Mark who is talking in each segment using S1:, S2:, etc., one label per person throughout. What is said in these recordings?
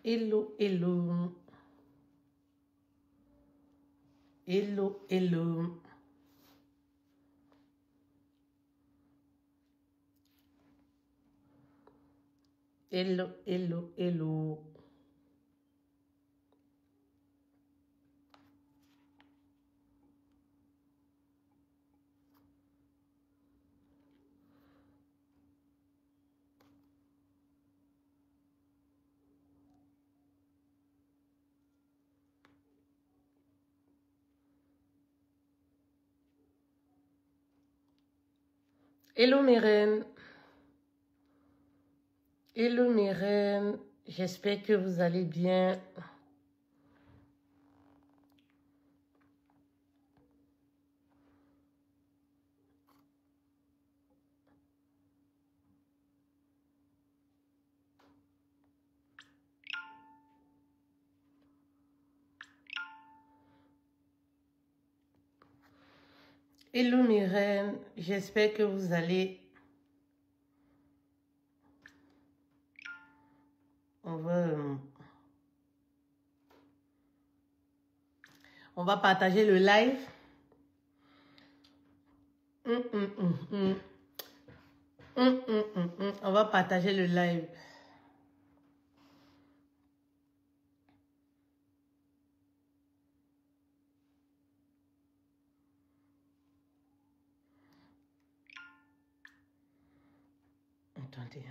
S1: Hello, hello. Hello, hello. Hello, hello, hello. Hello mes reines. Hello mes reines. J'espère que vous allez bien. Hello mes reines. J'espère que vous allez... On va partager le live. On va partager le live. Attendez.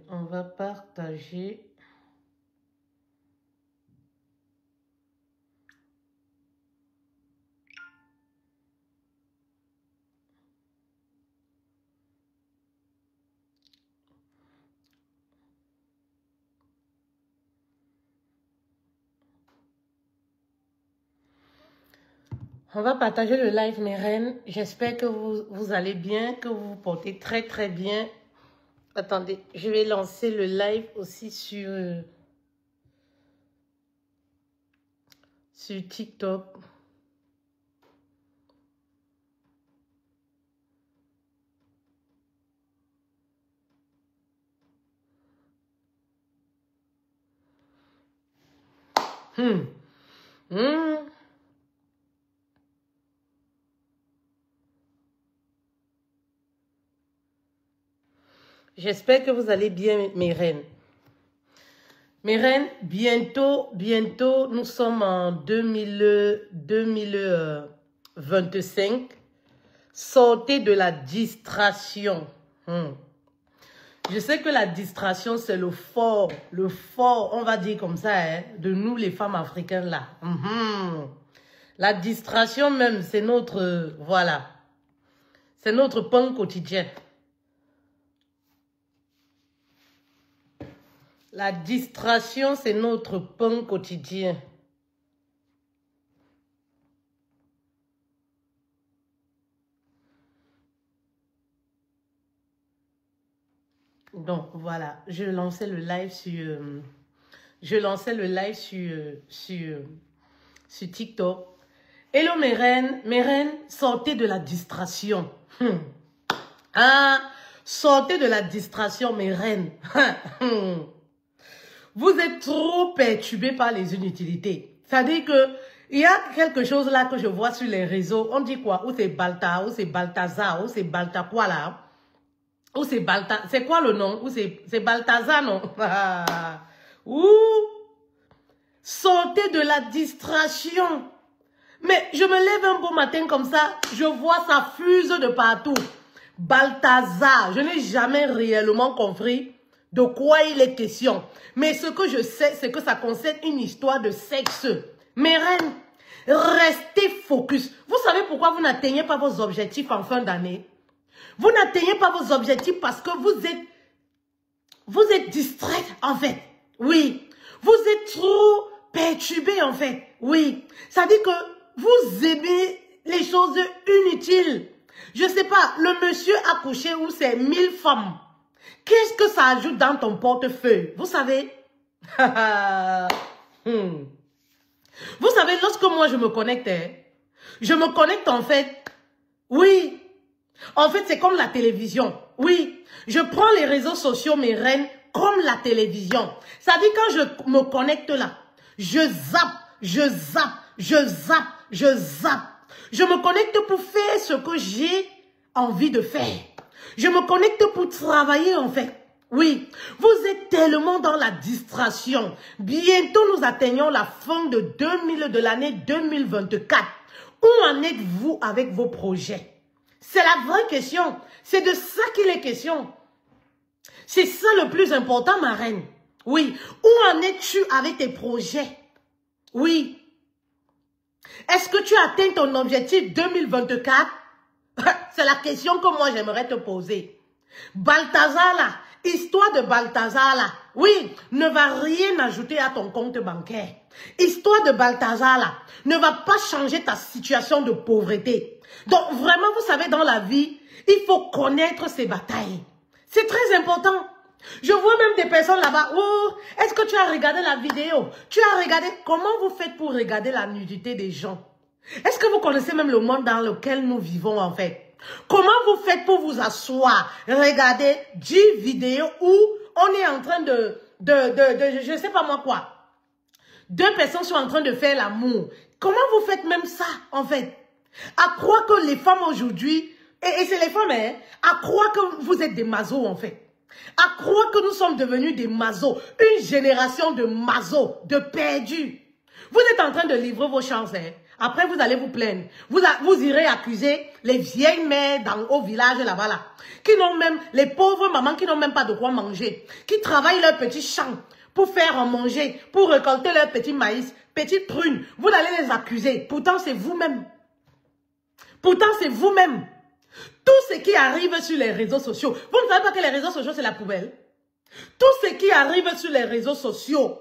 S1: On va partager. On va partager le live, mes reines. J'espère que vous allez bien, que vous vous portez très, très bien. Attendez, je vais lancer le live aussi sur TikTok. J'espère que vous allez bien, mes reines. Mes reines, bientôt, nous sommes en 2025. Sortez de la distraction. Je sais que la distraction, c'est le fort, on va dire comme ça, hein, de nous les femmes africaines là. La distraction même, c'est notre, voilà, c'est notre pain quotidien. La distraction, c'est notre pain quotidien. Donc, voilà, je lançais le live sur TikTok. Hello mes reines, sortez de la distraction. Sortez de la distraction, mes reines. Vous êtes trop perturbés par les inutilités. C'est-à-dire que il y a quelque chose là que je vois sur les réseaux. On dit quoi? Ou c'est Balta, ou c'est Balthazar, ou c'est Balta quoi là? Ou c'est Balta... C'est quoi le nom? Ou c'est Balthazar, non? Ouh! Sortez de la distraction. Mais je me lève un beau matin comme ça, je vois ça fuse de partout. Balthazar, je n'ai jamais réellement compris de quoi il est question. Mais ce que je sais, c'est que ça concerne une histoire de sexe. Mes reines, restez focus. Vous savez pourquoi vous n'atteignez pas vos objectifs en fin d'année? Vous n'atteignez pas vos objectifs parce que vous êtes distraite en fait. Oui. Vous êtes trop perturbé en fait. Oui. Ça dit que vous aimez les choses inutiles. Je sais pas, le monsieur a couché où c'est 1000 femmes. Qu'est-ce que ça ajoute dans ton portefeuille? Vous savez? Vous savez, lorsque moi je me connecte, je me connecte en fait, oui. En fait, c'est comme la télévision. Oui, je prends les réseaux sociaux, mes reines, comme la télévision. Ça dit quand je me connecte là, je zappe, je zappe, je zappe, je zappe. Je me connecte pour faire ce que j'ai envie de faire. Je me connecte pour travailler en fait. Oui, vous êtes tellement dans la distraction. Bientôt, nous atteignons la fin de l'année 2024. Où en êtes-vous avec vos projets? C'est la vraie question. C'est de ça qu'il est question. C'est ça le plus important, ma reine. Oui. Où en es-tu avec tes projets? Oui. Est-ce que tu atteins ton objectif 2024? C'est la question que moi j'aimerais te poser. Balthazar là, histoire de Balthazar là, oui, ne va rien ajouter à ton compte bancaire. Histoire de Balthazar là, ne va pas changer ta situation de pauvreté. Donc vraiment, vous savez, dans la vie, il faut connaître ses batailles. C'est très important. Je vois même des personnes là-bas. Oh, est-ce que tu as regardé la vidéo? Tu as regardé? Comment vous faites pour regarder la nudité des gens? Est-ce que vous connaissez même le monde dans lequel nous vivons en fait? Comment vous faites pour vous asseoir, regarder 10 vidéos où on est en train je ne sais pas moi quoi. 2 personnes sont en train de faire l'amour. Comment vous faites même ça en fait? À croire que les femmes aujourd'hui, et c'est les femmes, hein, à croire que vous êtes des mazos en fait. À croire que nous sommes devenus des mazos. Une génération de mazos, de perdus. Vous êtes en train de livrer vos chances. Hein. Après, vous allez vous plaindre. Vous irez accuser les vieilles mères au village là-bas. Là, qui n'ont même, les pauvres mamans qui n'ont même pas de quoi manger. Qui travaillent leur petit champ pour faire en manger, pour récolter leur petit maïs, petites prunes. Vous allez les accuser. Pourtant, c'est vous-même. Pourtant, c'est vous-même. Tout ce qui arrive sur les réseaux sociaux. Vous ne savez pas que les réseaux sociaux, c'est la poubelle. Tout ce qui arrive sur les réseaux sociaux,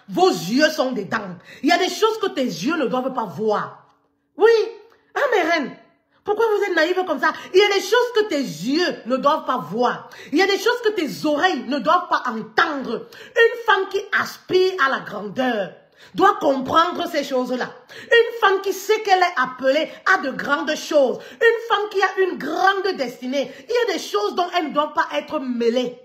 S1: vos yeux sont dedans. Il y a des choses que tes yeux ne doivent pas voir. Oui. Ah, mes reines, pourquoi vous êtes naïves comme ça? Il y a des choses que tes yeux ne doivent pas voir. Il y a des choses que tes oreilles ne doivent pas entendre. Une femme qui aspire à la grandeur doit comprendre ces choses-là. Une femme qui sait qu'elle est appelée à de grandes choses. Une femme qui a une grande destinée. Il y a des choses dont elle ne doit pas être mêlée.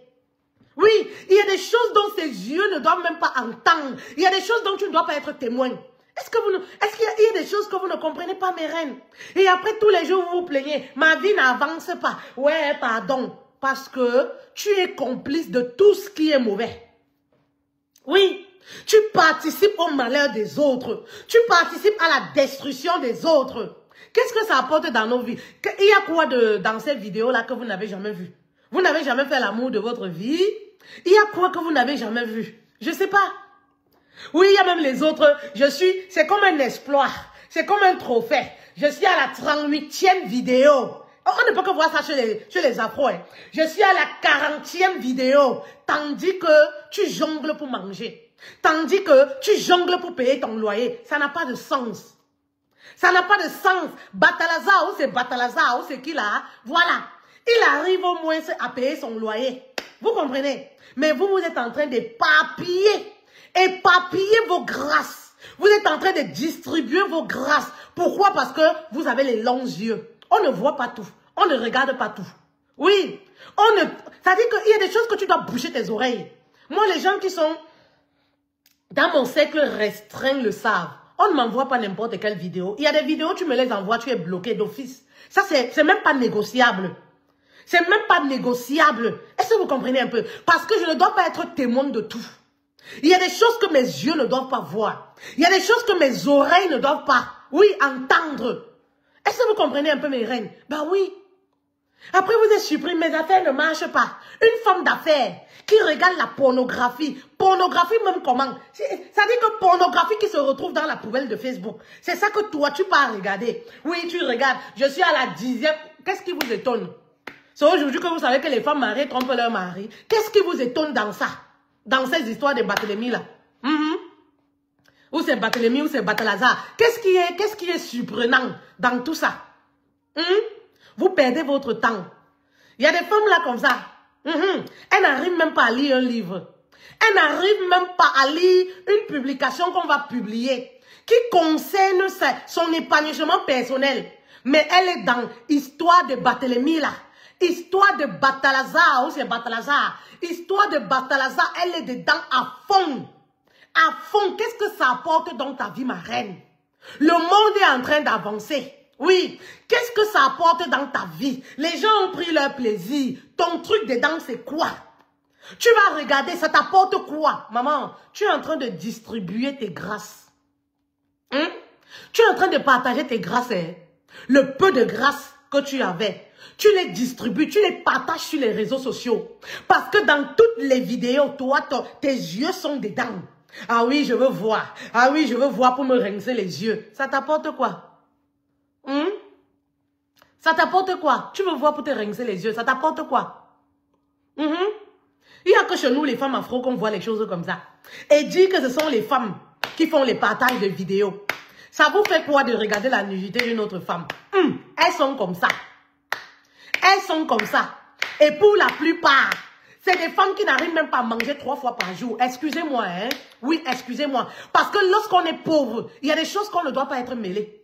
S1: Oui, il y a des choses dont ses yeux ne doivent même pas entendre. Il y a des choses dont tu ne dois pas être témoin. Est-ce qu'il y a des choses que vous ne comprenez pas, mes reines? Et après, tous les jours, vous vous plaignez. Ma vie n'avance pas. Ouais, pardon. Parce que tu es complice de tout ce qui est mauvais. Oui. Tu participes au malheur des autres. Tu participes à la destruction des autres. Qu'est-ce que ça apporte dans nos vies? Il y a quoi dans cette vidéo-là que vous n'avez jamais vu? Vous n'avez jamais fait l'amour de votre vie? Il y a quoi que vous n'avez jamais vu? Je ne sais pas. Oui, il y a même les autres. C'est comme un exploit. C'est comme un trophée. Je suis à la 38e vidéo. On ne peut que voir ça chez les afros. Hein. Je suis à la 40e vidéo. Tandis que tu jongles pour manger. Tandis que tu jongles pour payer ton loyer. Ça n'a pas de sens. Ça n'a pas de sens. Batalazar, ou c'est Batalazar, ou c'est qui là? Voilà. Il arrive au moins à payer son loyer. Vous comprenez? Mais vous êtes en train d'éparpiller. Éparpiller vos grâces. Vous êtes en train de distribuer vos grâces. Pourquoi? Parce que vous avez les longs yeux. On ne voit pas tout. On ne regarde pas tout. Oui. Ça dit qu'il y a des choses que tu dois boucher tes oreilles. Moi, les gens qui sont dans mon cercle restreint le savent. On ne m'envoie pas n'importe quelle vidéo. Il y a des vidéos, tu me les envoies, tu es bloqué d'office. Ça, c'est même pas négociable. C'est même pas négociable. Est-ce que vous comprenez un peu? Parce que je ne dois pas être témoin de tout. Il y a des choses que mes yeux ne doivent pas voir. Il y a des choses que mes oreilles ne doivent pas, oui, entendre. Est-ce que vous comprenez un peu, mes reines? Ben oui. Après, vous êtes surpris, mes affaires ne marchent pas. Une femme d'affaires qui regarde la pornographie. Pornographie même comment? Ça dit que pornographie qui se retrouve dans la poubelle de Facebook. C'est ça que toi, tu pars regarder. Oui, tu regardes. Je suis à la 10e. Qu'est-ce qui vous étonne? C'est aujourd'hui que vous savez que les femmes mariées trompent leur mari. Qu'est-ce qui vous étonne dans ça? Dans ces histoires de Barthélemy là. Ou c'est Barthélemy ou c'est Batalazar. Qu'est-ce qui est surprenant dans tout ça? Vous perdez votre temps. Il y a des femmes là comme ça. Elles n'arrivent même pas à lire un livre. Elles n'arrivent même pas à lire une publication qu'on va publier qui concerne son épanouissement personnel. Mais elle est dans histoire de Barthélemy là. Histoire de Batalazar, ou c'est Batalazar. Histoire de Batalazar, elle est dedans à fond. À fond, qu'est-ce que ça apporte dans ta vie, ma reine? Le monde est en train d'avancer. Oui, qu'est-ce que ça apporte dans ta vie? Les gens ont pris leur plaisir. Ton truc dedans, c'est quoi? Tu vas regarder, ça t'apporte quoi? Maman, tu es en train de distribuer tes grâces. Hein? Tu es en train de partager tes grâces. Hein? Le peu de grâces que tu avais. Tu les distribues, tu les partages sur les réseaux sociaux. Parce que dans toutes les vidéos, toi, tes yeux sont dedans. Ah oui, je veux voir. Ah oui, je veux voir pour me rincer les yeux. Ça t'apporte quoi? Ça t'apporte quoi? Tu veux voir pour te rincer les yeux. Ça t'apporte quoi? Il n'y a que chez nous, les femmes afro, qu'on voit les choses comme ça. Et dire que ce sont les femmes qui font les partages de vidéos. Ça vous fait quoi de regarder la nudité d'une autre femme? Elles sont comme ça. Elles sont comme ça. Et pour la plupart, c'est des femmes qui n'arrivent même pas à manger 3 fois par jour. Excusez-moi, hein? Oui, excusez-moi. Parce que lorsqu'on est pauvre, il y a des choses qu'on ne doit pas être mêlées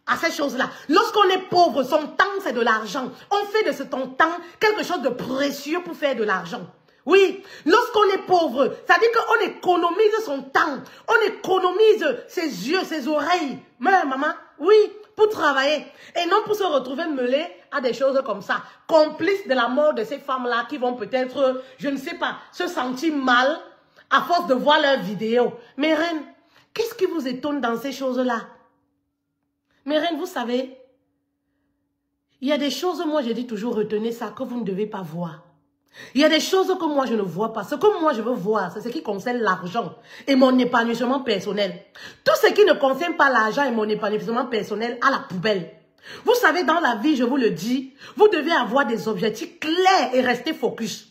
S1: à ces choses-là. Lorsqu'on est pauvre, son temps, c'est de l'argent. On fait de ton temps quelque chose de précieux pour faire de l'argent. Oui, lorsqu'on est pauvre, ça dit qu'on économise son temps. On économise ses yeux, ses oreilles. Mais maman, oui, pour travailler. Et non pour se retrouver mêlé à des choses comme ça. Complices de la mort de ces femmes-là qui vont peut-être, je ne sais pas, se sentir mal à force de voir leurs vidéos. Mais reine, qu'est-ce qui vous étonne dans ces choses-là? Mais reine, vous savez, il y a des choses, moi je dis toujours, retenez ça, que vous ne devez pas voir. Il y a des choses que moi je ne vois pas. Ce que moi je veux voir, c'est ce qui concerne l'argent et mon épanouissement personnel. Tout ce qui ne concerne pas l'argent et mon épanouissement personnel, à la poubelle. Vous savez, dans la vie, je vous le dis, vous devez avoir des objectifs clairs et rester focus.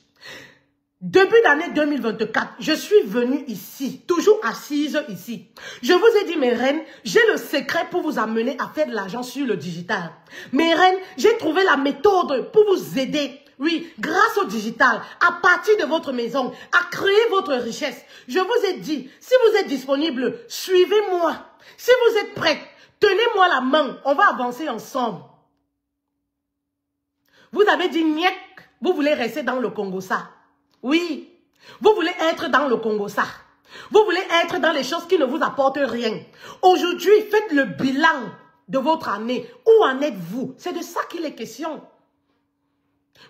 S1: Début d'année 2024, je suis venue ici, toujours assise ici. Je vous ai dit, mes reines, j'ai le secret pour vous amener à faire de l'argent sur le digital. Mes reines, j'ai trouvé la méthode pour vous aider. Oui, grâce au digital, à partir de votre maison, à créer votre richesse. Je vous ai dit, si vous êtes disponible, suivez-moi. Si vous êtes prête, tenez-moi la main. On va avancer ensemble. Vous avez dit, Niek, vous voulez rester dans le Congo-ça. Oui, vous voulez être dans le Congo-ça. Vous voulez être dans les choses qui ne vous apportent rien. Aujourd'hui, faites le bilan de votre année. Où en êtes-vous? C'est de ça qu'il est question.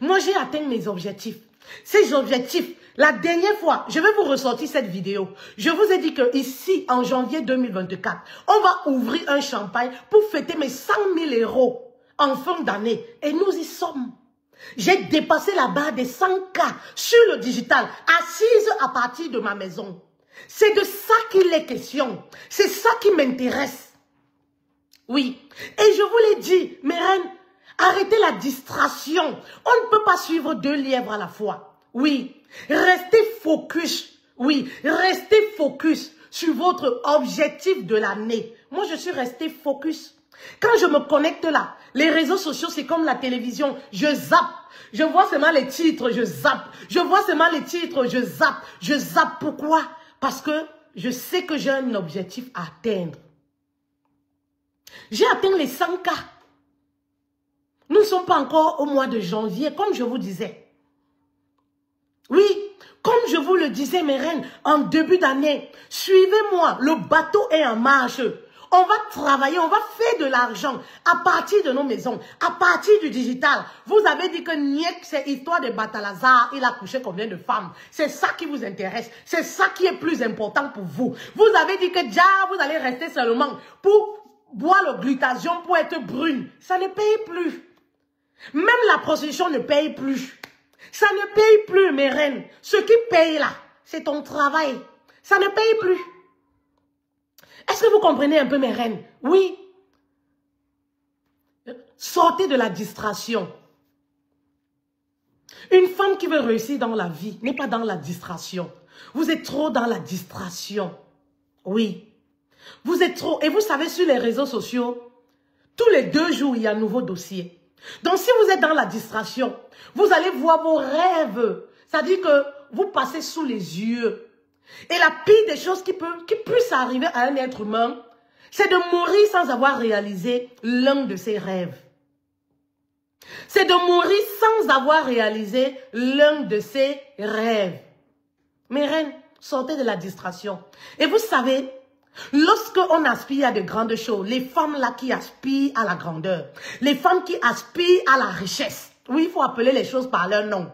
S1: Moi, j'ai atteint mes objectifs. Ces objectifs, la dernière fois, je vais vous ressortir cette vidéo. Je vous ai dit que ici, en janvier 2024, on va ouvrir un champagne pour fêter mes 100 000 € en fin d'année. Et nous y sommes. J'ai dépassé la barre des 100K sur le digital, assise à partir de ma maison. C'est de ça qu'il est question. C'est ça qui m'intéresse. Oui. Et je vous l'ai dit, mes reines, arrêtez la distraction. On ne peut pas suivre 2 lièvres à la fois. Oui. Restez focus. Oui. Restez focus sur votre objectif de l'année. Moi, je suis restée focus. Quand je me connecte là, les réseaux sociaux, c'est comme la télévision. Je zappe. Je vois seulement les titres, je zappe. Je vois seulement les titres, je zappe. Je zappe. Pourquoi? Parce que je sais que j'ai un objectif à atteindre. J'ai atteint les 100K. Nous ne sommes pas encore au mois de janvier, comme je vous disais. Oui, comme je vous le disais, mes reines, en début d'année, suivez-moi, le bateau est en marche. On va travailler, on va faire de l'argent à partir de nos maisons, à partir du digital. Vous avez dit que Niek, c'est histoire de Batalazar, il a couché combien de femmes? C'est ça qui vous intéresse, c'est ça qui est plus important pour vous. Vous avez dit que déjà, vous allez rester seulement pour boire le glutathion, pour être brune. Ça ne paye plus. Même la prostitution ne paye plus. Ça ne paye plus, mes reines. Ce qui paye là, c'est ton travail. Ça ne paye plus. Est-ce que vous comprenez un peu, mes reines? Oui. Sortez de la distraction. Une femme qui veut réussir dans la vie n'est pas dans la distraction. Vous êtes trop dans la distraction. Oui. Vous êtes trop. Et vous savez, sur les réseaux sociaux, tous les 2 jours, il y a un nouveau dossier. Donc, si vous êtes dans la distraction, vous allez voir vos rêves. C'est-à-dire que vous passez sous les yeux. Et la pire des choses qui puisse arriver à un être humain, c'est de mourir sans avoir réalisé l'un de ses rêves. C'est de mourir sans avoir réalisé l'un de ses rêves. Mes reines, sortez de la distraction. Et vous savez, lorsqu'on aspire à de grandes choses, les femmes là qui aspirent à la grandeur, les femmes qui aspirent à la richesse, oui, il faut appeler les choses par leur nom.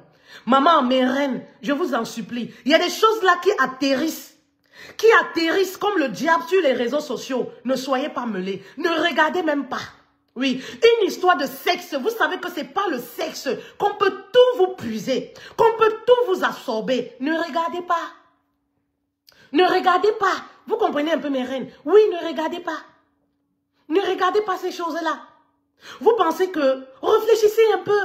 S1: Maman, mes reines, je vous en supplie, il y a des choses là qui atterrissent comme le diable sur les réseaux sociaux. Ne soyez pas mêlés, ne regardez même pas. Oui, une histoire de sexe, vous savez que c'est pas le sexe qu'on peut tout vous puiser, qu'on peut tout vous absorber. Ne regardez pas. Ne regardez pas. Vous comprenez un peu mes reines? Oui, ne regardez pas. Ne regardez pas ces choses-là. Vous pensez que, réfléchissez un peu.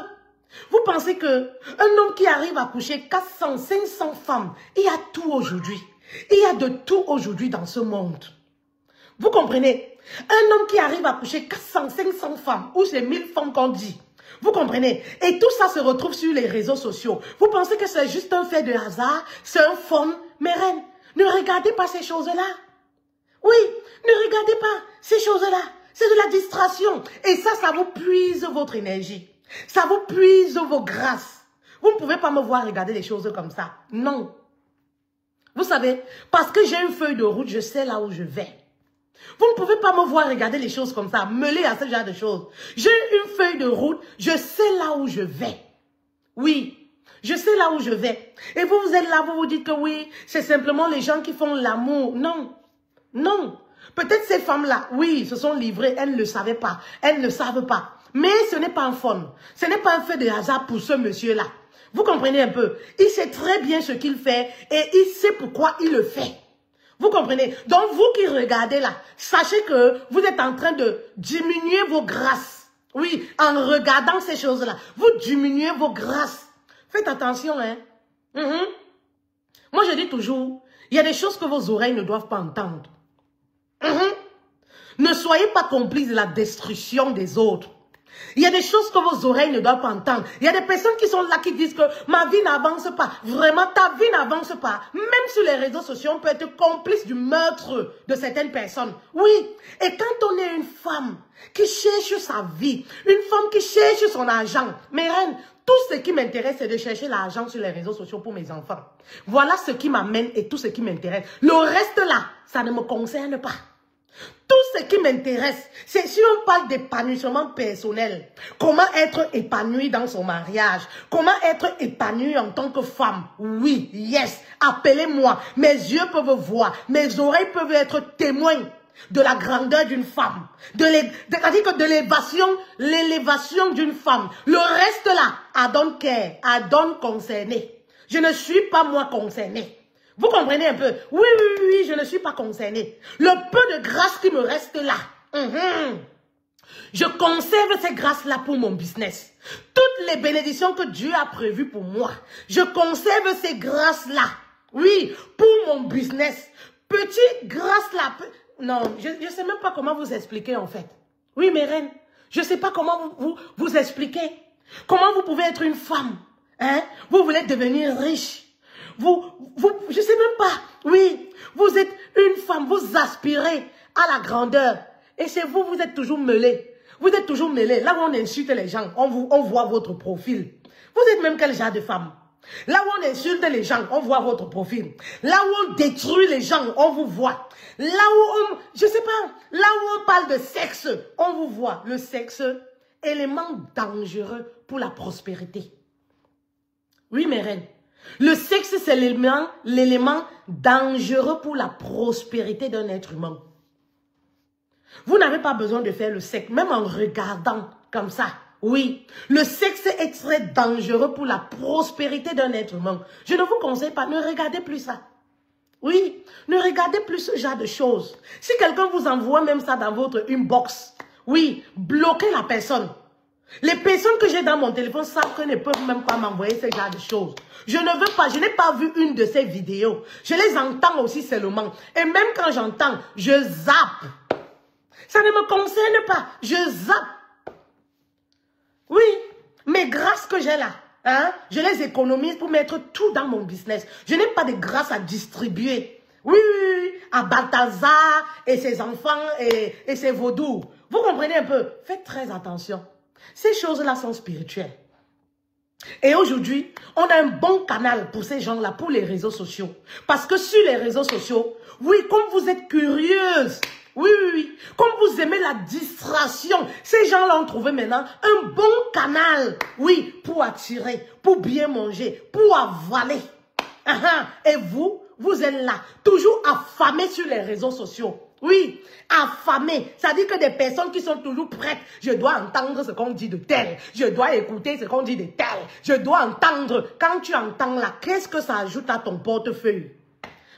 S1: Vous pensez que un homme qui arrive à coucher 400, 500 femmes, il y a tout aujourd'hui. Il y a de tout aujourd'hui dans ce monde. Vous comprenez? Un homme qui arrive à coucher 400, 500 femmes, ou c'est 1000 femmes qu'on dit. Vous comprenez? Et tout ça se retrouve sur les réseaux sociaux. Vous pensez que c'est juste un fait de hasard? C'est un fun? Mes reines, ne regardez pas ces choses-là. Oui, ne regardez pas ces choses-là. C'est de la distraction. Et ça vous puise votre énergie. Ça vous puise vos grâces. Vous ne pouvez pas me voir regarder des choses comme ça. Non. Vous savez, parce que j'ai une feuille de route, je sais là où je vais. Vous ne pouvez pas me voir regarder les choses comme ça, mêler à ce genre de choses. J'ai une feuille de route, je sais là où je vais. Oui, je sais là où je vais. Et vous, vous êtes là, vous vous dites que oui, c'est simplement les gens qui font l'amour. Non, non. Peut-être ces femmes-là, oui, se sont livrées, elles ne le savaient pas, elles ne savent pas. Mais ce n'est pas un fun. Ce n'est pas un fait de hasard pour ce monsieur-là. Vous comprenez un peu? Il sait très bien ce qu'il fait et il sait pourquoi il le fait. Vous comprenez? Donc, vous qui regardez là, sachez que vous êtes en train de diminuer vos grâces. Oui, en regardant ces choses-là, vous diminuez vos grâces. Faites attention, hein. Moi, je dis toujours, il y a des choses que vos oreilles ne doivent pas entendre. Ne soyez pas complices de la destruction des autres. Il y a des choses que vos oreilles ne doivent pas entendre. Il y a des personnes qui sont là qui disent que ma vie n'avance pas. Vraiment, ta vie n'avance pas. Même sur les réseaux sociaux, on peut être complice du meurtre de certaines personnes. Oui. Et quand on est une femme qui cherche sa vie, une femme qui cherche son argent, mes reines, tout ce qui m'intéresse, c'est de chercher l'argent sur les réseaux sociaux pour mes enfants. Voilà ce qui m'amène et tout ce qui m'intéresse. Le reste là, ça ne me concerne pas. Tout ce qui m'intéresse, c'est si on parle d'épanouissement personnel, comment être épanoui dans son mariage, comment être épanoui en tant que femme. Oui, yes, appelez-moi, mes yeux peuvent voir, mes oreilles peuvent être témoins de la grandeur d'une femme, c'est-à-dire que de l'élévation d'une femme. Le reste là, I don't care, I don't concerné. Je ne suis pas moi concernée. Vous comprenez un peu? Oui, je ne suis pas concernée. Le peu de grâce qui me reste là, je conserve ces grâces-là pour mon business. Toutes les bénédictions que Dieu a prévues pour moi, je conserve ces grâces-là. Oui, pour mon business. Petite grâce-là. Non, je ne sais même pas comment vous expliquer en fait. Oui, mes reines, je ne sais pas comment vous expliquer. Comment vous pouvez être une femme, hein? Vous voulez devenir riche. Je sais même pas. Oui, vous êtes une femme, vous aspirez à la grandeur. Et chez vous, vous êtes toujours mêlés. Vous êtes toujours mêlés. Là où on insulte les gens, on voit votre profil. Vous êtes même quel genre de femme? Là où on insulte les gens, on voit votre profil. Là où on détruit les gens, on vous voit. Là où je sais pas, là où on parle de sexe, on vous voit. Le sexe, élément dangereux pour la prospérité. Oui, mes reines. Le sexe, c'est l'élément dangereux pour la prospérité d'un être humain. Vous n'avez pas besoin de faire le sexe, même en regardant comme ça. Oui, le sexe est très dangereux pour la prospérité d'un être humain. Je ne vous conseille pas, ne regardez plus ça. Oui, ne regardez plus ce genre de choses. Si quelqu'un vous envoie même ça dans votre inbox, oui, bloquez la personne. Les personnes que j'ai dans mon téléphone savent qu'elles ne peuvent même pas m'envoyer ce genre de choses. Je ne veux pas, je n'ai pas vu une de ces vidéos. Je les entends aussi seulement. Et même quand j'entends, je zappe. Ça ne me concerne pas, je zappe. Oui, mes grâces que j'ai là, hein, je les économise pour mettre tout dans mon business. Je n'ai pas de grâces à distribuer. Oui, à Balthazar et ses enfants et ses vaudous. Vous comprenez un peu? Faites très attention. Ces choses-là sont spirituelles. Et aujourd'hui, on a un bon canal pour ces gens-là, pour les réseaux sociaux. Parce que sur les réseaux sociaux, oui, comme vous êtes curieuse, oui, comme vous aimez la distraction, ces gens-là ont trouvé maintenant un bon canal, oui, pour attirer, pour bien manger, pour avaler. Et vous êtes là, toujours affamés sur les réseaux sociaux. Oui, affamés. Ça dit que des personnes qui sont toujours prêtes. Je dois entendre ce qu'on dit de tel. Je dois écouter ce qu'on dit de tel. Je dois entendre. Quand tu entends là, qu'est-ce que ça ajoute à ton portefeuille?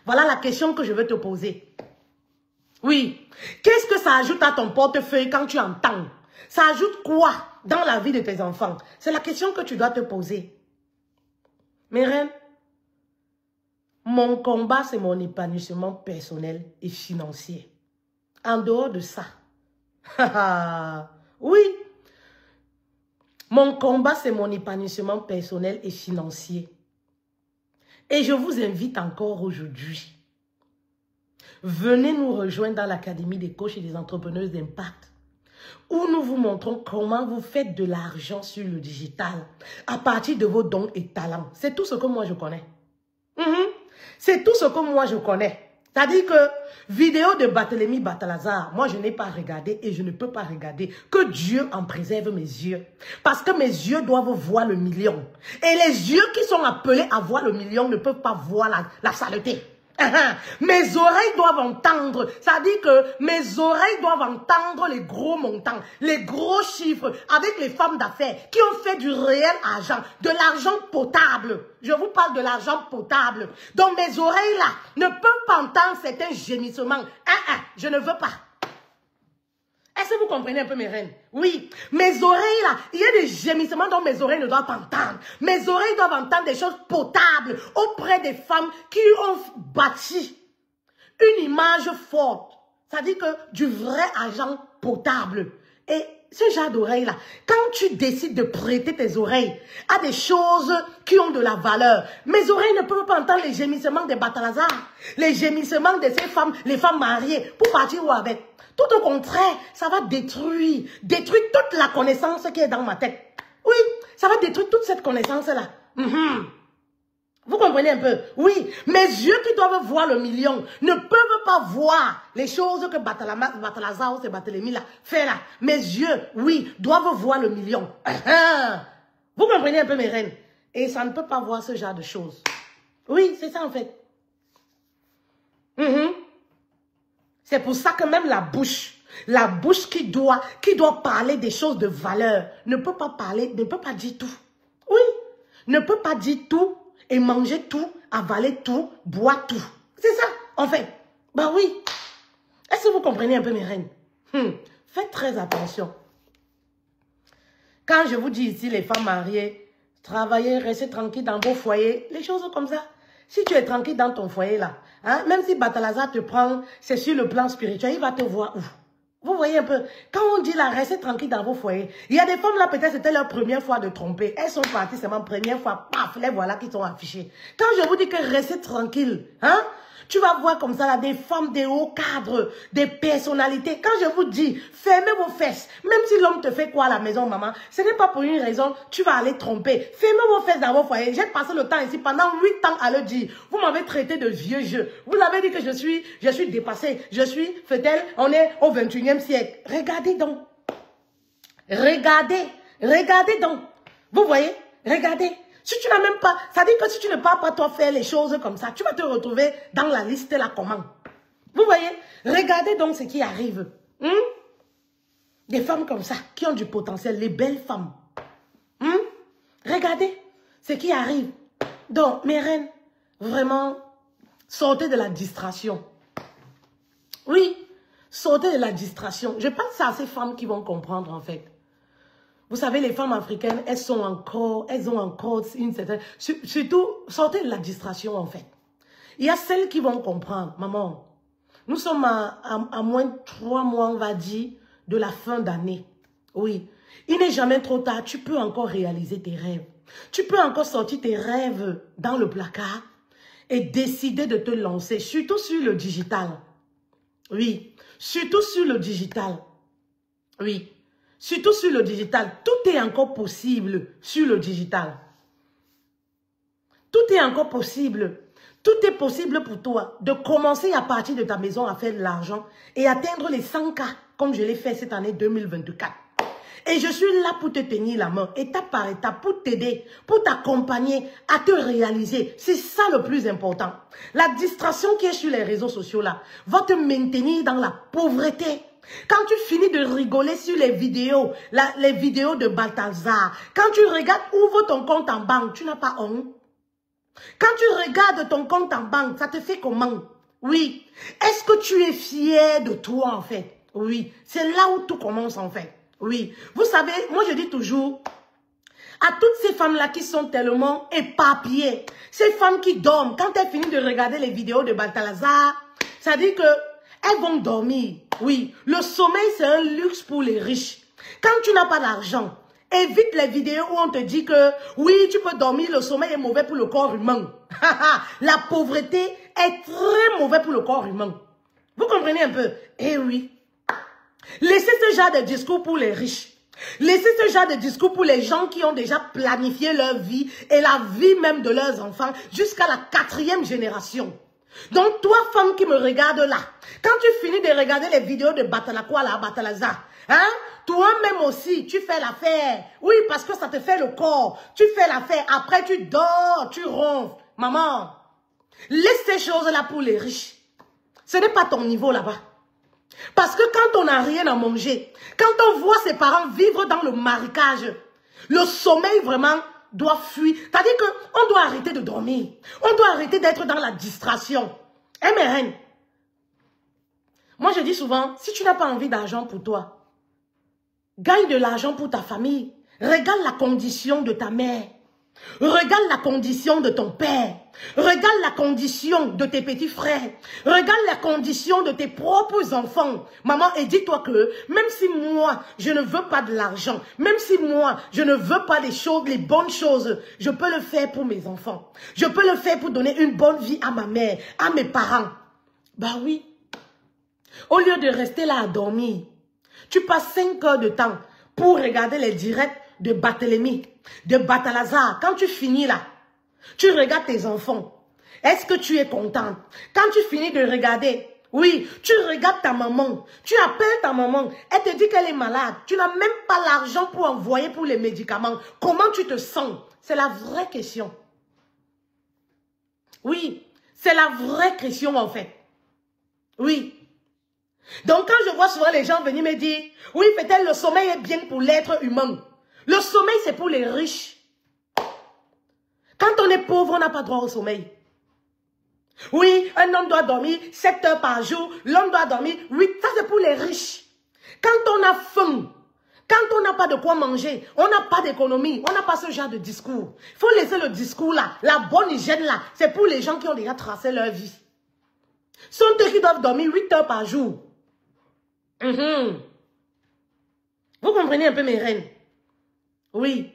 S1: Voilà la question que je veux te poser. Oui. Qu'est-ce que ça ajoute à ton portefeuille quand tu entends? Ça ajoute quoi dans la vie de tes enfants? C'est la question que tu dois te poser. Mes reines, mon combat, c'est mon épanouissement personnel et financier. En dehors de ça, oui, mon combat, c'est mon épanouissement personnel et financier. Et je vous invite encore aujourd'hui. Venez nous rejoindre dans l'Académie des coachs et des entrepreneuses d'impact, où nous vous montrons comment vous faites de l'argent sur le digital à partir de vos dons et talents. C'est tout ce que moi je connais. C'est tout ce que moi je connais. C'est-à-dire que vidéo de Barthélemy Batalazar, moi je n'ai pas regardé et je ne peux pas regarder. Que Dieu en préserve mes yeux. Parce que mes yeux doivent voir le million. Et les yeux qui sont appelés à voir le million ne peuvent pas voir la saleté. Mes oreilles doivent entendre, ça dit que mes oreilles doivent entendre les gros montants, les gros chiffres avec les femmes d'affaires qui ont fait du réel argent, de l'argent potable. Je vous parle de l'argent potable. Donc mes oreilles là ne peuvent pas entendre certains gémissements. Je ne veux pas. Est-ce que vous comprenez un peu mes reines? Oui, mes oreilles là, il y a des gémissements dont mes oreilles ne doivent pas entendre. Mes oreilles doivent entendre des choses potables auprès des femmes qui ont bâti une image forte. Ça dit que du vrai argent potable. Et ce genre d'oreilles là, quand tu décides de prêter tes oreilles à des choses qui ont de la valeur, mes oreilles ne peuvent pas entendre les gémissements des Batalazar, les gémissements de ces femmes, les femmes mariées, pour partir où avec? Tout au contraire, ça va détruire toute la connaissance qui est dans ma tête. Oui, ça va détruire toute cette connaissance-là. Vous comprenez un peu? Oui, mes yeux qui doivent voir le million ne peuvent pas voir les choses que Batalazar ou Barthélemy là fait là. Mes yeux, oui, doivent voir le million. Vous comprenez un peu mes reines? Et ça ne peut pas voir ce genre de choses. Oui, c'est ça en fait. C'est pour ça que même la bouche qui doit parler des choses de valeur, ne peut pas parler, ne peut pas dire tout. Oui, ne peut pas dire tout et manger tout, avaler tout, boire tout. C'est ça, en fait. Bah oui. Est-ce que vous comprenez un peu mes reines? Faites très attention. Quand je vous dis ici, les femmes mariées, travaillez, restez tranquilles dans vos foyers, les choses comme ça. Si tu es tranquille dans ton foyer là, hein, même si Batalazar te prend, c'est sur le plan spirituel, il va te voir où? Vous voyez un peu, quand on dit là, restez tranquille dans vos foyers, il y a des femmes là, peut-être c'était leur première fois de tromper. Elles sont parties, c'est ma première fois, paf, les voilà qui sont affichées. Quand je vous dis que restez tranquille, hein, tu vas voir comme ça là, des femmes, des hauts cadres, des personnalités. Quand je vous dis, fermez vos fesses, même si l'homme te fait quoi à la maison, maman, ce n'est pas pour une raison, tu vas aller tromper. Fermez vos fesses dans vos foyers. J'ai passé le temps ici pendant 8 ans à le dire. Vous m'avez traité de vieux jeu. Vous avez dit que je suis dépassée. Je suis fait-elle, on est au 21e siècle. Regardez donc. Regardez donc. Vous voyez? Regardez. Si tu n'as même pas, ça dit que si tu ne pars pas toi faire les choses comme ça, tu vas te retrouver dans la liste là comment? Vous voyez? Regardez donc ce qui arrive. Des femmes comme ça, qui ont du potentiel, les belles femmes. Regardez ce qui arrive. Donc, mes reines, vraiment, sortez de la distraction. Oui, sortez de la distraction. Je pense à ces femmes qui vont comprendre en fait. Vous savez, les femmes africaines, elles ont encore une certaine... Surtout, sortez de la distraction, en fait. Il y a celles qui vont comprendre. Maman, nous sommes à moins de 3 mois, on va dire, de la fin d'année. Oui. Il n'est jamais trop tard. Tu peux encore réaliser tes rêves. Tu peux encore sortir tes rêves dans le placard et décider de te lancer, surtout sur le digital. Oui, surtout sur le digital. Oui, surtout sur le digital. Tout est encore possible sur le digital. Tout est encore possible. Tout est possible pour toi de commencer à partir de ta maison à faire de l'argent et atteindre les 100K comme je l'ai fait cette année 2024. Et je suis là pour te tenir la main, étape par étape, pour t'aider, pour t'accompagner à te réaliser. C'est ça le plus important. La distraction qui est sur les réseaux sociaux là va te maintenir dans la pauvreté. Quand tu finis de rigoler sur les vidéos de Balthazar, quand tu regardes, ouvre ton compte en banque, tu n'as pas honte. Quand tu regardes ton compte en banque, ça te fait comment? Oui. Est-ce que tu es fier de toi en fait? Oui. C'est là où tout commence en fait. Oui. Vous savez, moi je dis toujours, à toutes ces femmes-là qui sont tellement éparpillées, ces femmes qui dorment, quand elles finissent de regarder les vidéos de Balthazar, ça dit que elles vont dormir. Oui. Le sommeil, c'est un luxe pour les riches. Quand tu n'as pas d'argent, évite les vidéos où on te dit que oui, tu peux dormir, le sommeil est mauvais pour le corps humain. La pauvreté est très mauvaise pour le corps humain. Vous comprenez un peu? Eh oui. Laissez ce genre de discours pour les riches. Laissez ce genre de discours pour les gens qui ont déjà planifié leur vie et la vie même de leurs enfants jusqu'à la 4e génération. Donc toi, femme qui me regarde là, quand tu finis de regarder les vidéos de Balthazar, hein? Toi-même aussi, tu fais l'affaire. Oui, parce que ça te fait le corps. Tu fais l'affaire. Après, tu dors, tu ronfles. Maman, laisse ces choses-là pour les riches. Ce n'est pas ton niveau là-bas. Parce que quand on n'a rien à manger, quand on voit ses parents vivre dans le marécage, le sommeil vraiment doit fuir. C'est-à-dire qu'on doit arrêter de dormir. On doit arrêter d'être dans la distraction. Eh mes reines, moi je dis souvent, si tu n'as pas envie d'argent pour toi, gagne de l'argent pour ta famille. Regarde la condition de ta mère. Regarde la condition de ton père. Regarde la condition de tes petits frères. Regarde la condition de tes propres enfants. Maman, et dis-toi que même si moi, je ne veux pas de l'argent, même si moi, je ne veux pas les choses, les bonnes choses, je peux le faire pour mes enfants. Je peux le faire pour donner une bonne vie à ma mère, à mes parents. Bah oui. Au lieu de rester là à dormir, tu passes 5 heures de temps pour regarder les directs de Barthélemy, de Balthazar. Quand tu finis là, tu regardes tes enfants. Est-ce que tu es contente? Quand tu finis de regarder, oui, tu regardes ta maman. Tu appelles ta maman. Elle te dit qu'elle est malade. Tu n'as même pas l'argent pour envoyer pour les médicaments. Comment tu te sens? C'est la vraie question. Oui, c'est la vraie question en fait. Oui. Donc quand je vois souvent les gens venir me dire, oui, peut-être le sommeil est bien pour l'être humain. Le sommeil, c'est pour les riches. Quand on est pauvre, on n'a pas droit au sommeil. Oui, un homme doit dormir 7 heures par jour, l'homme doit dormir 8. Ça, c'est pour les riches. Quand on a faim, quand on n'a pas de quoi manger, on n'a pas d'économie, on n'a pas ce genre de discours. Il faut laisser le discours là, la bonne hygiène là. C'est pour les gens qui ont déjà tracé leur vie. Ce sont eux qui doivent dormir 8 heures par jour. Vous comprenez un peu mes reines? Oui.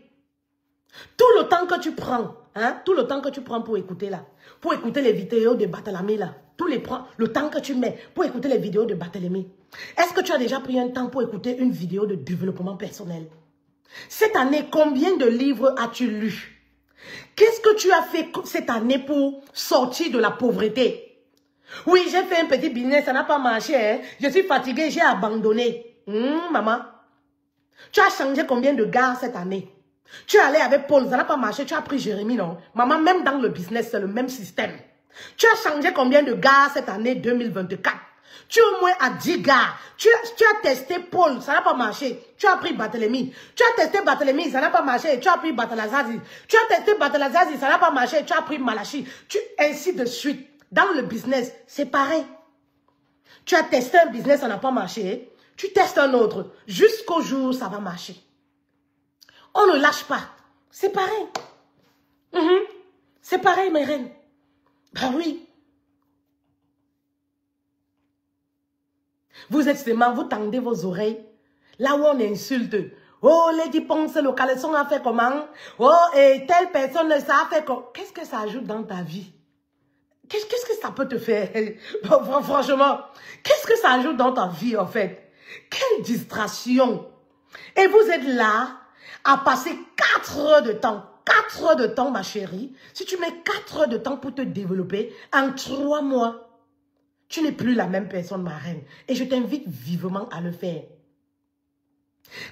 S1: Tout le temps que tu prends, hein, tout le temps que tu prends pour écouter là, pour écouter les vidéos de Barthélemy là, le temps que tu mets pour écouter les vidéos de Barthélemy, est-ce que tu as déjà pris un temps pour écouter une vidéo de développement personnel? Cette année, combien de livres as-tu lu? Qu'est-ce que tu as fait cette année pour sortir de la pauvreté? Oui, j'ai fait un petit business, ça n'a pas marché, hein? Je suis fatiguée, j'ai abandonné. Maman, tu as changé combien de gars cette année? Tu es allé avec Paul, ça n'a pas marché, tu as pris Jérémy, non? Maman, même dans le business, c'est le même système. Tu as changé combien de gars cette année 2024? Tu es au moins à 10 gars. Tu as testé Paul, ça n'a pas marché. Tu as pris Barthélemy. Tu as testé Barthélemy, ça n'a pas marché. Tu as pris Barthélemy. Tu as testé Barthélemy, ça n'a pas marché. Tu as pris Malachi. Ainsi de suite. Dans le business, c'est pareil. Tu as testé un business, ça n'a pas marché. Tu testes un autre. Jusqu'au jour où ça va marcher. On ne lâche pas. C'est pareil. C'est pareil, mes reines. Ben oui. Vous êtes seulement, vous tendez vos oreilles. Là où on insulte. Oh, Lady Ponce, le caleçon a fait comment? Oh, et telle personne, ça a fait comment? Qu'est-ce que ça ajoute dans ta vie? Qu'est-ce que ça peut te faire? Bon, franchement, qu'est-ce que ça ajoute dans ta vie, en fait? Quelle distraction! Et vous êtes là à passer 4 heures de temps. 4 heures de temps, ma chérie. Si tu mets 4 heures de temps pour te développer, en 3 mois, tu n'es plus la même personne, ma reine. Et je t'invite vivement à le faire.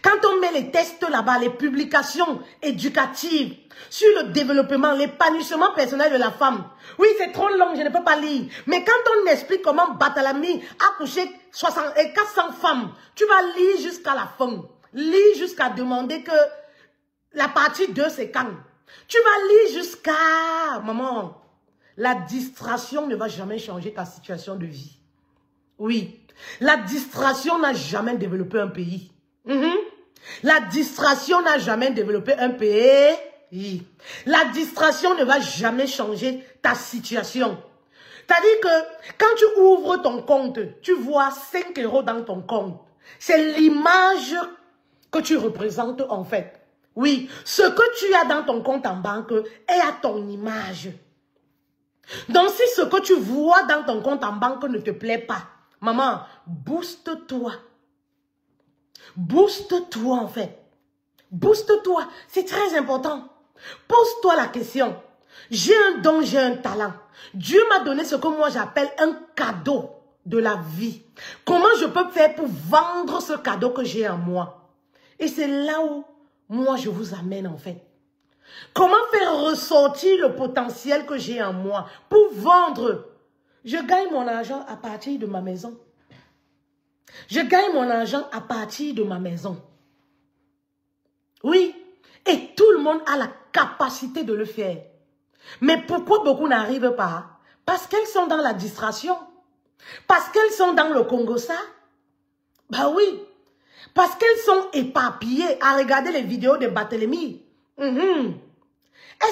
S1: Quand on met les tests là-bas, les publications éducatives sur le développement, l'épanouissement personnel de la femme. Oui, c'est trop long, je ne peux pas lire. Mais quand on explique comment Barthélemy a couché 400 femmes, tu vas lire jusqu'à la fin. Lis jusqu'à demander que la partie 2, c'est quand. Tu vas lire jusqu'à... Maman, la distraction ne va jamais changer ta situation de vie. Oui, la distraction n'a jamais développé un pays. La distraction n'a jamais développé un pays. La distraction ne va jamais changer ta situation. C'est-à-dire que quand tu ouvres ton compte, tu vois 5 € dans ton compte. C'est l'image que tu représentes en fait. Oui, ce que tu as dans ton compte en banque est à ton image. Donc si ce que tu vois dans ton compte en banque ne te plaît pas, maman, booste-toi. Booste-toi en fait. Booste-toi. C'est très important. Pose-toi la question. J'ai un don, j'ai un talent. Dieu m'a donné ce que moi j'appelle un cadeau de la vie. Comment je peux faire pour vendre ce cadeau que j'ai en moi? Et c'est là où moi je vous amène en fait. Comment faire ressortir le potentiel que j'ai en moi pour vendre? Je gagne mon argent à partir de ma maison. Je gagne mon argent à partir de ma maison. Oui, et tout le monde a la capacité de le faire. Mais pourquoi beaucoup n'arrivent pas? Parce qu'elles sont dans la distraction. Parce qu'elles sont dans le Congo-ça. Bah oui. Parce qu'elles sont éparpillées à regarder les vidéos de Barthélemy. Elles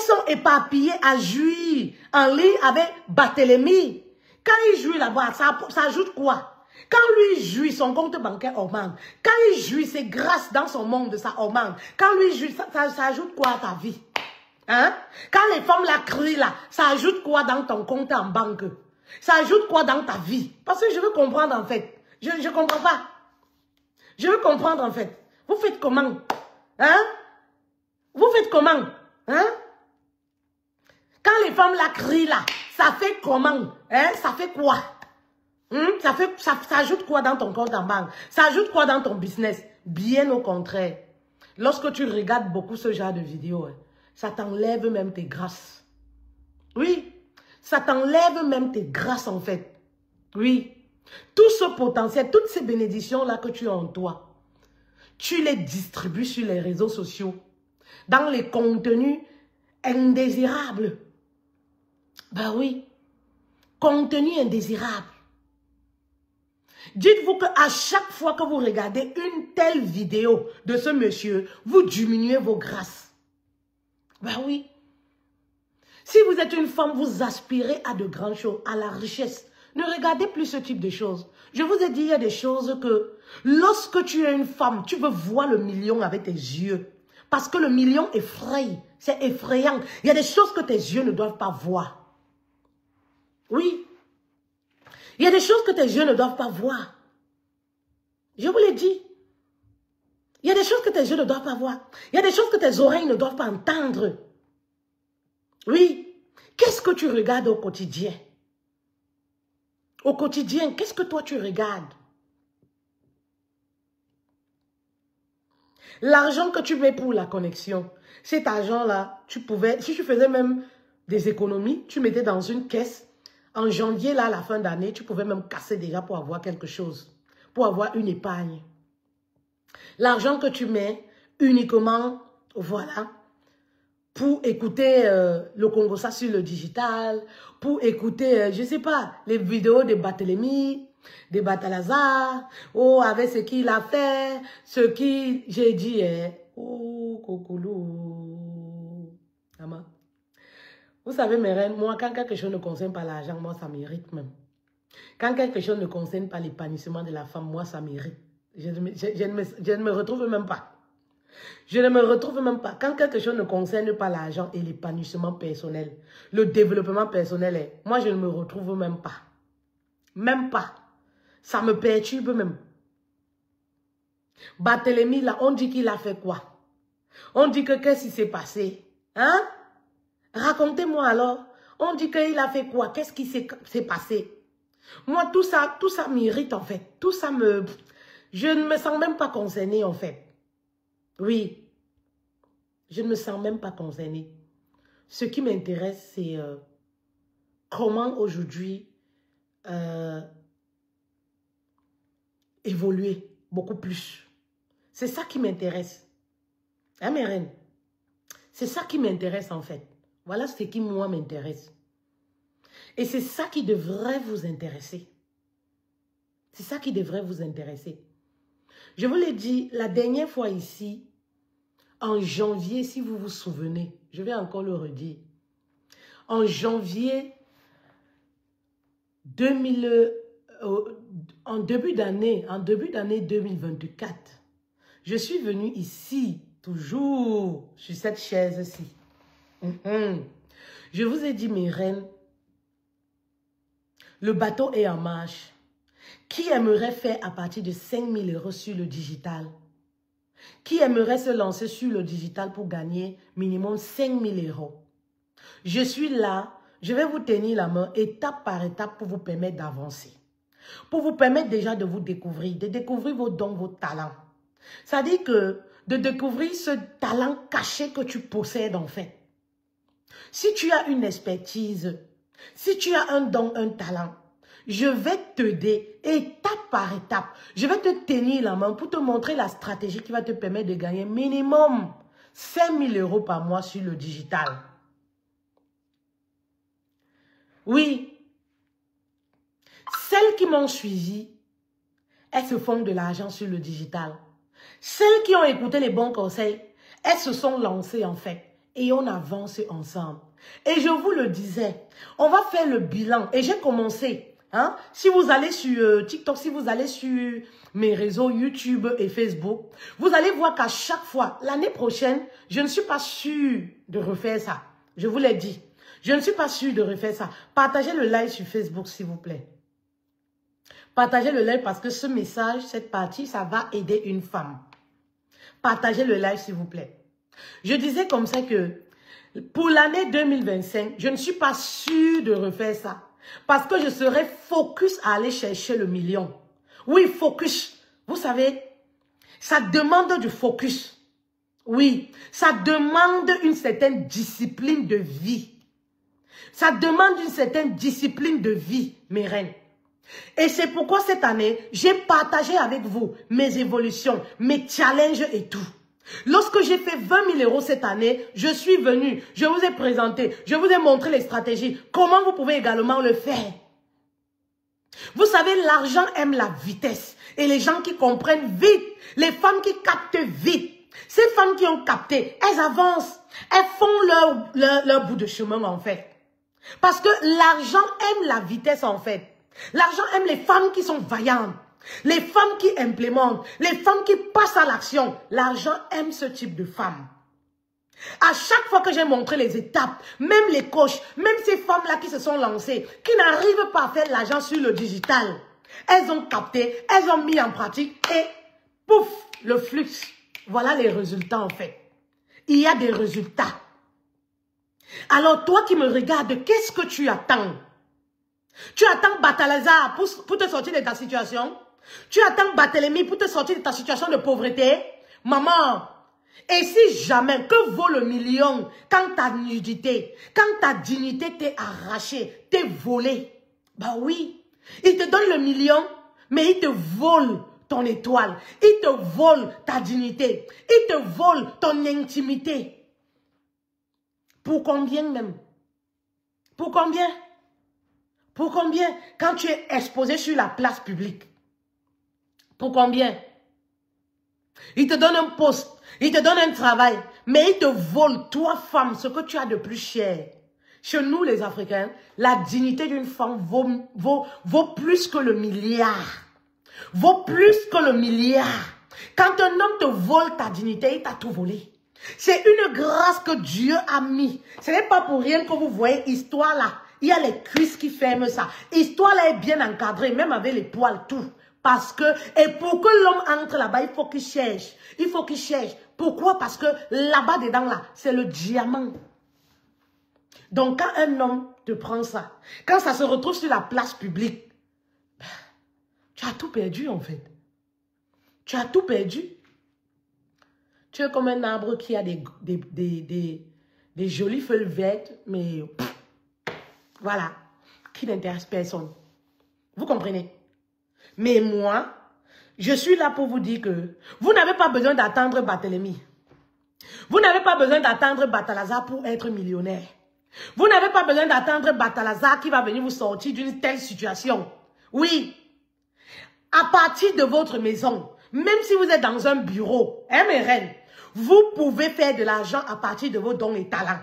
S1: sont éparpillées à jouir en ligne avec Barthélemy. Quand il joue là-bas, ça ajoute quoi? Quand lui jouit, son compte bancaire augmente. Quand il jouit, c'est grâce dans son monde, ça augmente. Quand lui jouit, ça ajoute quoi à ta vie? Hein? Quand les femmes la crient là, ça ajoute quoi dans ton compte en banque? Ça ajoute quoi dans ta vie? Parce que je veux comprendre en fait. Je ne comprends pas. Je veux comprendre en fait. Vous faites comment? Hein? Vous faites comment? Hein? Quand les femmes la crient là, ça fait comment? Hein? Ça fait quoi? Ça ajoute quoi dans ton compte en banque? Ça ajoute quoi dans ton business? Bien au contraire. Lorsque tu regardes beaucoup ce genre de vidéos, ça t'enlève même tes grâces. Oui, ça t'enlève même tes grâces en fait. Oui, tout ce potentiel, toutes ces bénédictions-là que tu as en toi, tu les distribues sur les réseaux sociaux, dans les contenus indésirables. Ben oui, contenu indésirable. Dites-vous qu'à chaque fois que vous regardez une telle vidéo de ce monsieur, vous diminuez vos grâces. Ben oui. Si vous êtes une femme, vous aspirez à de grandes choses, à la richesse. Ne regardez plus ce type de choses. Je vous ai dit, il y a des choses que lorsque tu es une femme, tu veux voir le million avec tes yeux. Parce que le million effraie. C'est effrayant. Il y a des choses que tes yeux ne doivent pas voir. Oui. Il y a des choses que tes yeux ne doivent pas voir. Je vous l'ai dit. Il y a des choses que tes yeux ne doivent pas voir. Il y a des choses que tes oreilles ne doivent pas entendre. Oui. Qu'est-ce que tu regardes au quotidien? Au quotidien, qu'est-ce que toi tu regardes? L'argent que tu mets pour la connexion, cet argent-là, tu pouvais, si tu faisais même des économies, tu mettais dans une caisse. En janvier, là, à la fin d'année, tu pouvais même casser déjà pour avoir quelque chose, pour avoir une épargne. L'argent que tu mets uniquement, voilà, pour écouter le Congo-ça sur le digital, pour écouter, je ne sais pas, les vidéos de Barthélemy, de Batalazar, oh, avec ce qu'il a fait, ce qui, j'ai dit, oh, coucoulou, maman. Vous savez, mes reines, moi, quand quelque chose ne concerne pas l'argent, moi, ça m'irrite même. Quand quelque chose ne concerne pas l'épanouissement de la femme, moi, ça m'irrite. Je ne me retrouve même pas. Je ne me retrouve même pas. Quand quelque chose ne concerne pas l'argent et l'épanouissement personnel, le développement personnel, moi je ne me retrouve même pas. Même pas. Ça me perturbe même. Barthélemy, là, on dit qu'il a fait quoi? On dit que qu'est-ce qui s'est passé? Hein? Racontez-moi alors. On dit qu'il a fait quoi? Qu'est-ce qui s'est passé? Moi, tout ça m'irrite en fait. Tout ça me... Je ne me sens même pas concernée en fait. Oui. Je ne me sens même pas concernée. Ce qui m'intéresse, c'est comment aujourd'hui évoluer beaucoup plus. C'est ça qui m'intéresse. Hein, mes reines? C'est ça qui m'intéresse en fait. Voilà ce qui, moi, m'intéresse. Et c'est ça qui devrait vous intéresser. C'est ça qui devrait vous intéresser. Je vous l'ai dit la dernière fois ici, en janvier, si vous vous souvenez, je vais encore le redire. En janvier 2000, en début d'année 2024, je suis venue ici, toujours sur cette chaise-ci. Je vous ai dit, mes reines, le bateau est en marche. Qui aimerait faire à partir de 5 000 € sur le digital? Qui aimerait se lancer sur le digital pour gagner minimum 5 000 €? Je suis là, je vais vous tenir la main étape par étape pour vous permettre d'avancer. Pour vous permettre déjà de vous découvrir, de découvrir vos dons, vos talents. Ça dit que de découvrir ce talent caché que tu possèdes en fait. Si tu as une expertise, si tu as un don, un talent, je vais t'aider étape par étape. Je vais te tenir la main pour te montrer la stratégie qui va te permettre de gagner minimum 5 000 € par mois sur le digital. Oui. Celles qui m'ont suivi, elles se font de l'argent sur le digital. Celles qui ont écouté les bons conseils, elles se sont lancées en fait. Et on avance ensemble. Et je vous le disais, on va faire le bilan. Et j'ai commencé. Hein? Si vous allez sur TikTok, si vous allez sur mes réseaux YouTube et Facebook, vous allez voir qu'à chaque fois, l'année prochaine, je ne suis pas sûre de refaire ça. Je vous l'ai dit. Je ne suis pas sûre de refaire ça. Partagez le live sur Facebook, s'il vous plaît. Partagez le live parce que ce message, cette partie, ça va aider une femme. Partagez le live, s'il vous plaît. Je disais comme ça que pour l'année 2025, je ne suis pas sûre de refaire ça. Parce que je serai focus à aller chercher le million. Oui, focus. Vous savez, ça demande du focus. Oui, ça demande une certaine discipline de vie. Ça demande une certaine discipline de vie, mes reines. Et c'est pourquoi cette année, j'ai partagé avec vous mes évolutions, mes challenges et tout. Lorsque j'ai fait 20 000 € cette année, je suis venue, je vous ai présenté, je vous ai montré les stratégies, comment vous pouvez également le faire. Vous savez, l'argent aime la vitesse et les gens qui comprennent vite, les femmes qui captent vite. Ces femmes qui ont capté, elles avancent, elles font leur bout de chemin en fait. Parce que l'argent aime la vitesse en fait. L'argent aime les femmes qui sont vaillantes. Les femmes qui implémentent, les femmes qui passent à l'action, l'argent aime ce type de femmes. À chaque fois que j'ai montré les étapes, même les coachs, même ces femmes-là qui se sont lancées, qui n'arrivent pas à faire l'argent sur le digital, elles ont capté, elles ont mis en pratique et pouf, le flux. Voilà les résultats en fait. Il y a des résultats. Alors toi qui me regardes, qu'est-ce que tu attends? Tu attends Barthélemy pour te sortir de ta situation? Tu attends Barthélemy pour te sortir de ta situation de pauvreté? Maman, et si jamais, que vaut le million quand ta nudité, quand ta dignité t'est arrachée, t'est volée? Bah oui, il te donne le million, mais il te vole ton étoile, il te vole ta dignité, il te vole ton intimité. Pour combien même? Pour combien? Pour combien? Quand tu es exposé sur la place publique. Pour combien? Il te donne un poste, il te donne un travail, mais il te vole, toi femme, ce que tu as de plus cher. Chez nous les Africains, la dignité d'une femme vaut plus que le milliard. Vaut plus que le milliard. Quand un homme te vole ta dignité, il t'a tout volé. C'est une grâce que Dieu a mis. Ce n'est pas pour rien que vous voyez histoire là. Il y a les cuisses qui ferment ça. Histoire là est bien encadrée, même avec les poils, tout. Parce que, et pour que l'homme entre là-bas, il faut qu'il cherche. Il faut qu'il cherche. Pourquoi? Parce que là-bas, dedans là, c'est le diamant. Donc, quand un homme te prend ça, quand ça se retrouve sur la place publique, tu as tout perdu en fait. Tu as tout perdu. Tu es comme un arbre qui a des jolies feuilles vertes, mais voilà, qui n'intéresse personne. Vous comprenez? Mais moi, je suis là pour vous dire que vous n'avez pas besoin d'attendre Barthélemy. Vous n'avez pas besoin d'attendre Batalazar pour être millionnaire. Vous n'avez pas besoin d'attendre Batalazar qui va venir vous sortir d'une telle situation. Oui, à partir de votre maison, même si vous êtes dans un bureau, hein mes reines, vous pouvez faire de l'argent à partir de vos dons et talents.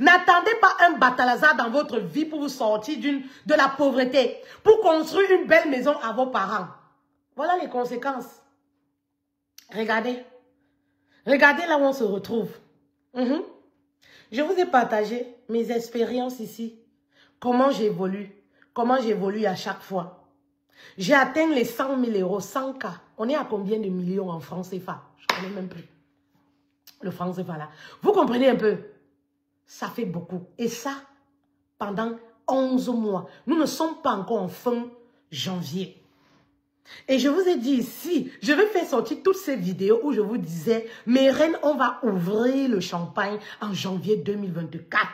S1: N'attendez pas un Batalazar dans votre vie pour vous sortir de la pauvreté, pour construire une belle maison à vos parents. Voilà les conséquences. Regardez. Regardez là où on se retrouve. Je vous ai partagé mes expériences ici. Comment j'évolue. Comment j'évolue à chaque fois. J'ai atteint les 100 000 euros, 100K. On est à combien de millions en francs CFA? Je ne connais même plus. Le franc CFA là. Vous comprenez un peu? Ça fait beaucoup. Et ça, pendant 11 mois. Nous ne sommes pas encore en fin janvier. Et je vous ai dit ici, je vais faire sortir toutes ces vidéos où je vous disais, mes reines, on va ouvrir le champagne en janvier 2024.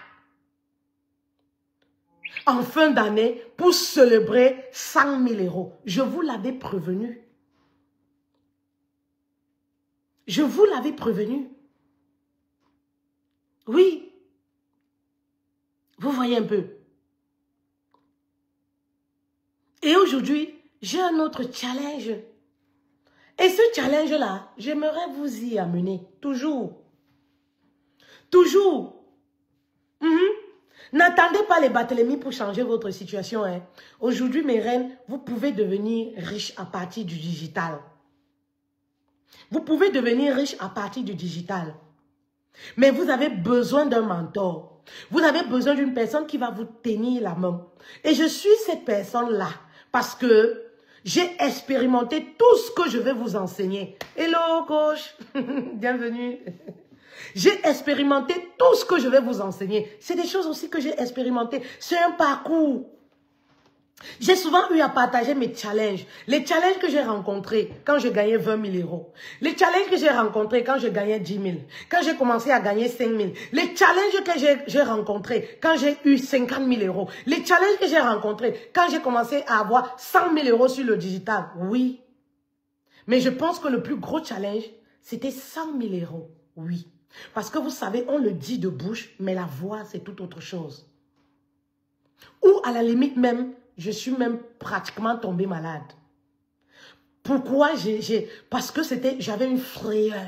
S1: En fin d'année, pour célébrer 100 000 euros. Je vous l'avais prévenu. Je vous l'avais prévenu. Oui. Vous voyez un peu. Et aujourd'hui, j'ai un autre challenge. Et ce challenge-là, j'aimerais vous y amener. Toujours. Toujours. N'attendez pas les Barthélemy pour changer votre situation. Hein. Aujourd'hui, mes reines, vous pouvez devenir riche à partir du digital. Vous pouvez devenir riche à partir du digital. Mais vous avez besoin d'un mentor. Vous avez besoin d'une personne qui va vous tenir la main. Et je suis cette personne-là parce que j'ai expérimenté tout ce que je vais vous enseigner. Hello, coach. Bienvenue. J'ai expérimenté tout ce que je vais vous enseigner. C'est des choses aussi que j'ai expérimentées. C'est un parcours. J'ai souvent eu à partager mes challenges. Les challenges que j'ai rencontrés quand je gagnais 20 000 euros. Les challenges que j'ai rencontrés quand je gagnais 10 000. Quand j'ai commencé à gagner 5 000. Les challenges que j'ai rencontrés quand j'ai eu 50 000 euros. Les challenges que j'ai rencontrés quand j'ai commencé à avoir 100 000 euros sur le digital. Oui. Mais je pense que le plus gros challenge, c'était 100 000 euros. Oui. Parce que vous savez, on le dit de bouche, mais la voix, c'est tout autre chose. Ou à la limite même, je suis même pratiquement tombée malade. Pourquoi parce que j'avais une frayeur.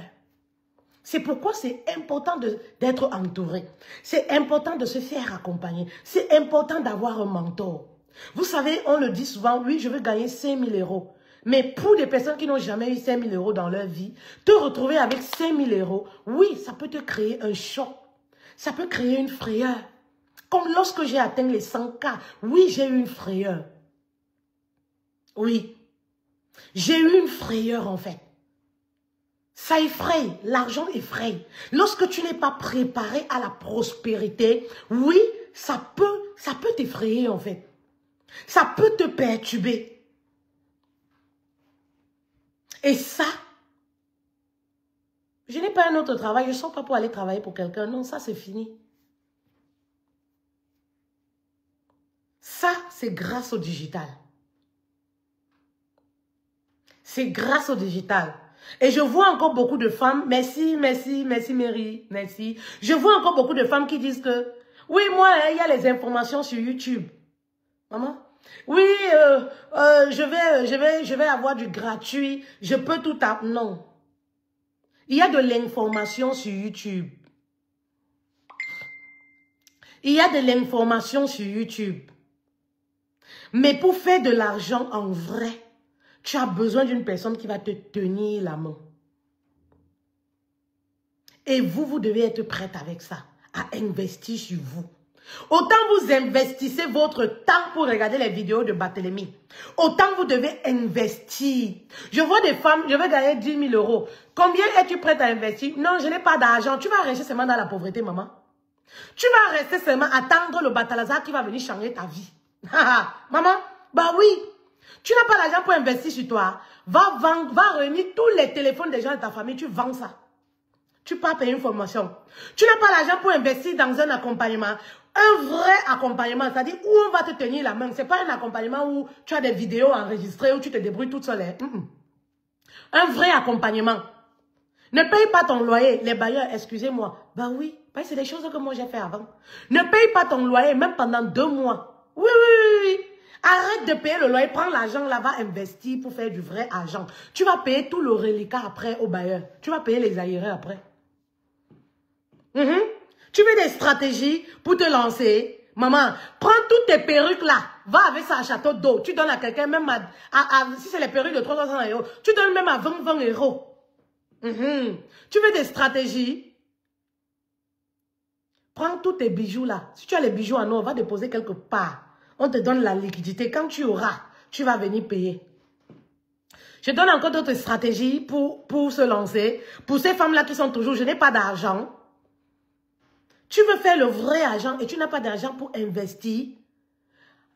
S1: C'est pourquoi c'est important d'être entouré. C'est important de se faire accompagner. C'est important d'avoir un mentor. Vous savez, on le dit souvent, oui, je veux gagner 5 000 euros. Mais pour des personnes qui n'ont jamais eu 5 000 euros dans leur vie, te retrouver avec 5 000 euros, oui, ça peut te créer un choc. Ça peut créer une frayeur. Comme lorsque j'ai atteint les 100K, oui, j'ai eu une frayeur. Oui. J'ai eu une frayeur en fait. Ça effraie, l'argent effraie. Lorsque tu n'es pas préparé à la prospérité, oui, ça peut t'effrayer en fait. Ça peut te perturber. Et ça, je n'ai pas un autre travail, je ne sors pas pour aller travailler pour quelqu'un. Non, ça c'est fini. Ça, c'est grâce au digital. C'est grâce au digital. Et je vois encore beaucoup de femmes, merci Mary, merci. Je vois encore beaucoup de femmes qui disent que, oui, moi, il y a les informations sur YouTube. Maman? Oui, je vais avoir du gratuit, je peux tout apprendre. Non. Il y a de l'information sur YouTube. Il y a de l'information sur YouTube. Mais pour faire de l'argent en vrai, tu as besoin d'une personne qui va te tenir la main. Et vous devez être prête avec ça, à investir sur vous. Autant vous investissez votre temps pour regarder les vidéos de Barthélemy, autant vous devez investir. Je vois des femmes, je vais gagner 10 000 euros. Combien es-tu prête à investir? Non, je n'ai pas d'argent. Tu vas rester seulement dans la pauvreté, maman. Tu vas rester seulement attendre le Batalazar qui va venir changer ta vie. Maman, bah oui. Tu n'as pas d'argent pour investir sur toi. Va vendre, va réunir tous les téléphones des gens de ta famille, tu vends ça. Tu pars payer une formation. Tu n'as pas l'argent pour investir dans un accompagnement. Un vrai accompagnement, c'est-à-dire où on va te tenir la main. Ce n'est pas un accompagnement où tu as des vidéos enregistrées, où tu te débrouilles toute seule. Un vrai accompagnement. Ne paye pas ton loyer. Les bailleurs, excusez-moi. Ben oui, c'est des choses que moi j'ai fait avant. Ne paye pas ton loyer, même pendant 2 mois. Oui, oui, oui, oui. Arrête de payer le loyer, prends l'argent là, va investir pour faire du vrai argent. Tu vas payer tout le reliquat après au bailleur. Tu vas payer les aérés après. Tu veux des stratégies pour te lancer? Maman, prends toutes tes perruques là, va avec ça à Château d'eau. Tu donnes à quelqu'un même si c'est les perruques de 300 euros, tu donnes même à 20 euros. Tu veux des stratégies? Prends tous tes bijoux là. Si tu as les bijoux en or, va déposer quelque part. On te donne la liquidité. Quand tu auras, tu vas venir payer. Je donne encore d'autres stratégies pour se lancer. Pour ces femmes-là qui sont toujours, je n'ai pas d'argent. Tu veux faire le vrai argent et tu n'as pas d'argent pour investir.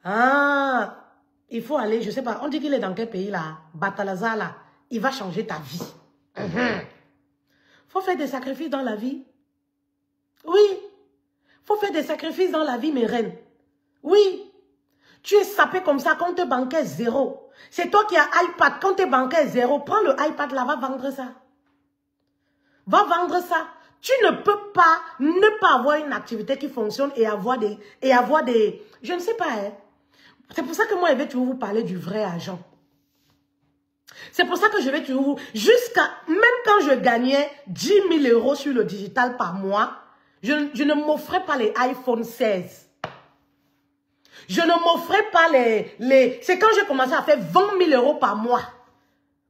S1: Ah, il faut aller, je ne sais pas, on dit qu'il est dans quel pays là? Batalazar là. Il va changer ta vie. Faut faire des sacrifices dans la vie. Oui. Faut faire des sacrifices dans la vie, mes reines. Oui. Tu es sapé comme ça, compte bancaire 0. C'est toi qui as iPad, compte bancaire 0. Prends le iPad là, va vendre ça. Va vendre ça. Tu ne peux pas ne pas avoir une activité qui fonctionne et avoir des je ne sais pas. Hein. C'est pour ça que moi, je vais toujours vous parler du vrai argent. C'est pour ça que je vais toujours vous... Même quand je gagnais 10 000 euros sur le digital par mois, je ne m'offrais pas les iPhone 16. Je ne m'offrais pas C'est quand j'ai commencé à faire 20 000 euros par mois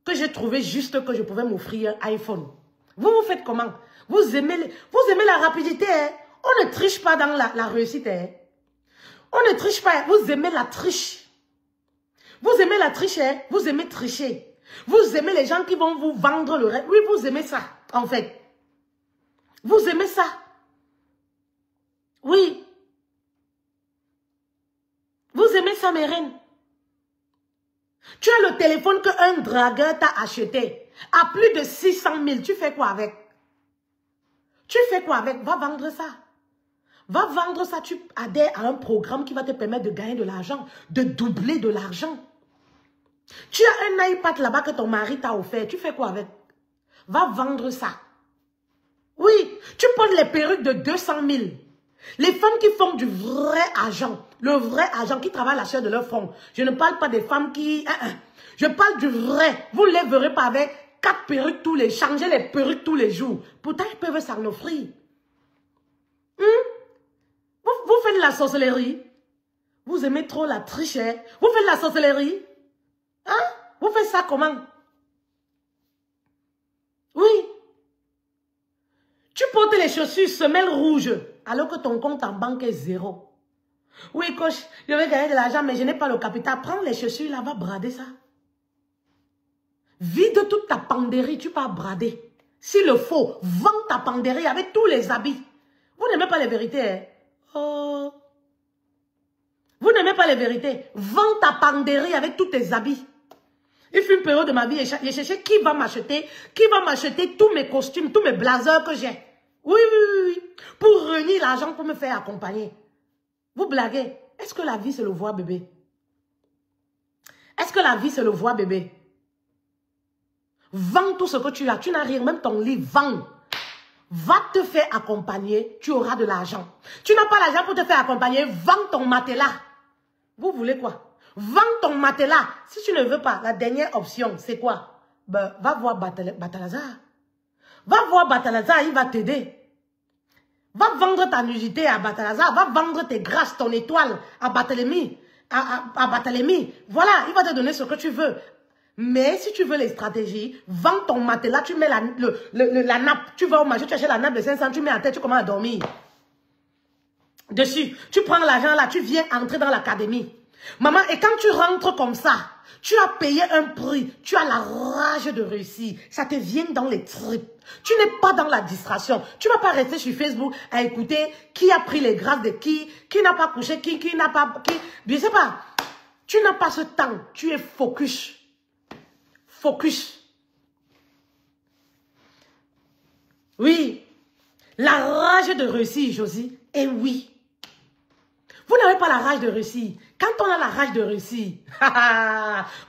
S1: que j'ai trouvé juste que je pouvais m'offrir un iPhone. Vous faites comment? Vous aimez la rapidité. Hein? On ne triche pas dans la réussite. Hein? On ne triche pas. Vous aimez la triche. Vous aimez la triche. Hein? Vous aimez tricher. Vous aimez les gens qui vont vous vendre le rêve. Oui, vous aimez ça, en fait. Vous aimez ça. Oui. Vous aimez ça, mes reines. Tu as le téléphone qu'un dragueur t'a acheté à plus de 600 000. Tu fais quoi avec? Tu fais quoi avec? Va vendre ça. Va vendre ça. Tu adhères à un programme qui va te permettre de gagner de l'argent, de doubler de l'argent. Tu as un iPad là-bas que ton mari t'a offert. Tu fais quoi avec? Va vendre ça. Oui, tu portes les perruques de 200 000. Les femmes qui font du vrai argent, le vrai argent, qui travaillent la chair de leur front. Je ne parle pas des femmes qui... Je parle du vrai. Vous ne les verrez pas avec 4 perruques changer les perruques tous les jours. Pourtant, ils peuvent s'en offrir. Vous faites de la sorcellerie. Vous aimez trop la triche. Hein? Vous faites de la sorcellerie. Hein? Vous faites ça comment? Oui. Tu portes les chaussures semelles rouges alors que ton compte en banque est 0. Oui, coach, je vais gagner de l'argent, mais je n'ai pas le capital. Prends les chaussures là, va brader ça. Vide toute ta penderie, tu peux brader. S'il le faut, vends ta penderie avec tous les habits. Vous n'aimez pas les vérités, hein? Oh. Vous n'aimez pas les vérités. Vends ta penderie avec tous tes habits. Il fut une période de ma vie, j'ai cherché qui va m'acheter tous mes costumes, tous mes blazers que j'ai. Oui, oui, oui, oui. Pour réunir l'argent pour me faire accompagner. Vous blaguez. Est-ce que la vie, c'est le voir bébé? Est-ce que la vie, c'est le voir bébé? Vends tout ce que tu as. Tu n'as rien, même ton lit, vends. Va te faire accompagner, tu auras de l'argent. Tu n'as pas l'argent pour te faire accompagner, vends ton matelas. Vous voulez quoi? Vends ton matelas. Si tu ne veux pas, la dernière option, c'est quoi? Ben, va voir Batalazar. Va voir Batalazar, il va t'aider. Va vendre ta nudité à Batalazar. Va vendre tes grâces, ton étoile à Barthélemy. À Barthélemy. Voilà, il va te donner ce que tu veux. Mais si tu veux les stratégies, vends ton matelas, tu mets la nappe, tu vas au marché, tu achètes la nappe de 500, tu mets à terre, tu commences à dormir. Dessus, tu prends l'argent là, tu viens entrer dans l'académie. Maman, et quand tu rentres comme ça, tu as payé un prix, tu as la rage de réussir, ça te vient dans les tripes. Tu n'es pas dans la distraction. Tu ne vas pas rester sur Facebook à écouter qui a pris les grâces de qui n'a pas couché, qui n'a pas... Je ne sais pas. Tu n'as pas ce temps. Tu es focus. Focus. Oui. La rage de réussir, Josie. Eh oui. Vous n'avez pas la rage de réussir. Quand on a la rage de réussir,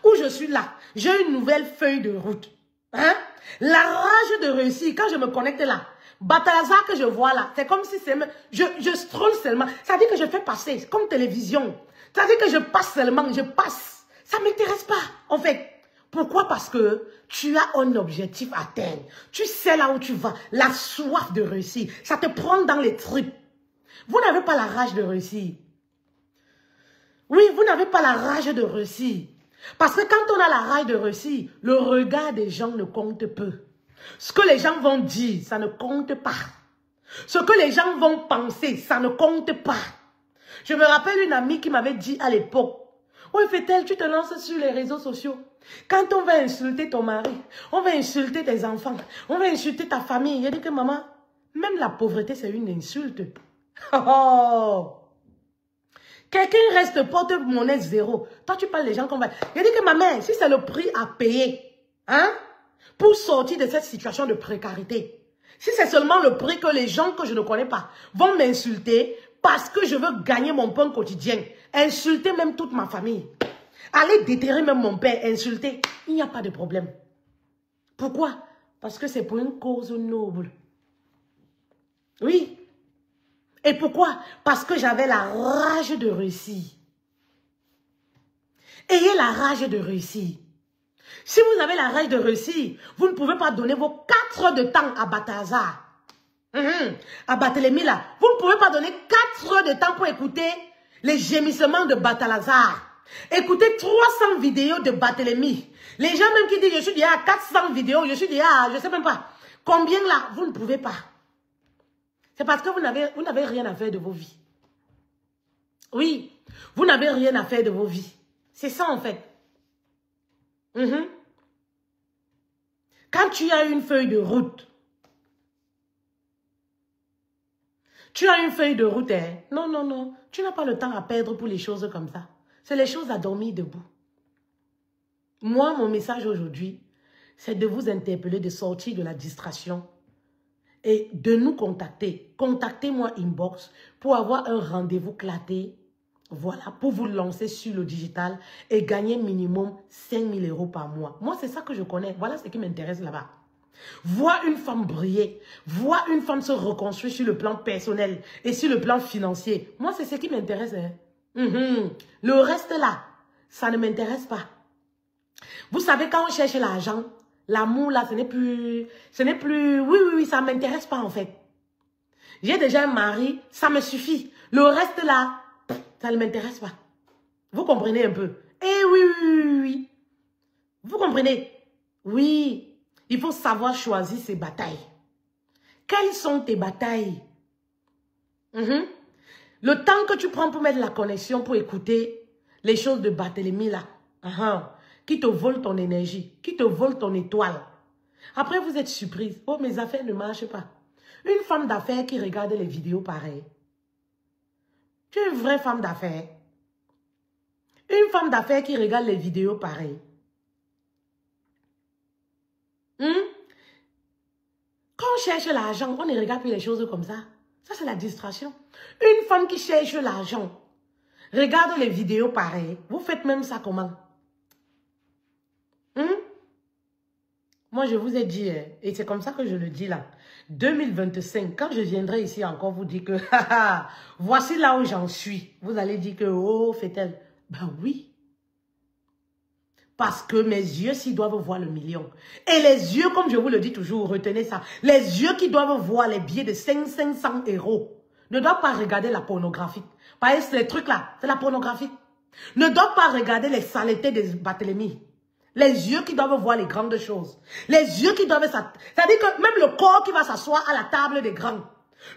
S1: où je suis là, j'ai une nouvelle feuille de route. Hein? La rage de réussir, quand je me connecte là, Batalza que je vois là, c'est comme si c'est... Je scroll seulement. Ça dit que je fais passer, comme télévision. Ça dit que je passe seulement, je passe. Ça ne m'intéresse pas, en fait. Pourquoi? Parce que tu as un objectif à atteindre. Tu sais là où tu vas. La soif de réussir, ça te prend dans les tripes. Vous n'avez pas la rage de réussir. Oui, vous n'avez pas la rage de réussir. Parce que quand on a la rage de réussir, le regard des gens ne compte peu. Ce que les gens vont dire, ça ne compte pas. Ce que les gens vont penser, ça ne compte pas. Je me rappelle une amie qui m'avait dit à l'époque, « Oui, fait-elle, tu te lances sur les réseaux sociaux. Quand on va insulter ton mari, on va insulter tes enfants, on va insulter ta famille. » Il dit que maman, même la pauvreté, c'est une insulte. Oh! Quelqu'un reste porte-monnaie zéro. Toi, tu parles des gens qu'on va... Il dit que ma mère, si c'est le prix à payer, hein, pour sortir de cette situation de précarité, si c'est seulement le prix que les gens que je ne connais pas vont m'insulter parce que je veux gagner mon pain quotidien, insulter même toute ma famille, aller déterrer même mon père, insulter, il n'y a pas de problème. Pourquoi? Parce que c'est pour une cause noble. Oui. Et pourquoi? Parce que j'avais la rage de réussir. Ayez la rage de réussir. Si vous avez la rage de réussir, vous ne pouvez pas donner vos 4 heures de temps à Balthazar. À Barthélemy là. Vous ne pouvez pas donner 4 heures de temps pour écouter les gémissements de Balthazar. Écoutez 300 vidéos de Barthélemy. Les gens même qui disent je suis déjà à 400 vidéos, je suis déjà à, je ne sais même pas. Combien là? Vous ne pouvez pas. C'est parce que vous n'avez rien à faire de vos vies. Oui, vous n'avez rien à faire de vos vies. C'est ça en fait. Quand tu as une feuille de route, hein? Non, non, non. Tu n'as pas le temps à perdre pour les choses comme ça. C'est les choses à dormir debout. Moi, mon message aujourd'hui, c'est de vous interpeller de sortir de la distraction et de nous contacter. Contactez-moi inbox pour avoir un rendez-vous claté. Voilà, pour vous lancer sur le digital et gagner minimum 5 000 € par mois. Moi, c'est ça que je connais. Voilà ce qui m'intéresse là-bas. Voir une femme briller, voir une femme se reconstruire sur le plan personnel et sur le plan financier. Moi, c'est ce qui m'intéresse. Hein. Le reste là, ça ne m'intéresse pas. Vous savez, quand on cherche l'argent, l'amour là, ce n'est plus... Oui, ça ne m'intéresse pas en fait. J'ai déjà un mari, ça me suffit. Le reste là, ça ne m'intéresse pas. Vous comprenez un peu? Eh oui. Vous comprenez? Oui. Il faut savoir choisir ses batailles. Quelles sont tes batailles? Le temps que tu prends pour mettre la connexion, pour écouter les choses de Barthélemy là, qui te volent ton énergie, qui te volent ton étoile. Après, vous êtes surprise. Oh, mes affaires ne marchent pas. Une femme d'affaires qui regarde les vidéos pareilles. Tu es une vraie femme d'affaires. Une femme d'affaires qui regarde les vidéos pareilles. Quand on cherche l'argent, on ne regarde plus les choses comme ça. Ça, c'est la distraction. Une femme qui cherche l'argent, regarde les vidéos pareilles. Vous faites même ça comment? Moi, je vous ai dit, et c'est comme ça que je le dis là, 2025, quand je viendrai ici encore vous dire que, voici là où j'en suis. Vous allez dire que, oh, fait-elle? Ben oui. Parce que mes yeux, s'ils doivent voir le million. Et les yeux, comme je vous le dis toujours, retenez ça. Les yeux qui doivent voir les billets de 500 € ne doivent pas regarder la pornographie. Parce que ces trucs-là, c'est la pornographie. Ne doivent pas regarder les saletés de Barthélemy. Les yeux qui doivent voir les grandes choses. Les yeux qui doivent... C'est-à-dire que même le corps qui va s'asseoir à la table des grands.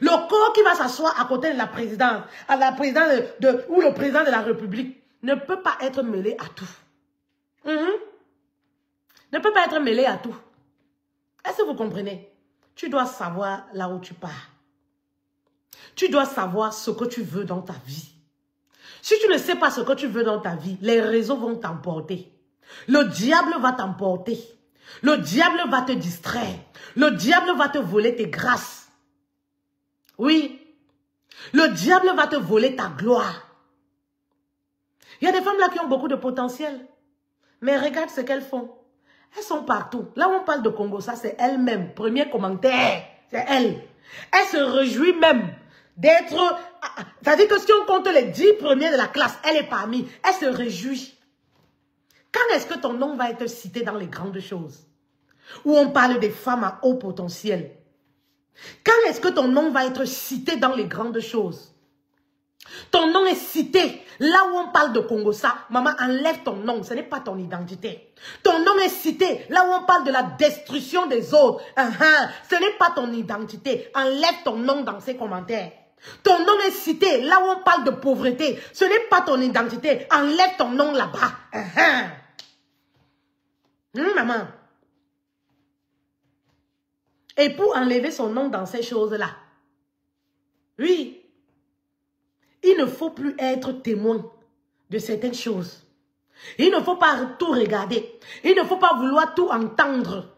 S1: Le corps qui va s'asseoir à côté de la présidence, à la présidence ou le président de la République, ne peut pas être mêlé à tout. Ne peut pas être mêlé à tout. Est-ce que vous comprenez? Tu dois savoir là où tu pars. Tu dois savoir ce que tu veux dans ta vie. Si tu ne sais pas ce que tu veux dans ta vie, les réseaux vont t'emporter. Le diable va t'emporter. Le diable va te distraire. Le diable va te voler tes grâces. Oui. Le diable va te voler ta gloire. Il y a des femmes là qui ont beaucoup de potentiel. Mais regarde ce qu'elles font. Elles sont partout. Là où on parle de Congo, ça c'est elle-même. Premier commentaire, c'est elle. Elle se réjouit même d'être... C'est-à-dire que si on compte les 10 premiers de la classe, elle est parmi. Elle se réjouit. Quand est-ce que ton nom va être cité dans les grandes choses? Où on parle des femmes à haut potentiel. Quand est-ce que ton nom va être cité dans les grandes choses? Ton nom est cité. Là où on parle de Congo, ça, maman, enlève ton nom. Ce n'est pas ton identité. Ton nom est cité. Là où on parle de la destruction des autres. Ce n'est pas ton identité. Enlève ton nom dans ces commentaires. Ton nom est cité. Là où on parle de pauvreté. Ce n'est pas ton identité. Enlève ton nom là-bas. Maman. Et pour enlever son nom dans ces choses-là. Oui. Il ne faut plus être témoin de certaines choses. Il ne faut pas tout regarder. Il ne faut pas vouloir tout entendre.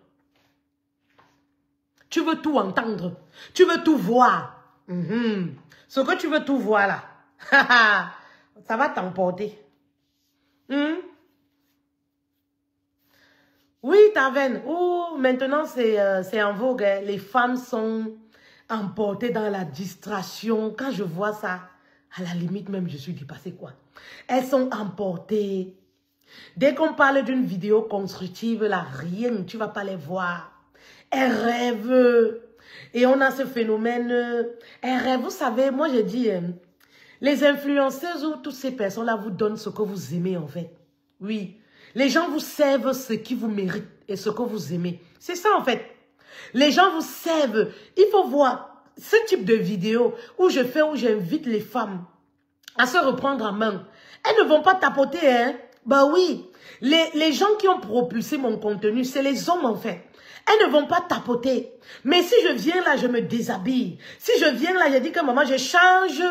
S1: Tu veux tout entendre. Tu veux tout voir. Ce que tu veux tout voir là. Ça va t'emporter. Oui, Taven. Maintenant c'est en vogue. Hein. Les femmes sont emportées dans la distraction. Quand je vois ça, à la limite même, je suis dépassée quoi. Elles sont emportées. Dès qu'on parle d'une vidéo constructive, là, rien, tu ne vas pas les voir. Elles rêvent. Et on a ce phénomène. Elles rêvent. Vous savez, moi je dis, les influenceuses ou toutes ces personnes-là vous donnent ce que vous aimez en fait. Oui. Les gens vous servent ce qui vous mérite et ce que vous aimez. C'est ça en fait. Les gens vous servent. Il faut voir ce type de vidéo où j'invite les femmes à se reprendre en main. Elles ne vont pas tapoter, hein. Bah oui. Les gens qui ont propulsé mon contenu, c'est les hommes en fait. Elles ne vont pas tapoter. Mais si je viens là, je me déshabille. Si je viens là, je dis que maman, je change.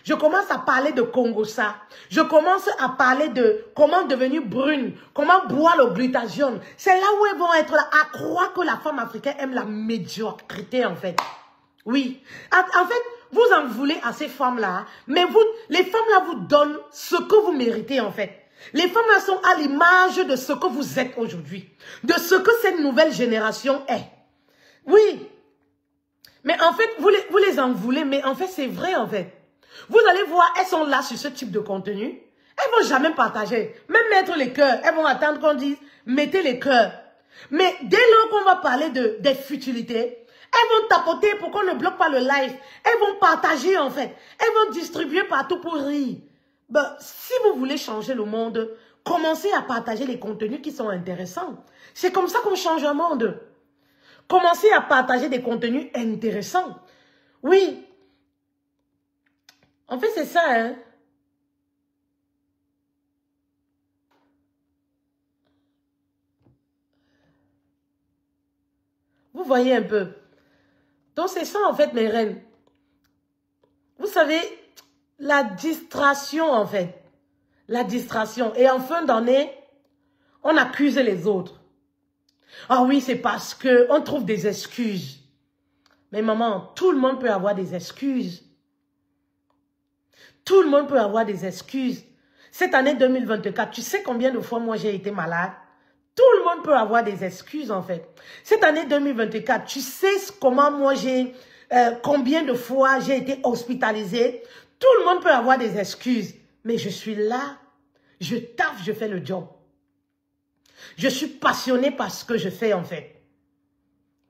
S1: Je commence à parler de Congo ça. Je commence à parler de comment devenir brune. Comment boire le glutathione. C'est là où elles vont être là. À croire que la femme africaine aime la médiocrité en fait. Oui. En fait, vous en voulez à ces femmes-là. Mais les femmes-là vous donnent ce que vous méritez en fait. Les femmes-là sont à l'image de ce que vous êtes aujourd'hui. De ce que cette nouvelle génération est. Oui. Mais en fait, vous les en voulez. Mais en fait, c'est vrai en fait. Vous allez voir, elles sont là sur ce type de contenu. Elles vont jamais partager. Même mettre les cœurs. Elles vont attendre qu'on dise, mettez les cœurs. Mais dès lors qu'on va parler des futilités, elles vont tapoter pour qu'on ne bloque pas le live. Elles vont partager en fait. Elles vont distribuer partout pour rire. Ben, si vous voulez changer le monde, commencez à partager les contenus qui sont intéressants. C'est comme ça qu'on change un monde. Commencez à partager des contenus intéressants. Oui. En fait, c'est ça, hein. Vous voyez un peu. Donc, c'est ça, en fait, mes reines. Vous savez, la distraction, en fait. La distraction. Et en fin d'année, on accuse les autres. Ah oui, c'est parce qu'on trouve des excuses. Mais maman, tout le monde peut avoir des excuses. Tout le monde peut avoir des excuses. Cette année 2024, tu sais combien de fois moi j'ai été malade? Tout le monde peut avoir des excuses en fait. Cette année 2024, tu sais comment moi combien de fois j'ai été hospitalisée? Tout le monde peut avoir des excuses. Mais je suis là, je taffe, je fais le job. Je suis passionnée par ce que je fais en fait.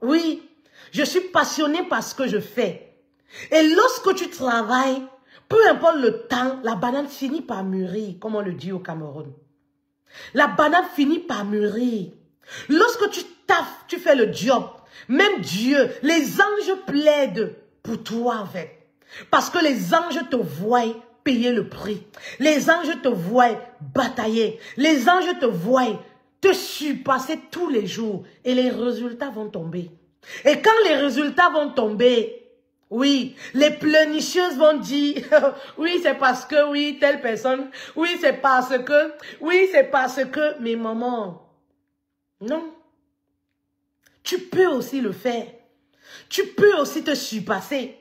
S1: Oui, je suis passionnée par ce que je fais. Et lorsque tu travailles, peu importe le temps, la banane finit par mûrir, comme on le dit au Cameroun. La banane finit par mûrir. Lorsque tu taffes, tu fais le job. Même Dieu, les anges plaident pour toi en fait. Parce que les anges te voient payer le prix. Les anges te voient batailler. Les anges te voient te surpasser tous les jours. Et les résultats vont tomber. Et quand les résultats vont tomber, oui, les pleurnicheuses vont dire, oui, c'est parce que, oui, telle personne, oui, c'est parce que, mais maman, non. Tu peux aussi le faire. Tu peux aussi te surpasser.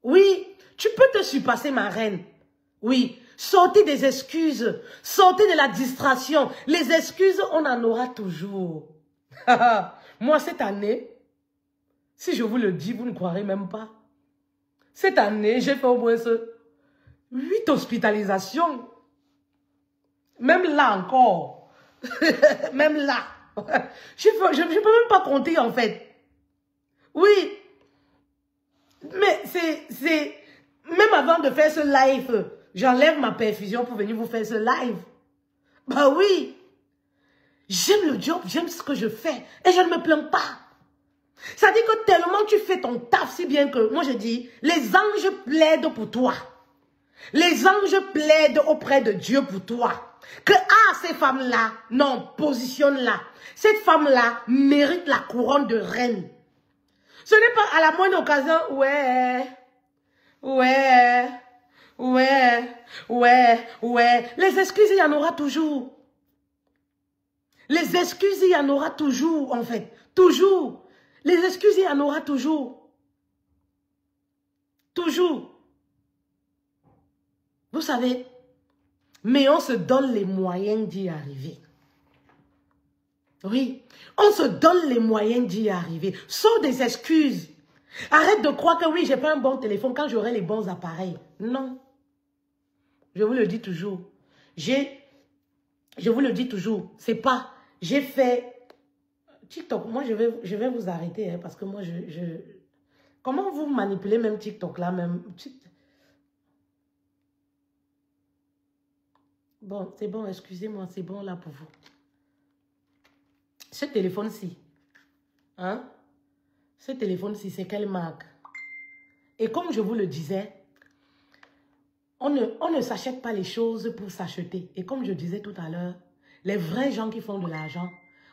S1: Oui, tu peux te surpasser, ma reine. Oui, sortez des excuses, sortez de la distraction. Les excuses, on en aura toujours. Moi, cette année, si je vous le dis, vous ne croirez même pas. Cette année, j'ai fait au moins 8 hospitalisations. Même là encore. Même là. Je ne peux même pas compter en fait. Oui. Mais c'est... Même avant de faire ce live, j'enlève ma perfusion pour venir vous faire ce live. Bah oui. J'aime le job, j'aime ce que je fais. Et je ne me plains pas. Ça dit que tellement tu fais ton taf si bien que, moi je dis, les anges plaident pour toi. Les anges plaident auprès de Dieu pour toi. Que, ces femmes-là, non, positionne-la. Cette femme-là mérite la couronne de reine. Ce n'est pas à la moindre occasion, ouais. Les excuses, il y en aura toujours. Les excuses, il y en aura toujours, en fait. Toujours. Les excuses, il y en aura toujours. Toujours. Vous savez, mais on se donne les moyens d'y arriver. Oui, on se donne les moyens d'y arriver. Sauf des excuses. Arrête de croire que oui, j'ai pas un bon téléphone quand j'aurai les bons appareils. Non. Je vous le dis toujours. Je vous le dis toujours. C'est pas, j'ai fait... TikTok, moi je vais vous arrêter hein, parce que moi comment vous manipulez même TikTok là même? Bon, c'est bon, excusez-moi, c'est bon là pour vous. Ce téléphone-ci, hein? Ce téléphone-ci, c'est quelle marque? Et comme je vous le disais, on ne s'achète pas les choses pour s'acheter. Et comme je disais tout à l'heure, les vrais gens qui font de l'argent,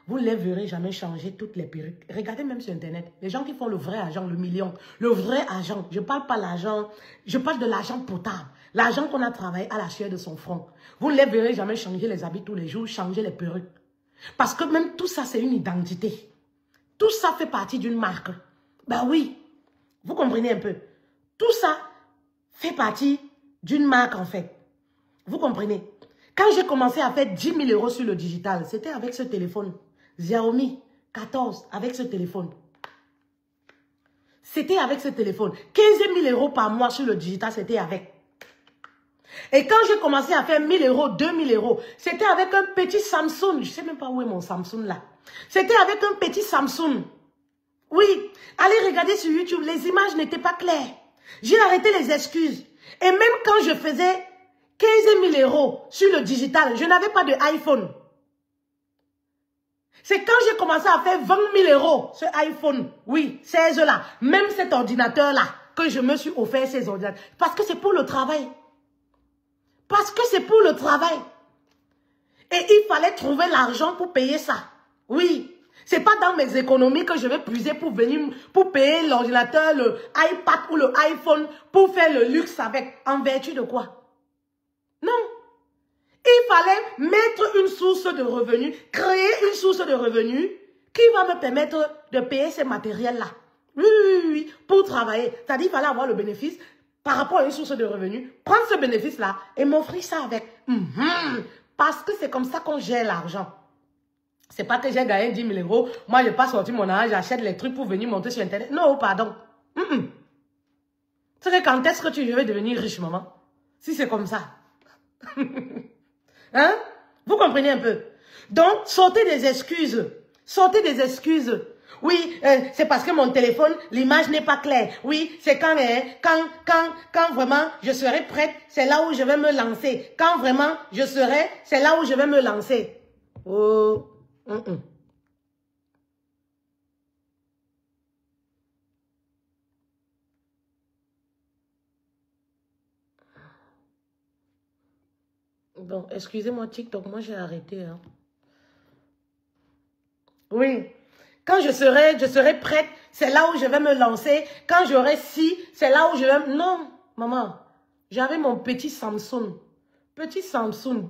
S1: vous ne les verrez jamais changer toutes les perruques. Regardez même sur Internet. Les gens qui font le vrai argent, le million. Le vrai argent. Je ne parle pas l'argent. Je parle de l'argent potable. L'argent qu'on a travaillé à la chair de son front. Vous ne les verrez jamais changer les habits tous les jours, changer les perruques. Parce que même tout ça, c'est une identité. Tout ça fait partie d'une marque. Ben oui. Vous comprenez un peu. Tout ça fait partie d'une marque en fait. Vous comprenez. Quand j'ai commencé à faire 10 000 euros sur le digital, c'était avec ce téléphone. Xiaomi 14 avec ce téléphone. C'était avec ce téléphone. 15 000 euros par mois sur le digital, c'était avec. Et quand j'ai commencé à faire 1 000 euros, 2 000 euros, c'était avec un petit Samsung. Je ne sais même pas où est mon Samsung là. C'était avec un petit Samsung. Oui, allez regarder sur YouTube, les images n'étaient pas claires. J'ai arrêté les excuses. Et même quand je faisais 15 000 euros sur le digital, je n'avais pas de iPhone. C'est quand j'ai commencé à faire 20 000 euros, ce iPhone, oui, 16 là, même cet ordinateur-là, que je me suis offert ces ordinateurs. Parce que c'est pour le travail. Parce que c'est pour le travail. Et il fallait trouver l'argent pour payer ça. Oui. C'est pas dans mes économies que je vais puiser pour venir, pour payer l'ordinateur, le iPad ou le iPhone, pour faire le luxe avec. En vertu de quoi? Non. Il fallait mettre une source de revenus, créer une source de revenus qui va me permettre de payer ces matériels-là. Oui, pour travailler. C'est-à-dire qu'il fallait avoir le bénéfice par rapport à une source de revenus, prendre ce bénéfice-là et m'offrir ça avec. Parce que c'est comme ça qu'on gère l'argent. C'est pas que j'ai gagné 10 000 euros, moi je n'ai pas sorti mon argent, j'achète les trucs pour venir monter sur Internet. Non, pardon. C'est que quand est-ce que tu veux devenir riche, maman? Si c'est comme ça. Hein? Vous comprenez un peu? Donc, sortez des excuses. Sortez des excuses. Oui, c'est parce que mon téléphone, l'image n'est pas claire. Oui, c'est quand vraiment je serai prête, c'est là où je vais me lancer. Quand vraiment je serai, c'est là où je vais me lancer. Oh. Bon, excusez-moi TikTok, moi j'ai arrêté. Hein. Oui. Quand je serai prête, c'est là où je vais me lancer. Quand j'aurai c'est là où je vais... Non, maman, j'avais mon petit Samsung. Petit Samsung.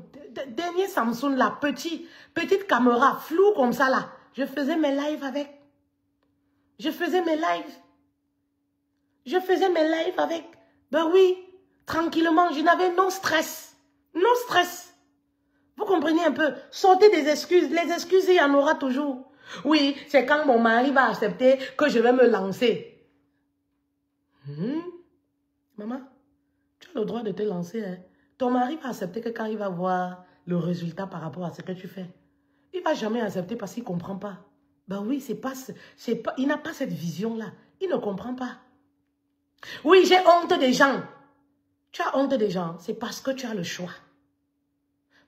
S1: Dernier Samsung là, petite caméra, floue comme ça là. Je faisais mes lives avec. Je faisais mes lives. Je faisais mes lives avec. Ben oui, tranquillement, je n'avais non stress. Non stress. Vous comprenez un peu? Sortez des excuses. Les excuses, il y en aura toujours. Oui, c'est quand mon mari va accepter que je vais me lancer. Maman, tu as le droit de te lancer. Hein? Ton mari va accepter que quand il va voir le résultat par rapport à ce que tu fais, il ne va jamais accepter parce qu'il ne comprend pas. Ben oui, il n'a pas cette vision-là. Il ne comprend pas. Oui, j'ai honte des gens. Tu as honte des gens, c'est parce que tu as le choix.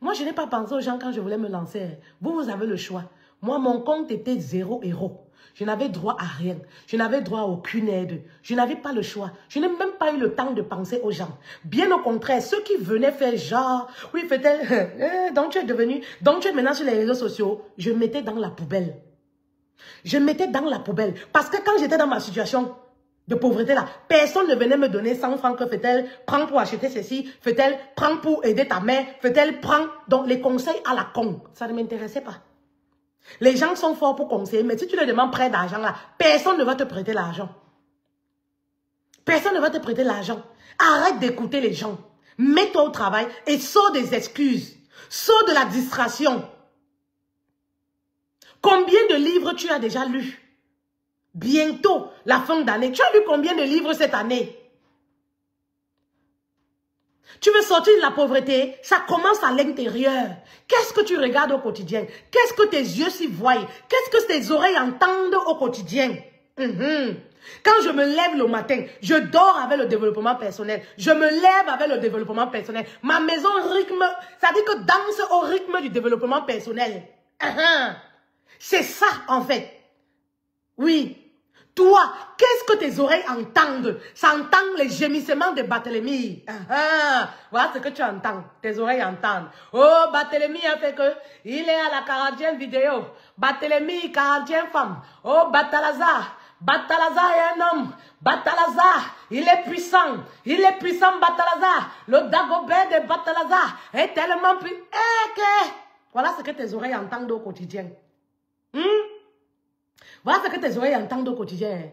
S1: Moi, je n'ai pas pensé aux gens quand je voulais me lancer. Vous avez le choix. Moi, mon compte était 0 €. Je n'avais droit à rien. Je n'avais droit à aucune aide. Je n'avais pas le choix. Je n'ai même pas eu le temps de penser aux gens. Bien au contraire, ceux qui venaient faire genre, oui, fait-elle, donc tu es maintenant sur les réseaux sociaux, je mettais dans la poubelle. Je mettais dans la poubelle. Parce que quand j'étais dans ma situation de pauvreté là, personne ne venait me donner 100 francs que fait-elle, prends pour acheter ceci, fait-elle, prends pour aider ta mère, fait-elle, prends. Donc les conseils à la con, ça ne m'intéressait pas. Les gens sont forts pour conseiller, mais si tu leur demandes prêt d'argent là, personne ne va te prêter l'argent. Personne ne va te prêter l'argent. Arrête d'écouter les gens. Mets-toi au travail et sors des excuses. Sors de la distraction. Combien de livres tu as déjà lus? Bientôt, la fin d'année. Tu as lu combien de livres cette année? Tu veux sortir de la pauvreté? Ça commence à l'intérieur. Qu'est-ce que tu regardes au quotidien? Qu'est-ce que tes yeux s'y voient? Qu'est-ce que tes oreilles entendent au quotidien? Quand je me lève le matin, je dors avec le développement personnel. Je me lève avec le développement personnel. Ma maison rythme, ça dit que danse au rythme du développement personnel. C'est ça en fait. Oui. Toi, qu'est-ce que tes oreilles entendent? Ça entend les gémissements de Barthélemy. Voilà ce que tu entends. Tes oreilles entendent. Oh, Barthélemy a fait que il est à la 40e vidéo. Barthélemy, 40e femme. Oh, Batalazar. Batalazar est un homme. Batalazar, il est puissant. Il est puissant, Batalazar. Le Dagobert de Batalazar est tellement puissant. Voilà ce que tes oreilles entendent au quotidien. Voilà ce que tes oreilles entendent au quotidien.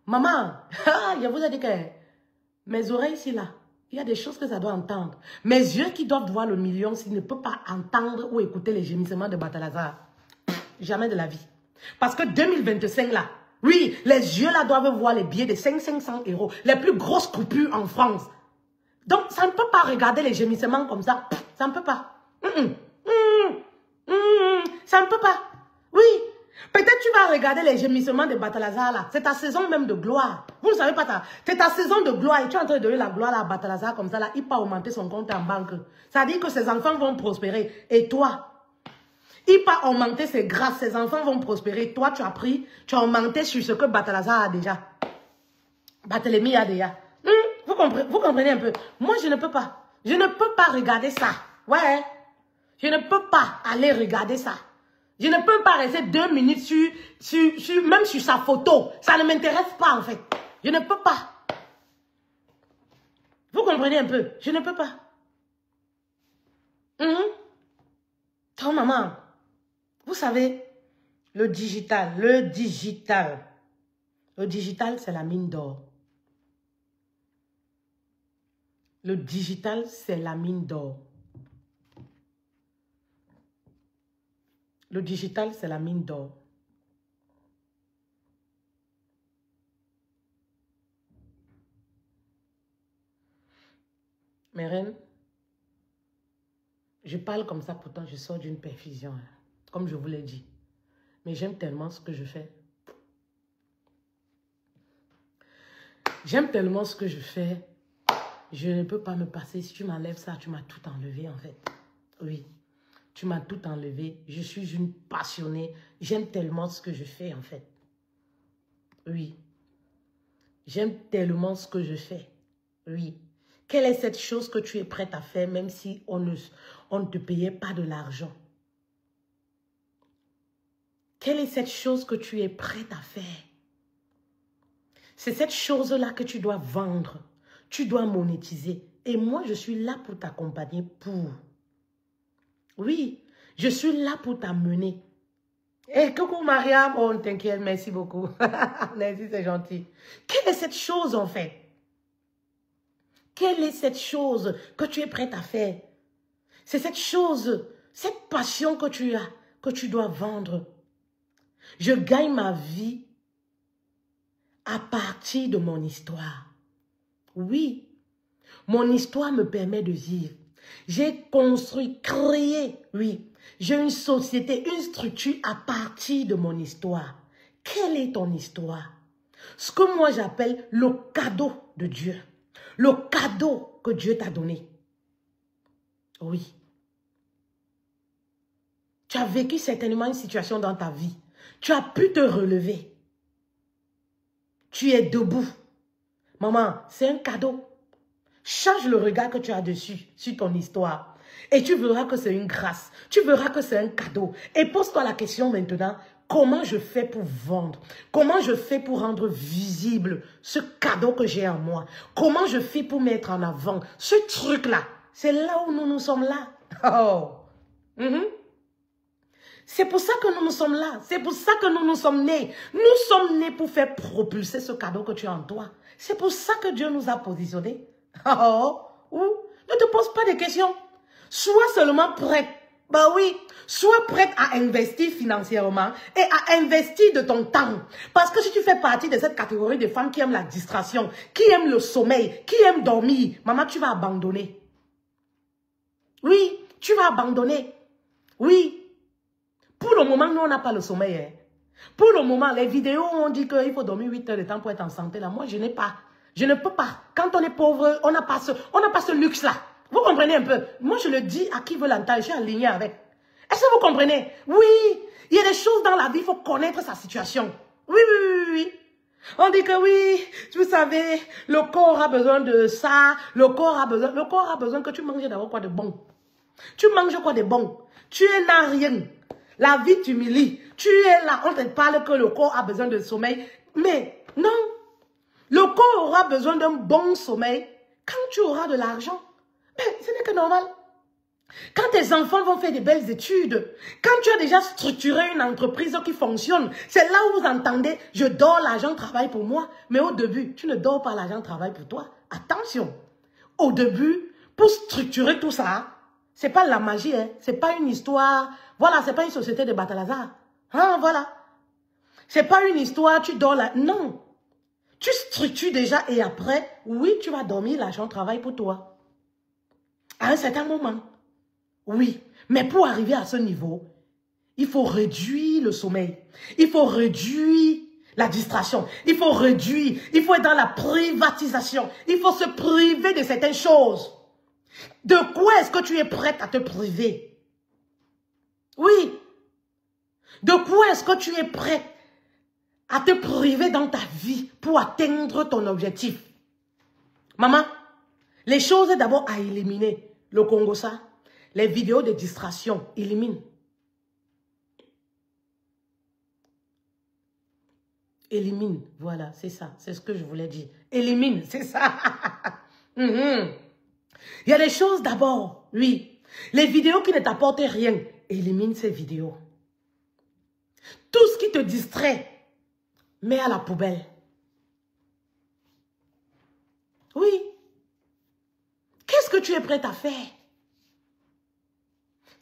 S1: Maman, je vous ai dit que mes oreilles ici, là, il y a des choses que ça doit entendre. Mes yeux qui doivent voir le million, s'ils ne peuvent pas entendre ou écouter les gémissements de Batalazar. Jamais de la vie. Parce que 2025, là, oui, les yeux, là, doivent voir les billets de 500 €. Les plus grosses coupures en France. Donc, ça ne peut pas regarder les gémissements comme ça. Ça ne peut pas. Ça ne peut pas. Oui. Peut-être tu vas regarder les gémissements de Batalazar là. C'est ta saison même de gloire. Vous ne savez pas ça. C'est ta saison de gloire et tu es en train de donner la gloire à Batalazar comme ça là. Il peut augmenter son compte en banque. Ça veut dire que ses enfants vont prospérer. Et toi, il peut augmenter ses grâces. Ses enfants vont prospérer. Toi, tu as augmenté sur ce que Batalazar a déjà. Barthélemy a déjà. Vous comprenez un peu. Moi, je ne peux pas. Je ne peux pas regarder ça. Ouais. Je ne peux pas aller regarder ça. Je ne peux pas rester 2 minutes même sur sa photo. Ça ne m'intéresse pas en fait. Je ne peux pas. Vous comprenez un peu? Je ne peux pas. Oh maman, vous savez, le digital, c'est la mine d'or. Le digital, c'est la mine d'or. Le digital, c'est la mine d'or. Mes reines, je parle comme ça, pourtant je sors d'une perfusion, hein, comme je vous l'ai dit. Mais j'aime tellement ce que je fais. J'aime tellement ce que je fais. Je ne peux pas me passer. Si tu m'enlèves ça, tu m'as tout enlevé en fait. Oui. Tu m'as tout enlevé. Je suis une passionnée. J'aime tellement ce que je fais, en fait. Oui. J'aime tellement ce que je fais. Oui. Quelle est cette chose que tu es prête à faire, même si on ne te payait pas de l'argent? Quelle est cette chose que tu es prête à faire? C'est cette chose-là que tu dois vendre. Tu dois monétiser. Et moi, je suis là pour t'accompagner pour. Oui, je suis là pour t'amener. Eh, coucou Mariam. Oh, t'inquiète, merci beaucoup. Merci, c'est gentil. Quelle est cette chose en fait? Quelle est cette chose que tu es prête à faire? C'est cette chose, cette passion que tu as, que tu dois vendre. Je gagne ma vie à partir de mon histoire. Oui, mon histoire me permet de vivre. J'ai construit, créé, oui. J'ai une société, une structure à partir de mon histoire. Quelle est ton histoire? Ce que moi j'appelle le cadeau de Dieu. Le cadeau que Dieu t'a donné. Oui. Tu as vécu certainement une situation dans ta vie. Tu as pu te relever. Tu es debout. Maman, c'est un cadeau. Change le regard que tu as dessus, sur ton histoire. Et tu verras que c'est une grâce. Tu verras que c'est un cadeau. Et pose-toi la question maintenant, comment je fais pour vendre? Comment je fais pour rendre visible ce cadeau que j'ai en moi? Comment je fais pour mettre en avant ce truc-là? C'est là où nous sommes là. Oh. C'est pour ça que nous sommes là. C'est pour ça que nous sommes nés. Nous sommes nés pour faire propulser ce cadeau que tu as en toi. C'est pour ça que Dieu nous a positionnés. Oh, ne te pose pas de questions. Sois seulement prête. Bah oui, sois prête à investir financièrement et à investir de ton temps. Parce que si tu fais partie de cette catégorie de femmes qui aiment la distraction, qui aiment le sommeil, qui aiment dormir, maman, tu vas abandonner. Oui, tu vas abandonner. Oui. Pour le moment, nous, on n'a pas le sommeil. Hein. Pour le moment, les vidéos où on dit qu'il faut dormir 8 heures de temps pour être en santé, là, moi, je n'ai pas. Je ne peux pas. Quand on est pauvre, on n'a pas ce luxe-là. Vous comprenez un peu? Moi, je le dis à qui veut l'entendre. Je suis aligné avec. Est-ce que vous comprenez? Oui. Il y a des choses dans la vie, il faut connaître sa situation. Oui, oui, oui, oui. On dit que oui, vous savez, le corps a besoin de ça. Le corps a besoin que tu manges d'abord quoi de bon. Tu manges quoi de bon? Tu n'as rien. La vie t'humilie. Tu es là, on te parle que le corps a besoin de sommeil. Mais non. Le corps aura besoin d'un bon sommeil quand tu auras de l'argent. Mais ce n'est que normal. Quand tes enfants vont faire de belles études, quand tu as déjà structuré une entreprise qui fonctionne, c'est là où vous entendez, je dors, l'argent travaille pour moi. Mais au début, tu ne dors pas, l'argent travaille pour toi. Attention. Au début, pour structurer tout ça, c'est pas la magie, hein. C'est pas une histoire. Voilà, c'est pas une société de Batalazar. Hein, voilà. C'est pas une histoire, tu dors là. Non. Tu structures déjà et après, oui, tu vas dormir, l'argent travaille pour toi. À un certain moment. Oui. Mais pour arriver à ce niveau, il faut réduire le sommeil. Il faut réduire la distraction. Il faut réduire. Il faut être dans la privatisation. Il faut se priver de certaines choses. De quoi est-ce que tu es prête à te priver? Oui. De quoi est-ce que tu es prête à te priver dans ta vie pour atteindre ton objectif? Maman, les choses d'abord à éliminer. Le Congo, ça, les vidéos de distraction, élimine. Élimine, voilà, c'est ça, c'est ce que je voulais dire. Élimine, c'est ça. Il y a des choses d'abord, oui. Les vidéos qui ne t'apportent rien, élimine ces vidéos. Tout ce qui te distrait, mets à la poubelle. Oui. Qu'est-ce que tu es prête à faire?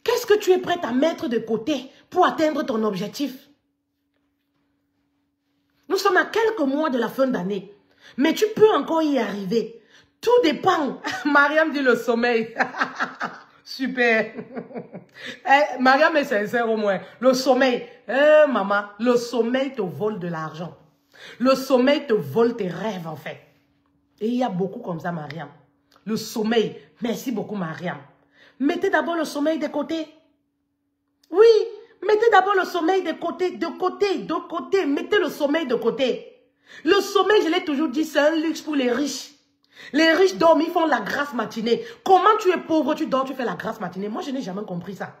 S1: Qu'est-ce que tu es prête à mettre de côté pour atteindre ton objectif? Nous sommes à quelques mois de la fin d'année, mais tu peux encore y arriver. Tout dépend. Mariam dit le sommeil. Super. Mariam est sincère au moins. Le sommeil. Maman, le sommeil te vole de l'argent. Le sommeil te vole tes rêves en fait. Et il y a beaucoup comme ça, Mariam. Le sommeil. Merci beaucoup, Mariam. Mettez d'abord le sommeil de côté. Oui, mettez d'abord le sommeil de côté. Mettez le sommeil de côté. Le sommeil, je l'ai toujours dit, c'est un luxe pour les riches. Les riches dorment, ils font la grasse matinée. Comment tu es pauvre, tu dors, tu fais la grasse matinée? Moi, je n'ai jamais compris ça.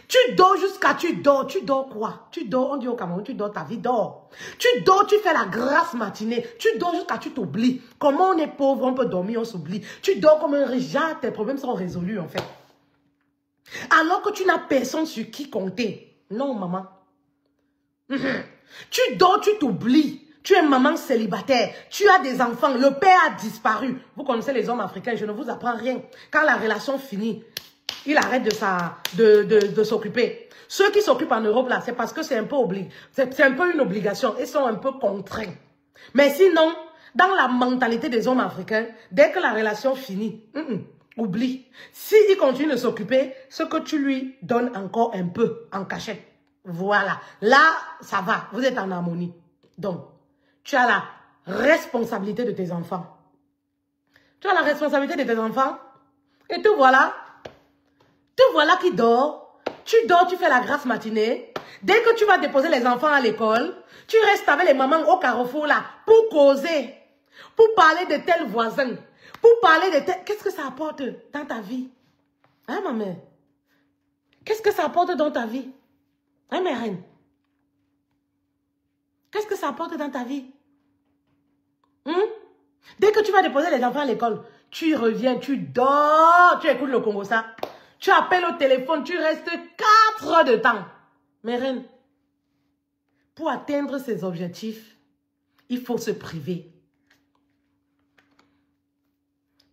S1: Tu dors jusqu'à tu dors quoi? Tu dors, on dit au Cameroun, tu dors, ta vie dort. Tu dors, tu fais la grasse matinée. Tu dors jusqu'à tu t'oublies. Comment on est pauvre, on peut dormir, on s'oublie. Tu dors comme un riche, tes problèmes sont résolus en fait. Alors que tu n'as personne sur qui compter. Non, maman. Tu dors, tu t'oublies. Tu es maman célibataire. Tu as des enfants. Le père a disparu. Vous connaissez les hommes africains. Je ne vous apprends rien. Quand la relation finit, il arrête de s'occuper. Ceux qui s'occupent en Europe, là, c'est parce que c'est un peu c'est un peu une obligation. Ils sont un peu contraints. Mais sinon, dans la mentalité des hommes africains, dès que la relation finit, oublie. S'il continue de s'occuper, ce que tu lui donnes encore un peu en cachette. Voilà. Là, ça va. Vous êtes en harmonie. Donc, tu as la responsabilité de tes enfants. Tu as la responsabilité de tes enfants. Et te voilà. Te voilà qui dort. Tu dors, tu fais la grasse matinée. Dès que tu vas déposer les enfants à l'école, tu restes avec les mamans au carrefour là pour causer. Pour parler de tel voisin. Pour parler de tel... Qu'est-ce que ça apporte dans ta vie? Hein, ma mère? Qu'est-ce que ça apporte dans ta vie? Hein, mes reines? Qu'est-ce que ça apporte dans ta vie? Dès que tu vas déposer les enfants à l'école, tu reviens, tu dors, tu écoutes le Congo ça. Tu appelles au téléphone, tu restes 4 heures de temps. Mes reines, pour atteindre ces objectifs, il faut se priver.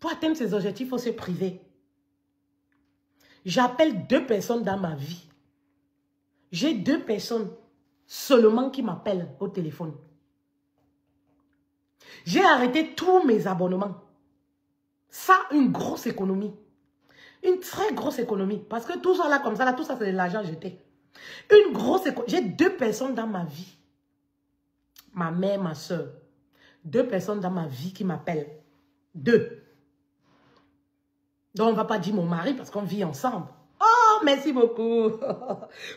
S1: Pour atteindre ces objectifs, il faut se priver. J'appelle 2 personnes dans ma vie. J'ai 2 personnes seulement qui m'appellent au téléphone. J'ai arrêté tous mes abonnements. Ça, une grosse économie. Une très grosse économie. Parce que tout ça là, comme ça, là, tout ça, c'est de l'argent jeté. Une grosse économie. J'ai 2 personnes dans ma vie. Ma mère, ma soeur. 2 personnes dans ma vie qui m'appellent. 2. Donc, on ne va pas dire mon mari parce qu'on vit ensemble. Oh, merci beaucoup.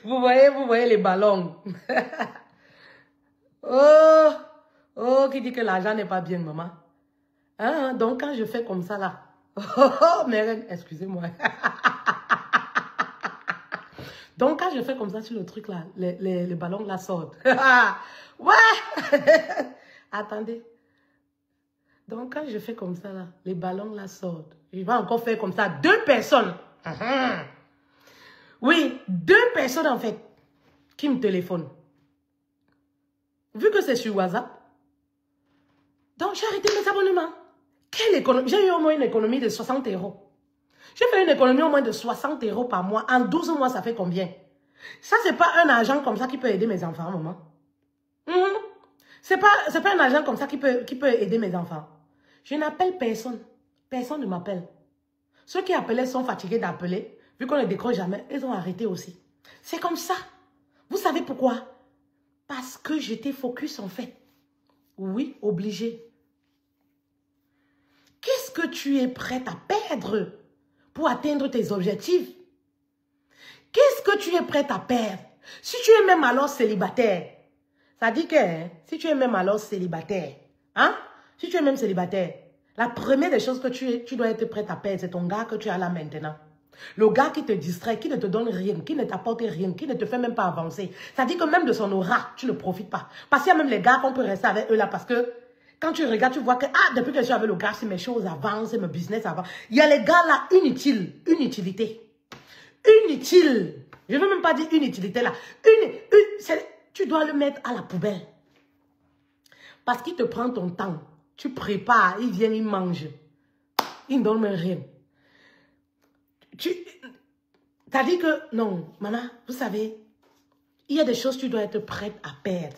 S1: Vous voyez les ballons. Oh, qui dit que l'argent n'est pas bien, maman. Hein, donc, quand je fais comme ça, là. Oh, mais excusez-moi. Donc, quand je fais comme ça sur le truc, là, les ballons, là, sortent. Ouais. Attendez. Donc, quand je fais comme ça, là, les ballons, là, sortent. Je vais encore faire comme ça. 2 personnes. Oui, 2 personnes, en fait, qui me téléphonent. Vu que c'est sur WhatsApp, donc j'ai arrêté mes abonnements. Quelle économie? J'ai eu au moins une économie de 60 €. J'ai fait une économie au moins de 60 € par mois. En 12 mois, ça fait combien? Ça, c'est pas un argent comme ça qui peut aider mes enfants, maman. C'est pas un argent comme ça qui peut aider mes enfants. Je n'appelle personne. Personne ne m'appelle. Ceux qui appelaient sont fatigués d'appeler. Vu qu'on ne décroche jamais, ils ont arrêté aussi. C'est comme ça. Vous savez pourquoi? Parce que j'étais focus en fait. Oui, obligé. Qu'est-ce que tu es prête à perdre pour atteindre tes objectifs? Qu'est-ce que tu es prête à perdre? Si tu es même alors célibataire, ça dit que si tu es même alors célibataire, hein? Si tu es même célibataire, la première des choses que tu dois être prête à perdre, c'est ton gars que tu as là maintenant. Le gars qui te distrait, qui ne te donne rien, qui ne t'apporte rien, qui ne te fait même pas avancer. Ça dit que même de son aura, tu ne profites pas. Parce qu'il y a même les gars qu'on peut rester avec eux là parce que quand tu regardes, tu vois que depuis que je suis avec le gars, si mes choses avancent, mes business avancent. Il y a les gars là, inutiles, inutilité. Inutile. Je ne veux même pas dire inutilité là. Tu dois le mettre à la poubelle. Parce qu'il te prend ton temps. Tu prépares, il vient, il mange. Il ne donne même rien. T'as dit que, non, maman, vous savez, il y a des choses que tu dois être prête à perdre.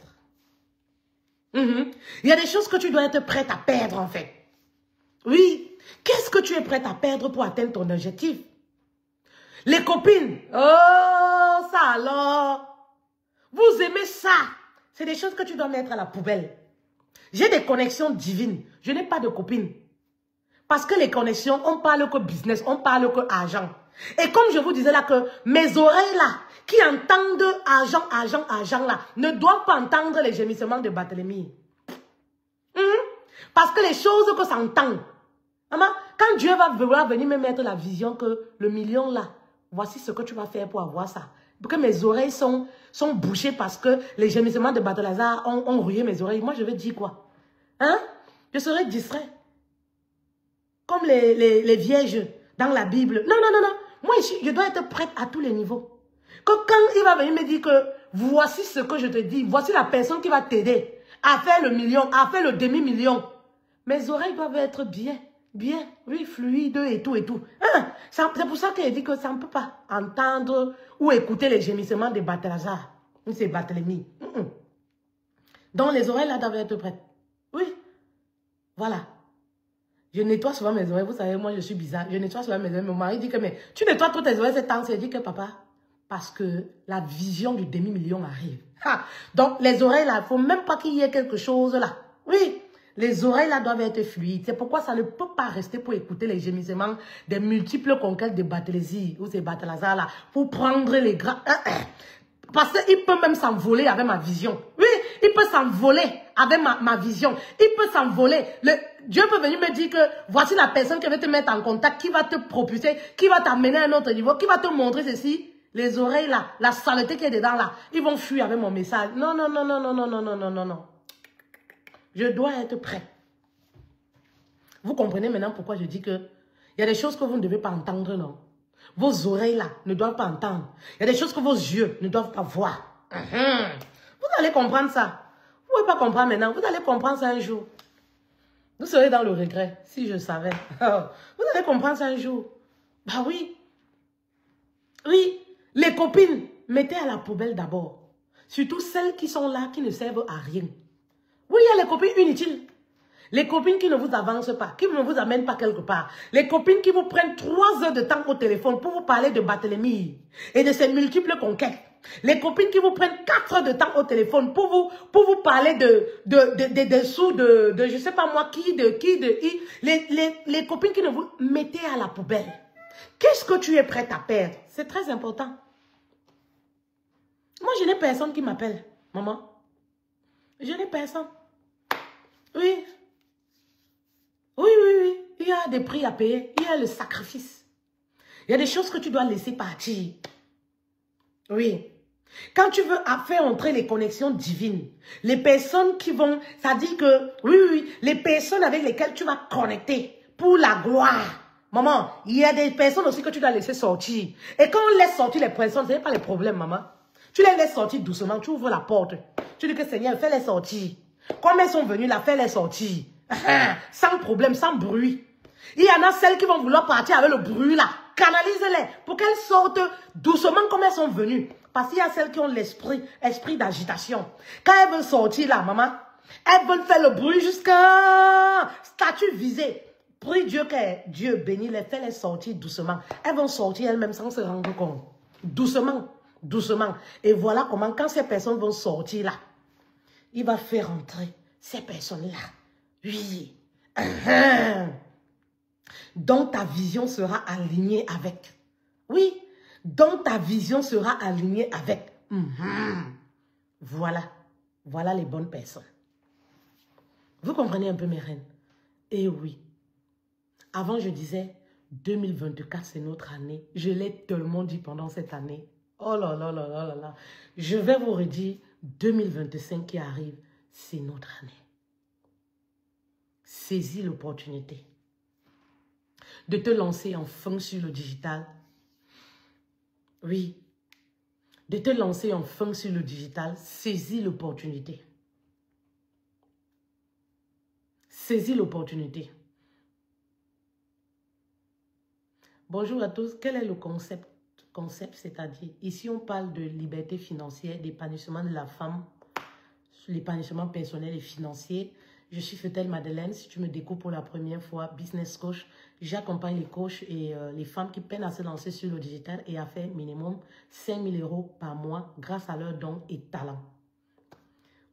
S1: Il y a des choses que tu dois être prête à perdre, en fait. Oui. Qu'est-ce que tu es prête à perdre pour atteindre ton objectif? Les copines. Oh, ça alors. Vous aimez ça. C'est des choses que tu dois mettre à la poubelle. J'ai des connexions divines. Je n'ai pas de copines. Parce que les connexions, on parle que business, on parle que argent. Et comme je vous disais là que mes oreilles là, qui entendent argent là, ne doivent pas entendre les gémissements de Barthélemy. Parce que les choses que ça entend. Maman, quand Dieu va vouloir venir me mettre la vision que le million là, voici ce que tu vas faire pour avoir ça. Parce que mes oreilles sont bouchées parce que les gémissements de Barthélemy ont rouillé mes oreilles. Moi, je vais dire quoi? Hein? Je serai distrait. Comme les vierges dans la Bible. Non, non, non, non. Moi, je dois être prête à tous les niveaux. Quand il va venir me dire que voici ce que je te dis, voici la personne qui va t'aider à faire le million, à faire le demi-million. Mes oreilles doivent être bien, oui, fluides et tout et tout. Hein? C'est pour ça qu'elle dit que ça ne peut pas entendre ou écouter les gémissements de Balthazar. C'est Barthélemy. Donc les oreilles là doivent être prêtes. Oui. Voilà. Je nettoie souvent mes oreilles. Vous savez, moi, je suis bizarre. Je nettoie souvent mes oreilles. Mon mari dit que, mais tu nettoies toutes tes oreilles ces temps. Il dit que, papa, parce que la vision du demi-million arrive. Ha! Donc, les oreilles là, il ne faut même pas qu'il y ait quelque chose là. Oui, les oreilles là doivent être fluides. C'est pourquoi ça ne peut pas rester pour écouter les gémissements des multiples conquêtes de Barthélemy ou ces Balthazar là, pour prendre les gras. Parce qu'il peut même s'envoler avec ma vision. Oui, il peut s'envoler avec ma vision. Il peut s'envoler. Dieu peut venir me dire que voici la personne qui va te mettre en contact, qui va te propulser, qui va t'amener à un autre niveau, qui va te montrer ceci. Les oreilles là, la saleté qui est dedans là, ils vont fuir avec mon message. Non, non, non, non, non, non, non, non, non, non, non. Je dois être prêt. Vous comprenez maintenant pourquoi je dis que il y a des choses que vous ne devez pas entendre, non? Vos oreilles là ne doivent pas entendre. Il y a des choses que vos yeux ne doivent pas voir. Vous allez comprendre ça. Vous ne pouvez pas comprendre maintenant. Vous allez comprendre ça un jour. Vous serez dans le regret, si je savais. Vous allez comprendre ça un jour. Bah oui. Oui. Les copines, mettez à la poubelle d'abord. Surtout celles qui sont là, qui ne servent à rien. Oui, il y a les copines inutiles. Les copines qui ne vous avancent pas, qui ne vous amènent pas quelque part. Les copines qui vous prennent 3 heures de temps au téléphone pour vous parler de Barthélemy et de ses multiples conquêtes. Les copines qui vous prennent 4 heures de temps au téléphone pour vous parler de sous, de je sais pas moi qui. Les copines qui ne vous mettez à la poubelle. Qu'est-ce que tu es prête à perdre? C'est très important. Moi, je n'ai personne qui m'appelle, maman. Je n'ai personne. Oui. Oui, oui, oui. Il y a des prix à payer. Il y a le sacrifice. Il y a des choses que tu dois laisser partir. Oui. Quand tu veux faire entrer les connexions divines, les personnes qui vont, ça dit que, oui, oui, les personnes avec lesquelles tu vas connecter pour la gloire. Maman, il y a des personnes aussi que tu dois laisser sortir. Et quand on laisse sortir les personnes, ce n'est pas les problèmes, maman. Tu les laisses sortir doucement, tu ouvres la porte. Tu dis que Seigneur, fais-les sortir. Comme elles sont venues là, fais-les sortir. Sans problème, sans bruit. Il y en a celles qui vont vouloir partir avec le bruit là. Canalise-les pour qu'elles sortent doucement comme elles sont venues. Parce qu'il y a celles qui ont esprit d'agitation. Quand elles veulent sortir là, maman, elles veulent faire le bruit jusqu'à statut visé. Prie Dieu que Dieu bénit les, fait les sortir doucement. Elles vont sortir elles-mêmes sans se rendre compte. Doucement, doucement. Et voilà comment quand ces personnes vont sortir là, il va faire entrer ces personnes-là. Oui. Donc ta vision sera alignée avec. Oui. Donc ta vision sera alignée avec. Voilà. Voilà les bonnes personnes. Vous comprenez un peu mes reines? Et oui. Avant je disais 2024 c'est notre année. Je l'ai tellement dit pendant cette année. Oh là là là là là là. Je vais vous redire 2025 qui arrive. C'est notre année. Saisis l'opportunité de te lancer enfin sur le digital. Oui. De te lancer enfin sur le digital. Saisis l'opportunité. Saisis l'opportunité. Bonjour à tous. Quel est le concept? C'est-à-dire, ici on parle de liberté financière, d'épanouissement de la femme, l'épanouissement personnel et financier. Je suis Fetel Madeleine. Si tu me découvres pour la première fois, business coach, j'accompagne les coachs et les femmes qui peinent à se lancer sur le digital et à faire minimum 5 000 € par mois grâce à leurs dons et talents.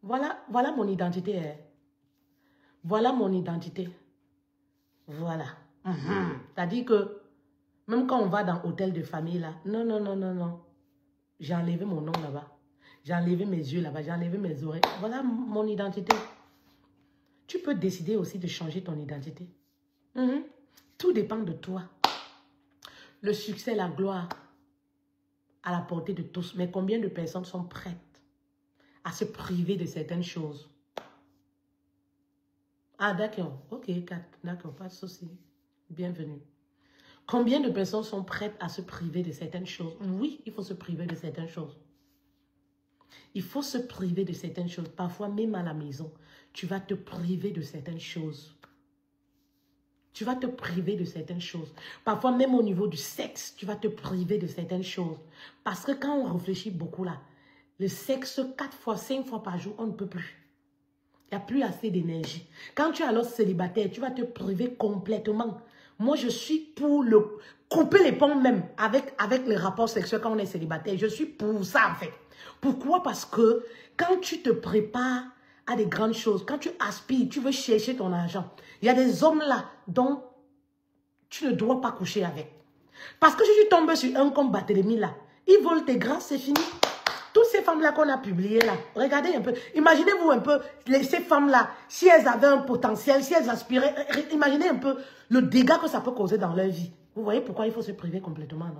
S1: Voilà mon identité. Voilà mon identité. Voilà. C'est-à-dire que même quand on va dans l'hôtel de famille, là, non, non, non, non, non. J'ai enlevé mon nom là-bas. J'ai enlevé mes yeux là-bas. J'ai enlevé mes oreilles. Voilà mon identité. Tu peux décider aussi de changer ton identité. Tout dépend de toi. Le succès, la gloire, à la portée de tous. Mais combien de personnes sont prêtes à se priver de certaines choses? Ah, d'accord. Ok, Kat. D'accord, pas de souci. Bienvenue. Combien de personnes sont prêtes à se priver de certaines choses? Oui, il faut se priver de certaines choses. Il faut se priver de certaines choses. Parfois, même à la maison, tu vas te priver de certaines choses. Tu vas te priver de certaines choses. Parfois, même au niveau du sexe, tu vas te priver de certaines choses. Parce que quand on réfléchit beaucoup là, le sexe 4 fois, 5 fois par jour, on ne peut plus. Il n'y a plus assez d'énergie. Quand tu es alors célibataire, tu vas te priver complètement. Moi, je suis pour couper les ponts même avec les rapports sexuels quand on est célibataire. Je suis pour ça en fait. Pourquoi? Parce que quand tu te prépares à des grandes choses, quand tu aspires, tu veux chercher ton argent, il y a des hommes là dont tu ne dois pas coucher avec. Parce que si tu tombes sur un comme Barthélemy là, ils volent tes grâces, c'est fini. Toutes ces femmes-là qu'on a publiées là, regardez un peu, imaginez-vous un peu, ces femmes-là, si elles avaient un potentiel, si elles aspiraient, imaginez un peu le dégât que ça peut causer dans leur vie. Vous voyez pourquoi il faut se priver complètement, non?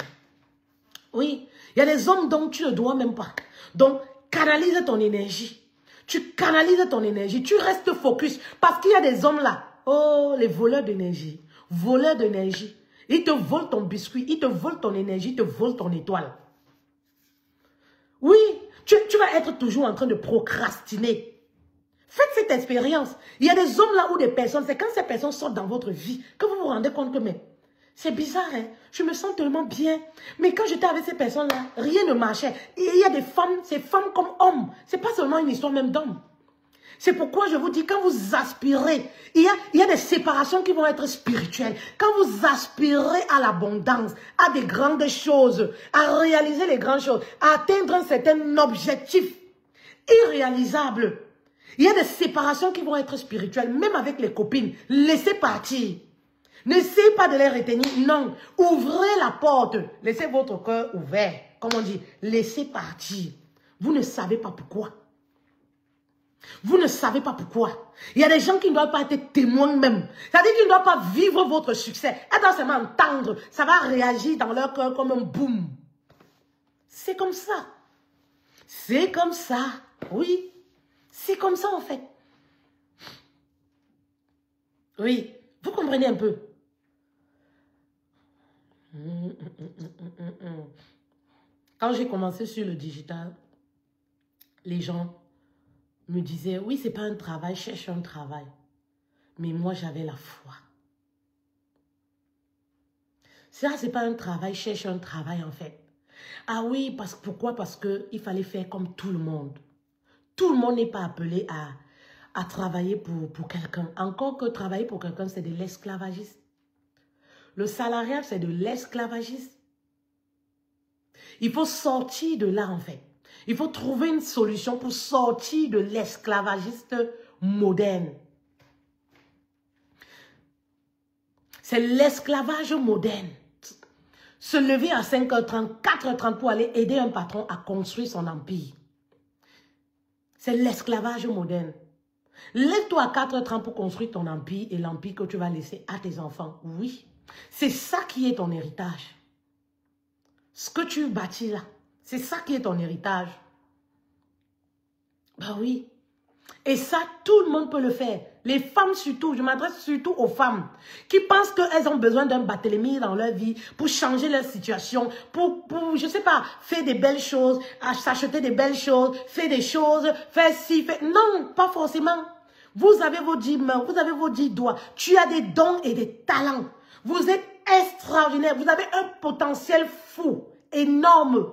S1: Oui, il y a des hommes dont tu ne dois même pas. Donc, canalise ton énergie. Tu canalises ton énergie, tu restes focus. Parce qu'il y a des hommes là, oh, les voleurs d'énergie, voleurs d'énergie. Ils te volent ton biscuit, ils te volent ton énergie, ils te volent ton étoile. Oui, tu vas être toujours en train de procrastiner. Faites cette expérience. Il y a des hommes là ou des personnes, c'est quand ces personnes sortent dans votre vie que vous vous rendez compte que c'est bizarre, hein? Je me sens tellement bien. Mais quand j'étais avec ces personnes-là, rien ne marchait. Et il y a des femmes, c'est femmes comme hommes. C'est pas seulement une histoire même d'hommes. C'est pourquoi je vous dis, quand vous aspirez, il y a des séparations qui vont être spirituelles. Quand vous aspirez à l'abondance, à des grandes choses, à réaliser les grandes choses, à atteindre un certain objectif irréalisable, il y a des séparations qui vont être spirituelles, même avec les copines. Laissez partir. N'essayez pas de les retenir, non. Ouvrez la porte. Laissez votre cœur ouvert. Comme on dit, laissez partir. Vous ne savez pas pourquoi. Vous ne savez pas pourquoi. Il y a des gens qui ne doivent pas être témoins même. C'est-à-dire qu'ils ne doivent pas vivre votre succès. Elles doivent seulement entendre. Ça va réagir dans leur cœur comme un boum. C'est comme ça. C'est comme ça. Oui. C'est comme ça en fait. Oui. Vous comprenez un peu? Quand j'ai commencé sur le digital, les gens me disaient, oui, c'est pas un travail, cherche un travail. Mais moi, j'avais la foi. Ça, c'est pas un travail, cherche un travail en fait. Ah oui, pourquoi? Parce qu'il fallait faire comme tout le monde. Tout le monde n'est pas appelé à travailler pour quelqu'un. Encore que travailler pour quelqu'un, c'est de l'esclavagisme. Le salariat, c'est de l'esclavagisme. Il faut sortir de là, en fait. Il faut trouver une solution pour sortir de l'esclavagiste moderne. C'est l'esclavage moderne. Se lever à 5h30, 4h30 pour aller aider un patron à construire son empire. C'est l'esclavage moderne. Lève-toi à 4h30 pour construire ton empire et l'empire que tu vas laisser à tes enfants. Oui, c'est ça qui est ton héritage. Ce que tu bâtis là, c'est ça qui est ton héritage. Ben oui. Et ça, tout le monde peut le faire. Les femmes surtout, je m'adresse surtout aux femmes qui pensent qu'elles ont besoin d'un Barthélemy dans leur vie pour changer leur situation, pour je sais pas, faire des belles choses, s'acheter des belles choses, faire des choses, faire ci, faire... Non, pas forcément. Vous avez vos 10 mains, vous avez vos 10 doigts. Tu as des dons et des talents. Vous êtes extraordinaire. Vous avez un potentiel fou, énorme.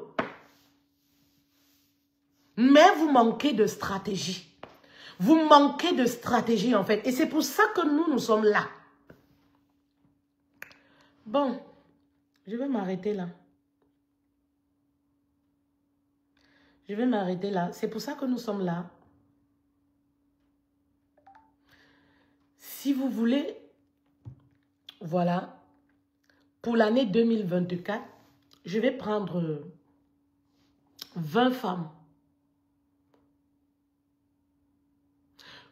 S1: Mais vous manquez de stratégie. Vous manquez de stratégie en fait. Et c'est pour ça que nous sommes là. Bon, je vais m'arrêter là. Je vais m'arrêter là. C'est pour ça que nous sommes là. Si vous voulez voilà, pour l'année 2024, je vais prendre 20 femmes.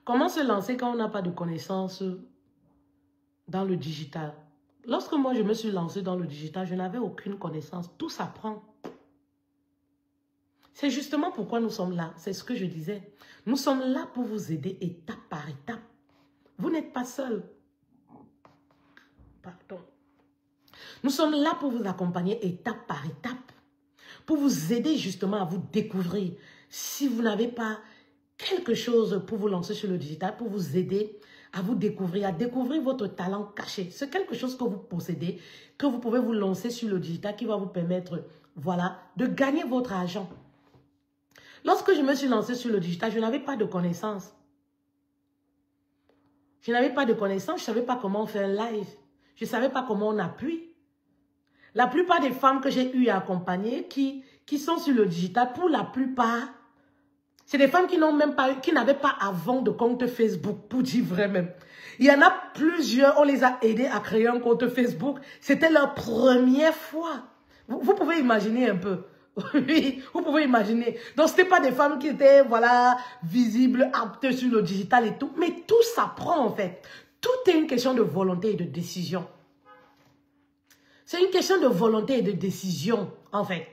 S1: Comment se lancer quand on n'a pas de connaissances dans le digital? Lorsque moi je me suis lancée dans le digital, je n'avais aucune connaissance. Tout s'apprend. C'est justement pourquoi nous sommes là. C'est ce que je disais. Nous sommes là pour vous aider étape par étape. Vous n'êtes pas seul. Pardon. Nous sommes là pour vous accompagner étape par étape. Pour vous aider justement à vous découvrir. Si vous n'avez pas quelque chose pour vous lancer sur le digital, pour vous aider à vous découvrir, à découvrir votre talent caché. C'est quelque chose que vous possédez, que vous pouvez vous lancer sur le digital qui va vous permettre, voilà, de gagner votre argent. Lorsque je me suis lancée sur le digital, je n'avais pas de connaissances. Je n'avais pas de connaissances, je ne savais pas comment faire un live. Je ne savais pas comment on appuie. La plupart des femmes que j'ai eu à accompagner, qui sont sur le digital, pour la plupart, c'est des femmes qui n'avaient pas avant de compte Facebook, pour dire vrai même. Il y en a plusieurs, on les a aidés à créer un compte Facebook. C'était leur première fois. Vous pouvez imaginer un peu. Oui, vous pouvez imaginer. Donc, ce n'était pas des femmes qui étaient, voilà, visibles, aptes sur le digital et tout. Mais tout s'apprend en fait. Tout est une question de volonté et de décision. C'est une question de volonté et de décision, en fait.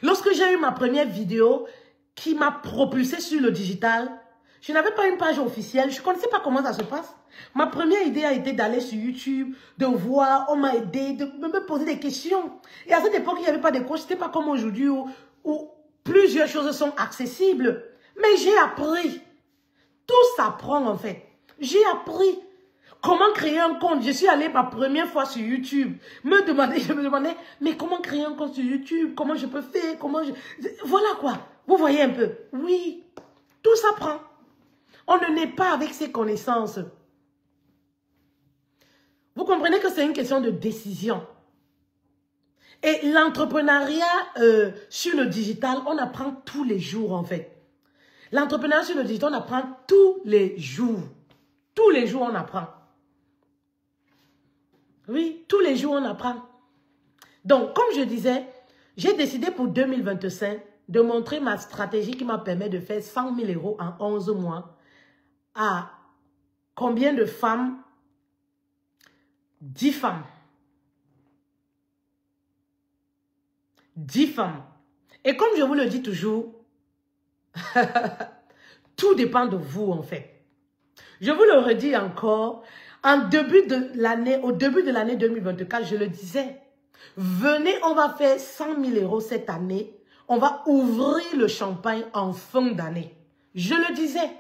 S1: Lorsque j'ai eu ma première vidéo qui m'a propulsée sur le digital, je n'avais pas une page officielle, je ne connaissais pas comment ça se passe. Ma première idée a été d'aller sur YouTube, de voir, on m'a aidé, de me poser des questions. Et à cette époque, il n'y avait pas de coach, ce n'était pas comme aujourd'hui où plusieurs choses sont accessibles. Mais j'ai appris. Tout s'apprend en fait. J'ai appris. Comment créer un compte? Je suis allée ma première fois sur YouTube. Je me demandais, mais comment créer un compte sur YouTube? Comment je peux faire? Voilà quoi. Vous voyez un peu? Oui, tout s'apprend. On ne naît pas avec ses connaissances. Vous comprenez que c'est une question de décision. Et l'entrepreneuriat sur le digital, on apprend tous les jours en fait. L'entrepreneuriat sur le digital, on apprend tous les jours. Tous les jours, on apprend. Oui, tous les jours, on apprend. Donc, comme je disais, j'ai décidé pour 2025 de montrer ma stratégie qui m'a permis de faire 100 000 € en 11 mois. À combien de femmes? 10 femmes. 10 femmes. Et comme je vous le dis toujours, tout dépend de vous en fait. Je vous le redis encore, au début de l'année 2024, je le disais, venez, on va faire 100 000 € cette année, on va ouvrir le champagne en fin d'année. Je le disais.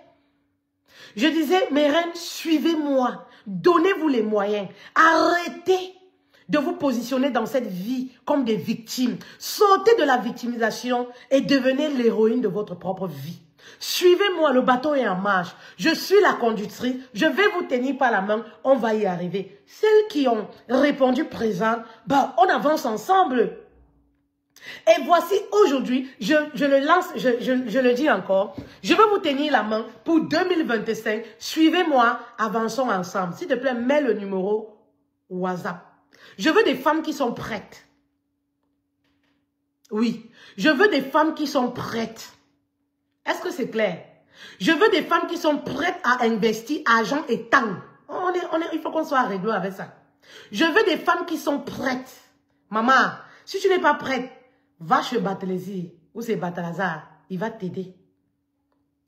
S1: Je disais, mes reines, suivez-moi, donnez-vous les moyens, arrêtez de vous positionner dans cette vie comme des victimes. Sortez de la victimisation et devenez l'héroïne de votre propre vie. Suivez-moi, le bateau est en marche. Je suis la conductrice. Je vais vous tenir par la main. On va y arriver. Celles qui ont répondu présent, bah, on avance ensemble. Et voici aujourd'hui, je le lance, je le dis encore. Je vais vous tenir la main pour 2025. Suivez-moi, avançons ensemble. S'il te plaît, mets le numéro WhatsApp. Je veux des femmes qui sont prêtes. Oui, je veux des femmes qui sont prêtes. Est-ce que c'est clair? Je veux des femmes qui sont prêtes à investir argent et temps. Il faut qu'on soit réglo avec ça. Je veux des femmes qui sont prêtes. Maman, si tu n'es pas prête, va chez Barthélémy ou c'est Batalazar. Il va t'aider.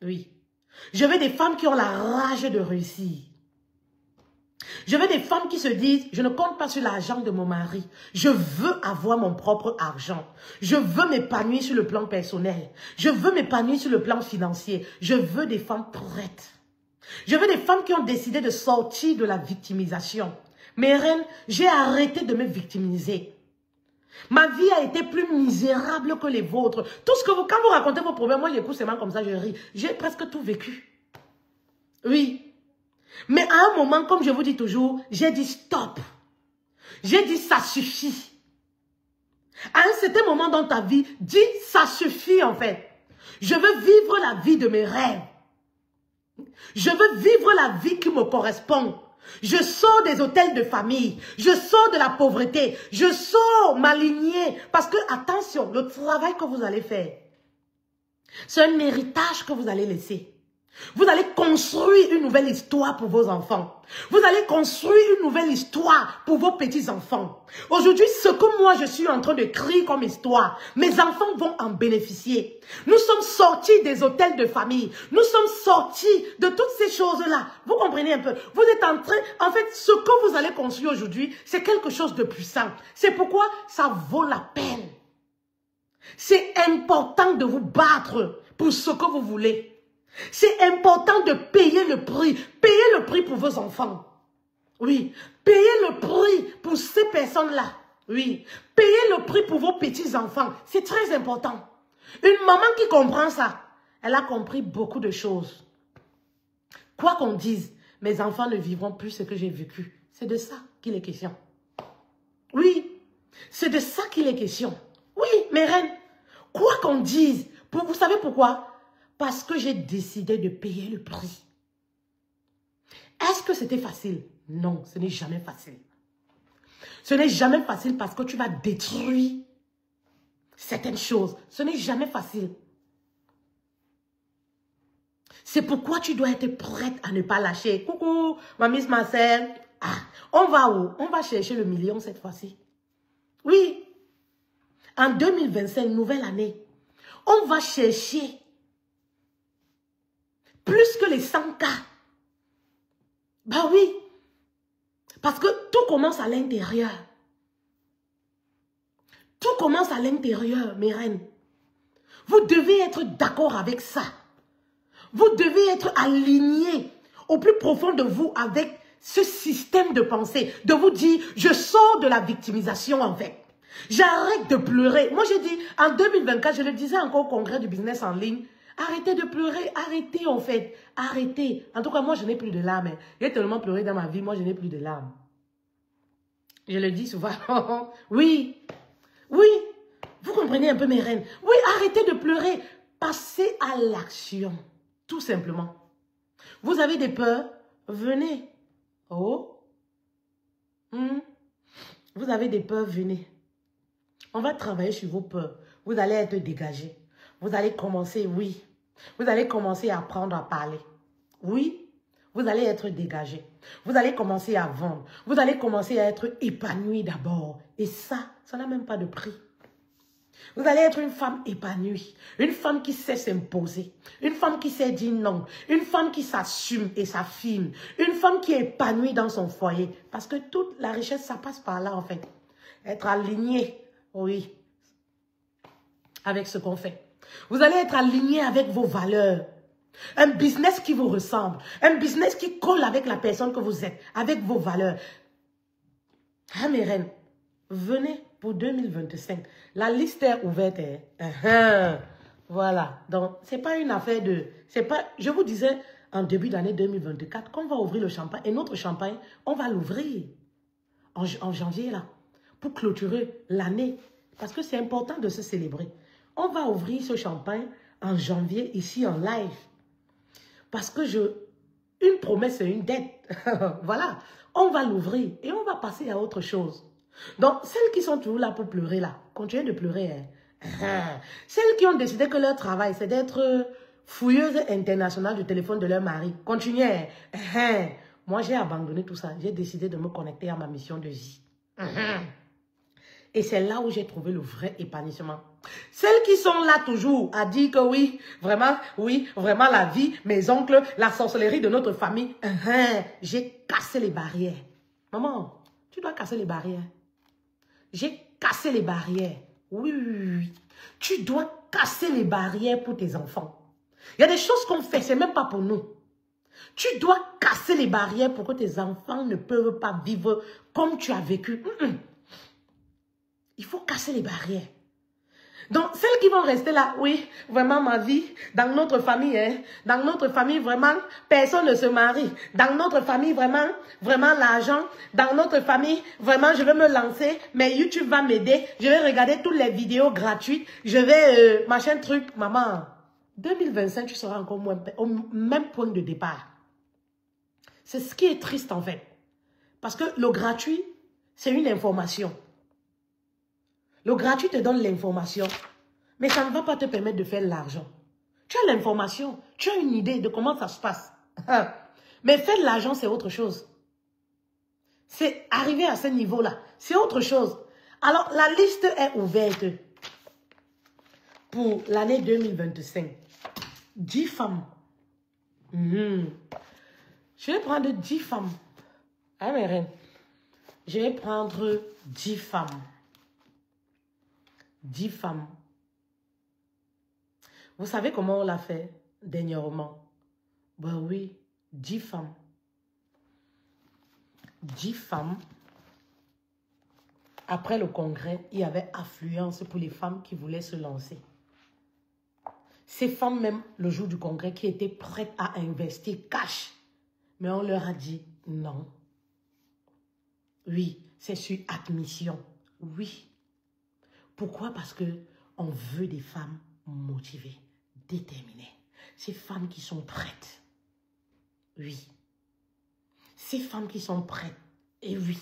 S1: Oui. Je veux des femmes qui ont la rage de réussir. Je veux des femmes qui se disent, je ne compte pas sur l'argent de mon mari. Je veux avoir mon propre argent. Je veux m'épanouir sur le plan personnel. Je veux m'épanouir sur le plan financier. Je veux des femmes prêtes. Je veux des femmes qui ont décidé de sortir de la victimisation. Mes reines, j'ai arrêté de me victimiser. Ma vie a été plus misérable que les vôtres. Tout ce que quand vous racontez vos problèmes, moi j'écoute seulement comme ça, je ris. J'ai presque tout vécu. Oui. Mais à un moment, comme je vous dis toujours, j'ai dit stop. J'ai dit ça suffit. À un certain moment dans ta vie, dis ça suffit en fait. Je veux vivre la vie de mes rêves. Je veux vivre la vie qui me correspond. Je sors des hôtels de famille. Je sors de la pauvreté. Je sors ma lignée. Parce que, attention, le travail que vous allez faire, c'est un héritage que vous allez laisser. Vous allez construire une nouvelle histoire pour vos enfants. Vous allez construire une nouvelle histoire pour vos petits-enfants. Aujourd'hui, ce que moi je suis en train de créer comme histoire, mes enfants vont en bénéficier. Nous sommes sortis des hôtels de famille. Nous sommes sortis de toutes ces choses-là. Vous comprenez un peu? Vous êtes en train... En fait, ce que vous allez construire aujourd'hui, c'est quelque chose de puissant. C'est pourquoi ça vaut la peine. C'est important de vous battre pour ce que vous voulez. C'est important de payer le prix. Payez le prix pour vos enfants. Oui. Payez le prix pour ces personnes-là. Oui. Payez le prix pour vos petits-enfants. C'est très important. Une maman qui comprend ça, elle a compris beaucoup de choses. Quoi qu'on dise, mes enfants ne vivront plus ce que j'ai vécu. C'est de ça qu'il est question. Oui. C'est de ça qu'il est question. Oui, mes reines. Quoi qu'on dise, vous savez pourquoi? Parce que j'ai décidé de payer le prix. Est-ce que c'était facile? Non, ce n'est jamais facile. Ce n'est jamais facile parce que tu vas détruire certaines choses. Ce n'est jamais facile. C'est pourquoi tu dois être prête à ne pas lâcher. Coucou, ma Miss Marcel. Ah, on va où? On va chercher le million cette fois-ci. Oui. En 2025, nouvelle année, on va chercher plus que les 100 cas. Bah oui. Parce que tout commence à l'intérieur. Tout commence à l'intérieur, mes reines. Vous devez être d'accord avec ça. Vous devez être aligné au plus profond de vous avec ce système de pensée. De vous dire, je sors de la victimisation en fait. J'arrête de pleurer. Moi j'ai dit, en 2024, je le disais encore au congrès du business en ligne, arrêtez de pleurer, arrêtez en fait, arrêtez. En tout cas, moi je n'ai plus de larmes. J'ai tellement pleuré dans ma vie, moi je n'ai plus de larmes. Je le dis souvent. Oui, oui, vous comprenez un peu mes reines. Oui, arrêtez de pleurer, passez à l'action, tout simplement. Vous avez des peurs, venez. Oh, vous avez des peurs, venez. On va travailler sur vos peurs. Vous allez être dégagé. Vous allez commencer, oui. Vous allez commencer à apprendre à parler. Oui, vous allez être dégagé. Vous allez commencer à vendre. Vous allez commencer à être épanoui d'abord. Et ça n'a même pas de prix. Vous allez être une femme épanouie. Une femme qui sait s'imposer. Une femme qui sait dire non. Une femme qui s'assume et s'affirme. Une femme qui est épanouie dans son foyer. Parce que toute la richesse, ça passe par là en fait. Être aligné. Oui, avec ce qu'on fait. Vous allez être aligné avec vos valeurs. Un business qui vous ressemble. Un business qui colle avec la personne que vous êtes. Avec vos valeurs. Ah mes reines, venez pour 2025. La liste est ouverte. Voilà. Donc, ce n'est pas une affaire de... Je vous disais en début d'année 2024 qu'on va ouvrir le champagne. Et notre champagne, on va l'ouvrir en janvier là. Pour clôturer l'année. Parce que c'est important de se célébrer. On va ouvrir ce champagne en janvier, ici en live. Parce que une promesse, c'est une dette. Voilà. On va l'ouvrir et on va passer à autre chose. Donc, celles qui sont toujours là pour pleurer, là, continuez de pleurer. Hein. Celles qui ont décidé que leur travail, c'est d'être fouilleuse internationale du téléphone de leur mari, continuez. Hein. Moi, j'ai abandonné tout ça. J'ai décidé de me connecter à ma mission de vie. Et c'est là où j'ai trouvé le vrai épanouissement. Celles qui sont là toujours à dire que oui, vraiment la vie, mes oncles, la sorcellerie de notre famille, j'ai cassé les barrières. Maman, tu dois casser les barrières. J'ai cassé les barrières. Oui. Tu dois casser les barrières pour tes enfants. Il y a des choses qu'on fait, c'est même pas pour nous. Tu dois casser les barrières pour que tes enfants ne peuvent pas vivre comme tu as vécu. Il faut casser les barrières. Donc, celles qui vont rester là, oui, vraiment ma vie, dans notre famille, vraiment, personne ne se marie. Dans notre famille, vraiment l'argent. Dans notre famille, vraiment, je vais me lancer, mais YouTube va m'aider. Je vais regarder toutes les vidéos gratuites. Je vais, machin truc, maman. 2025, tu seras encore au même point de départ. C'est ce qui est triste en fait. Parce que le gratuit, c'est une information. Le gratuit te donne l'information, mais ça ne va pas te permettre de faire l'argent. Tu as l'information, tu as une idée de comment ça se passe. Mais faire de l'argent, c'est autre chose. C'est arriver à ce niveau-là. C'est autre chose. Alors, la liste est ouverte pour l'année 2025. 10 femmes. Je vais prendre 10 femmes. Ah, mes reines. Je vais prendre 10 femmes. 10 femmes. Vous savez comment on l'a fait dernièrement? Ben oui, 10 femmes. 10 femmes. Après le congrès, il y avait affluence pour les femmes qui voulaient se lancer. Ces femmes même, le jour du congrès, qui étaient prêtes à investir cash. Mais on leur a dit non. Oui, c'est sur admission. Oui. Pourquoi? Parce que on veut des femmes motivées, déterminées. Ces femmes qui sont prêtes. Oui. Ces femmes qui sont prêtes. Et oui.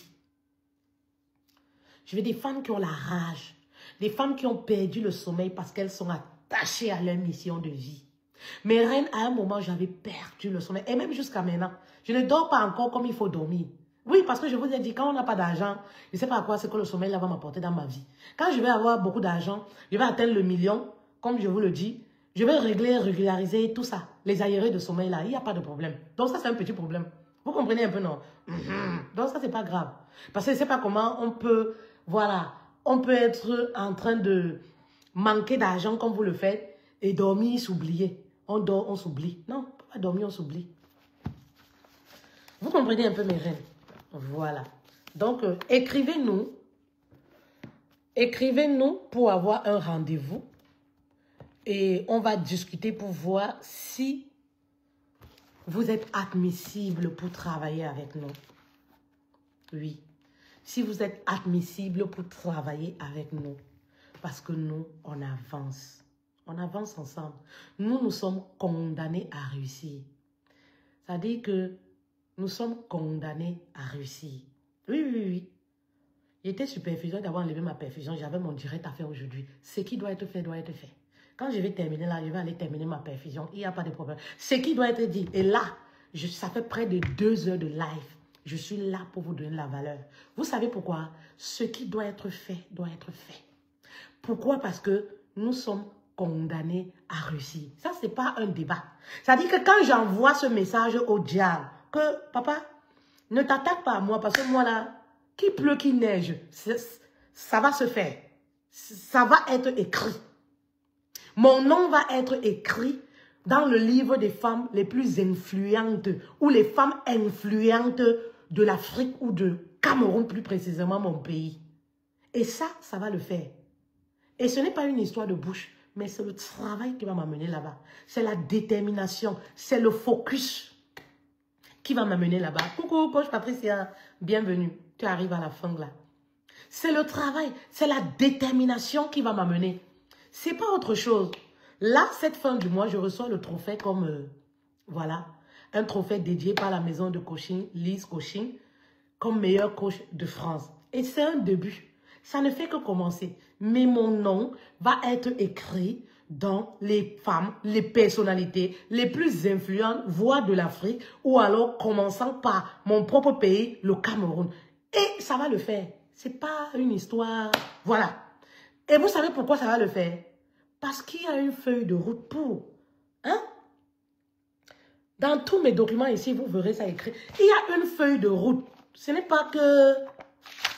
S1: Je veux des femmes qui ont la rage. Des femmes qui ont perdu le sommeil parce qu'elles sont attachées à leur mission de vie. Mes reines, à un moment, j'avais perdu le sommeil. Et même jusqu'à maintenant, je ne dors pas encore comme il faut dormir. Oui, parce que je vous ai dit, quand on n'a pas d'argent, je ne sais pas à quoi c'est que le sommeil là va m'apporter dans ma vie. Quand je vais avoir beaucoup d'argent, je vais atteindre le million, comme je vous le dis, je vais régulariser tout ça. Les aérés de sommeil là, il n'y a pas de problème. Donc ça, c'est un petit problème. Vous comprenez un peu, non? Donc ça, c'est pas grave. Parce que je ne sais pas comment on peut, voilà, on peut être en train de manquer d'argent comme vous le faites et dormir, s'oublier. On dort, on s'oublie. Non, pas dormir, on s'oublie. Vous comprenez un peu, mes reines? Voilà. Donc, écrivez-nous. Écrivez-nous pour avoir un rendez-vous. Et on va discuter pour voir si vous êtes admissible pour travailler avec nous. Oui. Si vous êtes admissible pour travailler avec nous. Parce que nous, on avance. On avance ensemble. Nous sommes condamnés à réussir. C'est-à-dire que nous sommes condamnés à réussir. Oui, oui, oui. J'étais superviseur d'avoir enlevé ma perfusion. J'avais mon direct à faire aujourd'hui. Ce qui doit être fait, doit être fait. Quand je vais terminer là, je vais aller terminer ma perfusion. Il n'y a pas de problème. Ce qui doit être dit. Et là, ça fait près de 2 heures de live. Je suis là pour vous donner la valeur. Vous savez pourquoi? Ce qui doit être fait, doit être fait. Pourquoi? Parce que nous sommes condamnés à réussir. Ça, ce n'est pas un débat. C'est-à-dire que quand j'envoie ce message au diable, que papa, ne t'attaque pas à moi parce que moi là, qu'il pleut, qu'il neige, ça va se faire. Ça va être écrit. Mon nom va être écrit dans le livre des femmes les plus influentes ou les femmes influentes de l'Afrique ou de Cameroun, plus précisément mon pays. Et ça va le faire. Et ce n'est pas une histoire de bouche, mais c'est le travail qui va m'amener là-bas. C'est la détermination, c'est le focus qui va m'amener là-bas. Coucou, coach Patricia, bienvenue. Tu arrives à la fin là. C'est le travail, c'est la détermination qui va m'amener. C'est pas autre chose. Là, cette fin du mois, je reçois le trophée comme, voilà, un trophée dédié par la maison de coaching, Lise Coaching, comme meilleur coach de France. Et c'est un début. Ça ne fait que commencer. Mais mon nom va être écrit dans les femmes, les personnalités les plus influentes, voire de l'Afrique, ou alors commençant par mon propre pays, le Cameroun. Et ça va le faire. C'est pas une histoire... Voilà. Et vous savez pourquoi ça va le faire? Parce qu'il y a une feuille de route pour... Hein? Dans tous mes documents ici, vous verrez ça écrit. Il y a une feuille de route. Ce n'est pas que...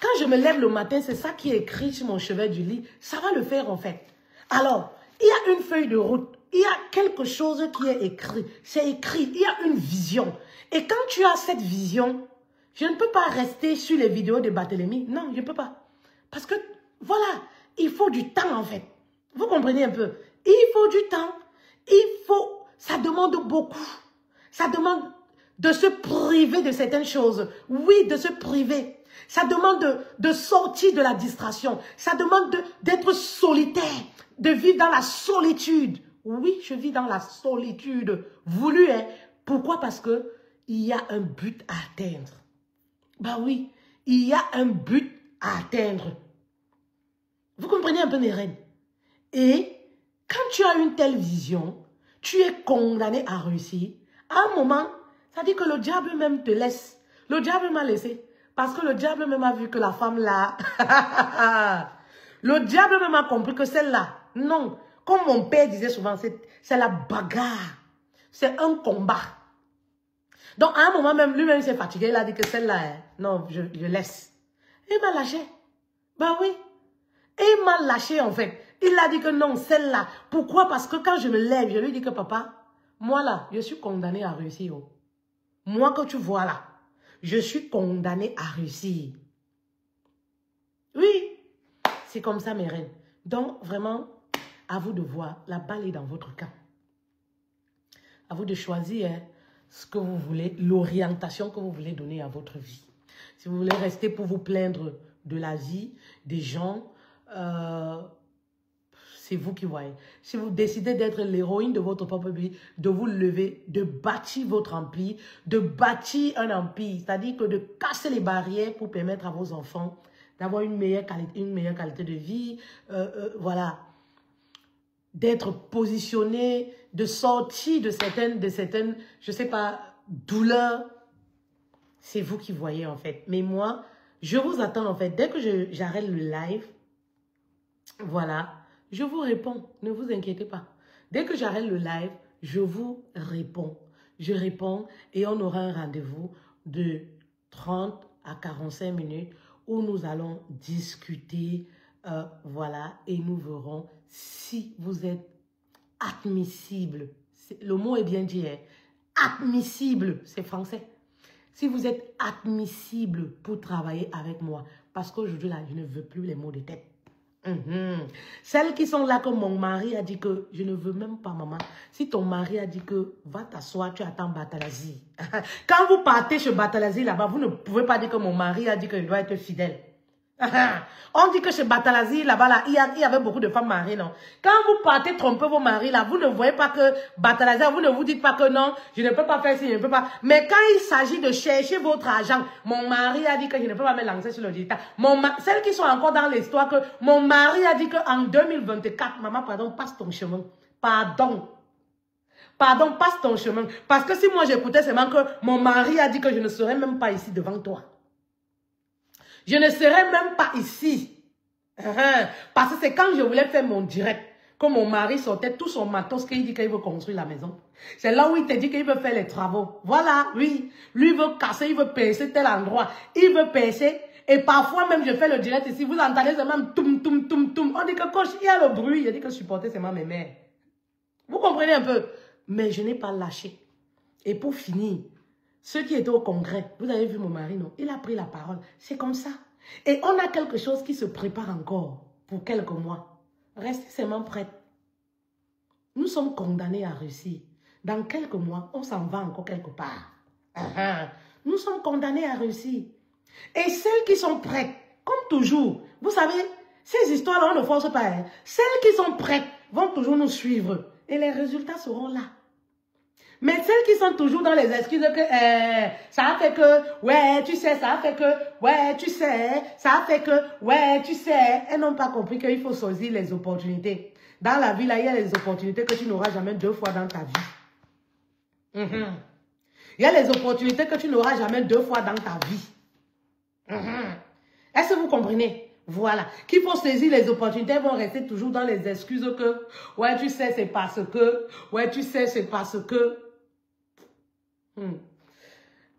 S1: Quand je me lève le matin, c'est ça qui est écrit sur mon chevet du lit. Ça va le faire en fait. Alors, il y a une feuille de route. Il y a quelque chose qui est écrit. C'est écrit. Il y a une vision. Et quand tu as cette vision, je ne peux pas rester sur les vidéos de Barthélemy. Non, je ne peux pas. Parce que, voilà, il faut du temps en fait. Vous comprenez un peu? Il faut du temps. Ça demande beaucoup. Ça demande de se priver de certaines choses. Oui, de se priver. Ça demande de sortir de la distraction. Ça demande d'être solitaire, de vivre dans la solitude. Oui, je vis dans la solitude voulue. Hein. Pourquoi? Parce que il y a un but à atteindre. Bah oui, il y a un but à atteindre. Vous comprenez un peu mes reines? Et quand tu as une telle vision, tu es condamné à réussir. À un moment, ça dit que le diable même te laisse. Le diable m'a laissé. Parce que le diable même a vu que la femme là... le diable même a compris que celle-là, non. Comme mon père disait souvent, c'est la bagarre. C'est un combat. Donc, à un moment même, lui-même s'est fatigué. Il a dit que celle-là, non, je laisse. Il m'a lâché. Bah oui. Et il m'a lâché, en fait. Il a dit que non, celle-là. Pourquoi? Parce que quand je me lève, je lui dis que papa, moi là, je suis condamné à réussir. Oh. Moi que tu vois là, je suis condamné à réussir. Oui. C'est comme ça, mes reines. Donc, vraiment, à vous de voir. La balle est dans votre camp. À vous de choisir ce que vous voulez, l'orientation que vous voulez donner à votre vie. Si vous voulez rester pour vous plaindre de la vie, des gens, c'est vous qui voyez. Si vous décidez d'être l'héroïne de votre propre vie, de vous lever, de bâtir votre empire, de bâtir un empire, c'est-à-dire que de casser les barrières pour permettre à vos enfants d'avoir une meilleure qualité de vie, voilà, d'être positionné, de sortir de certaines, je sais pas, douleurs. C'est vous qui voyez en fait. Mais moi, je vous attends en fait. Dès que j'arrête le live, voilà, je vous réponds. Ne vous inquiétez pas. Dès que j'arrête le live, je vous réponds. Je réponds et on aura un rendez-vous de 30 à 45 minutes où nous allons discuter, voilà, et nous verrons si vous êtes admissible. Le mot est bien dit, hein? Admissible, c'est français. Si vous êtes admissible pour travailler avec moi, parce qu'aujourd'hui, là, je ne veux plus les mots de tête. Celles qui sont là que mon mari a dit que je ne veux même pas, maman. Si ton mari a dit que va t'asseoir, tu attends Batalazi. Quand vous partez chez Batalazi là-bas, vous ne pouvez pas dire que mon mari a dit qu'il doit être fidèle. On dit que chez Batalazi, là-bas, là, il y avait beaucoup de femmes mariées, non? Quand vous partez tromper vos maris, là, vous ne voyez pas que Batalazi, vous ne vous dites pas que non, je ne peux pas faire ci, je ne peux pas. Mais quand il s'agit de chercher votre argent, mon mari a dit que je ne peux pas me lancer sur le digital. Celles qui sont encore dans l'histoire que mon mari a dit qu'en 2024, maman, pardon, passe ton chemin. Pardon. Pardon, passe ton chemin. Parce que si moi j'écoutais seulement que mon mari a dit que je ne serais même pas ici devant toi. Je ne serai même pas ici. Parce que c'est quand je voulais faire mon direct que mon mari sortait tout son matos qu'il dit qu'il veut construire la maison. C'est là où il te dit qu'il veut faire les travaux. Voilà, oui. Lui veut casser, il veut percer tel endroit. Il veut percer. Et parfois même je fais le direct ici. Vous entendez seulement toum, toum, toum, toum. On dit que coach, il y a le bruit. Il dit que supporter seulement mes mères. Vous comprenez un peu? Mais je n'ai pas lâché. Et pour finir, ceux qui étaient au congrès, vous avez vu mon mari, non? Il a pris la parole. C'est comme ça. Et on a quelque chose qui se prépare encore pour quelques mois. Restez seulement prêts. Nous sommes condamnés à réussir. Dans quelques mois, on s'en va encore quelque part. Nous sommes condamnés à réussir. Et celles qui sont prêtes, comme toujours, vous savez, ces histoires-là, on ne force pas. Hein. Celles qui sont prêtes vont toujours nous suivre. Et les résultats seront là. Mais celles qui sont toujours dans les excuses que ça a fait que, ouais, tu sais, ça a fait que, ouais, tu sais, ça a fait que, ouais, tu sais, elles n'ont pas compris qu'il faut saisir les opportunités. Dans la vie, là, il y a les opportunités que tu n'auras jamais 2 fois dans ta vie. Il y a les opportunités que tu n'auras jamais 2 fois dans ta vie. Est-ce que vous comprenez? Voilà. Qu'il faut saisir les opportunités, elles vont rester toujours dans les excuses que, ouais, tu sais, c'est parce que, ouais, tu sais, c'est parce que.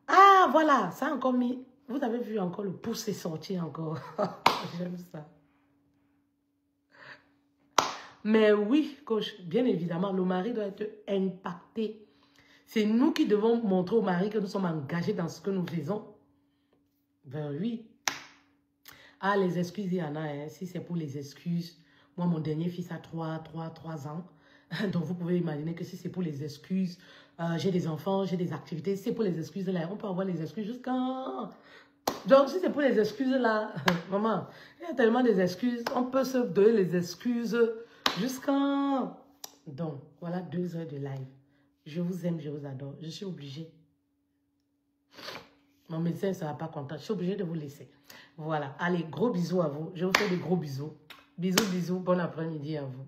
S1: Ah, voilà, ça a encore mis. Vous avez vu encore le pouce est sorti encore. J'aime ça. Mais oui, coach, bien évidemment, le mari doit être impacté. C'est nous qui devons montrer au mari que nous sommes engagés dans ce que nous faisons. Ben oui. Ah, les excuses, il y en a. Hein. Si c'est pour les excuses, moi, mon dernier fils a 3 ans. Donc, vous pouvez imaginer que si c'est pour les excuses, j'ai des enfants, j'ai des activités. Si c'est pour les excuses, là, on peut avoir les excuses jusqu'à... Donc, si c'est pour les excuses, là, maman, il y a tellement des excuses. On peut se donner les excuses jusqu'à... Donc, voilà 2 heures de live. Je vous aime, je vous adore. Je suis obligée. Mon médecin ne sera pas content. Je suis obligée de vous laisser. Voilà. Allez, gros bisous à vous. Je vous fais des gros bisous. Bisous, bisous. Bon après-midi à vous.